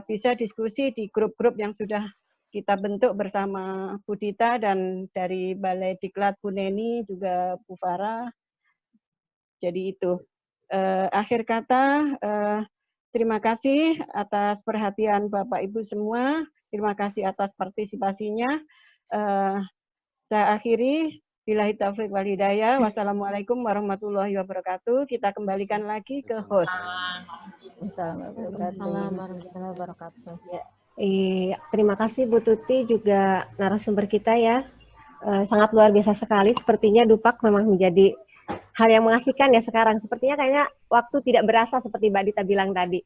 bisa diskusi di grup-grup yang sudah kita bentuk bersama Bu Dita dan dari Balai Diklat Bu Neni juga Bu Farah. Jadi itu. Akhir kata, terima kasih atas perhatian Bapak Ibu semua. Terima kasih atas partisipasinya. Saya akhiri, billahi taufiq wal hidayah. Wassalamualaikum warahmatullahi wabarakatuh. Kita kembalikan lagi ke host. Assalamualaikum warahmatullahi wabarakatuh. Terima kasih Bu Tuti, juga narasumber kita ya. Sangat luar biasa sekali. Sepertinya dupak memang menjadi hal yang mengasihkan ya sekarang. Sepertinya kayaknya waktu tidak berasa seperti Mbak Dita bilang tadi.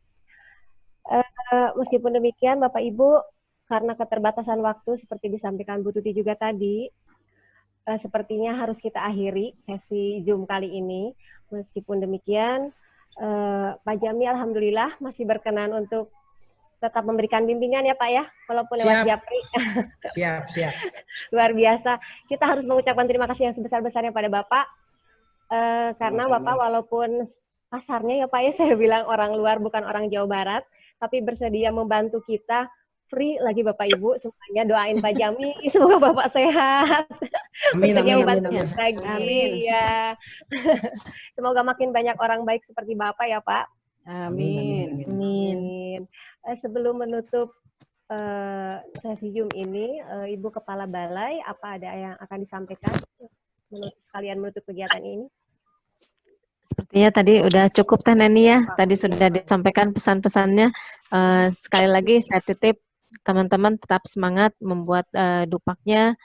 Meskipun demikian Bapak Ibu, karena keterbatasan waktu seperti disampaikan Bu Tuti juga tadi, sepertinya harus kita akhiri sesi Zoom kali ini. Meskipun demikian, Pak Jami alhamdulillah masih berkenan untuk tetap memberikan bimbingan ya Pak ya, walaupun lewat japri. Siap. Luar biasa. Kita harus mengucapkan terima kasih yang sebesar-besarnya pada Bapak, karena Bapak walaupun kasarnya ya Pak ya, saya bilang orang luar bukan orang Jawa Barat, tapi bersedia membantu kita free lagi Bapak Ibu. Semuanya doain Pak Jami, semoga Bapak sehat. Amin. Lagi ya. Semoga makin banyak orang baik seperti Bapak ya Pak. Amin. Sebelum menutup sesi Zoom ini, Ibu Kepala Balai, apa ada yang akan disampaikan sekalian menutup kegiatan ini? Sepertinya tadi udah cukup Teh Neni ya. Tadi sudah disampaikan pesan-pesannya. Sekali lagi saya titip teman-teman tetap semangat membuat dupaknya,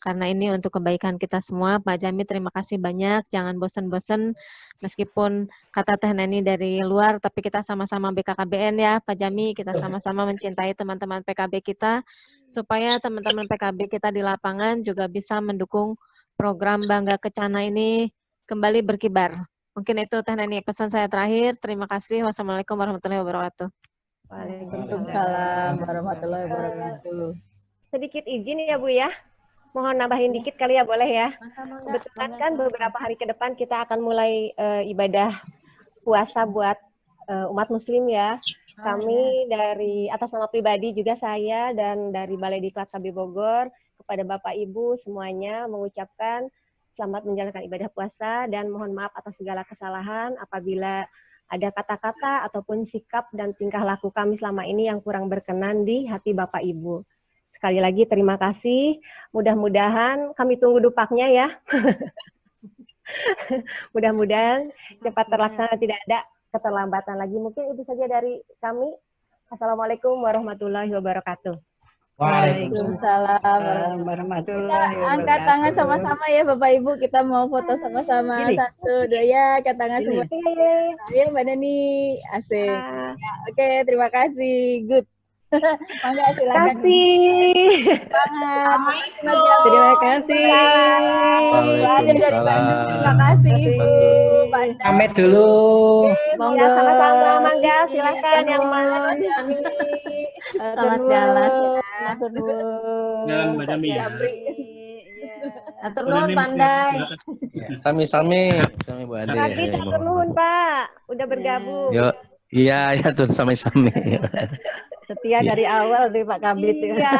karena ini untuk kebaikan kita semua. Pak Jami terima kasih banyak, jangan bosan-bosan meskipun kata Teh Neni dari luar, tapi kita sama-sama BKKBN ya Pak Jami, kita sama-sama mencintai teman-teman PKB kita, supaya teman-teman PKB kita di lapangan juga bisa mendukung program Bangga Kencana ini kembali berkibar. Mungkin itu Teh Neni pesan saya terakhir. Terima kasih. Wassalamualaikum warahmatullahi wabarakatuh. Waalaikumsalam warahmatullahi wabarakatuh. Sedikit izin ya Bu ya, mohon nambahin dikit kali ya, boleh ya? Kebetulan kan beberapa hari ke depan kita akan mulai ibadah puasa buat umat muslim ya. Kami dari atas nama pribadi juga saya dan dari Balai Diklat KB Bogor kepada Bapak Ibu semuanya mengucapkan selamat menjalankan ibadah puasa dan mohon maaf atas segala kesalahan apabila ada kata-kata ataupun sikap dan tingkah laku kami selama ini yang kurang berkenan di hati Bapak Ibu. Sekali lagi terima kasih. Mudah-mudahan kami tunggu dupaknya ya. Mudah-mudahan cepat terlaksana, tidak ada keterlambatan lagi. Mungkin itu saja dari kami. Assalamualaikum warahmatullahi wabarakatuh. Waalaikumsalam warahmatullahi wabarakatuh. Angkat tangan sama-sama ya Bapak Ibu, kita mau foto sama-sama. 1, 2 ya, angkat tangan semua. Ya Mbak Neni, asik. Ya, oke, terima kasih. Good. Mangga silakan. Terima kasih. Waalaikumsalam. Terima kasih Ibu. Pamit dulu. Monggo sama-sama, Mangga silakan yang mau. Selamat jalan. Jalan Mbak Jami ya. Atur nuhun Pandai. Sami-sami, sami Bu Ade. Tapi atur nuhun Pak, udah bergabung. Yo, iya ya tuh sami-sami. Setia dari awal tuh Pak Kabit. Iya.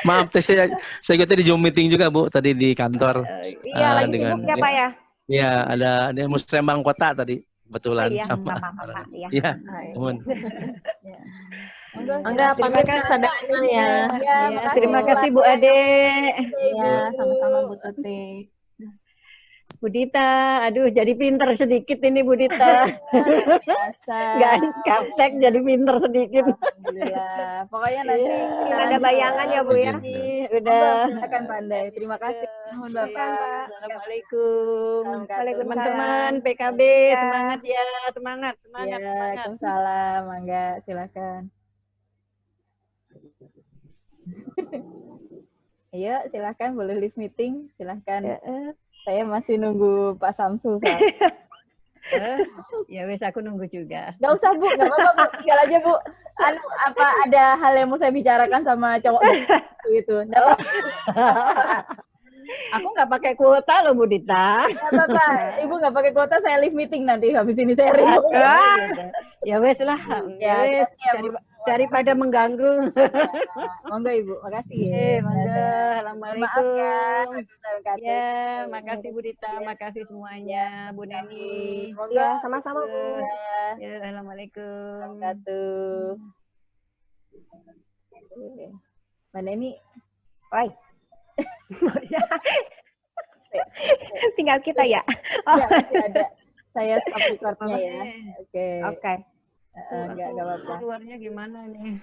Maaf, saya ikutnya di Zoom meeting juga Bu tadi di kantor. Iya, lagi sibuk ya Pak ya. Iya, ada Musrembang Kota tadi kebetulan iya, sama. Iya. Mohon. Enggak, pamit kesadaran ya. Terima kasih Bu Ade. Iya, sama-sama Bu Tuti. Bu Dita, aduh jadi pinter sedikit ini Bu Dita. Nggak kaptek jadi pinter sedikit. Alhamdulillah. Pokoknya nanti ada bayangan ya Bu ya. Udah. Silakan Pandai. Terima kasih. Mohon Bapak. Assalamualaikum. Teman-teman PKB semangat ya, semangat. Waalaikumsalam. Mangga, silakan. Ayo, silakan boleh live meeting, silakan. Saya masih nunggu Pak Samsul. Ya wes aku nunggu juga. Gak usah Bu, gak apa-apa Bu, tinggal aja Bu. Apa ada hal yang mau saya bicarakan sama cowok itu? Aku nggak pakai kuota loh Bu Dita. Gak apa-apa, Ibu nggak pakai kuota, saya live meeting nanti habis ini sharing. Ya wes lah, ya wes. Daripada mengganggu. Monggo Ibu, makasih. Monggo. Assalamualaikum. Ya, makasih Bu Dita, makasih semuanya, Bu Neni. Ya, sama-sama Bu. Ya, assalamualaikum. Wabarakatuh. Mbak Neni. Oi. Tinggal kita ya. Ya, masih ada. Saya stop recordnya ya. Oke. Oke. Enggak apa-apa. Keluarnya gimana nih?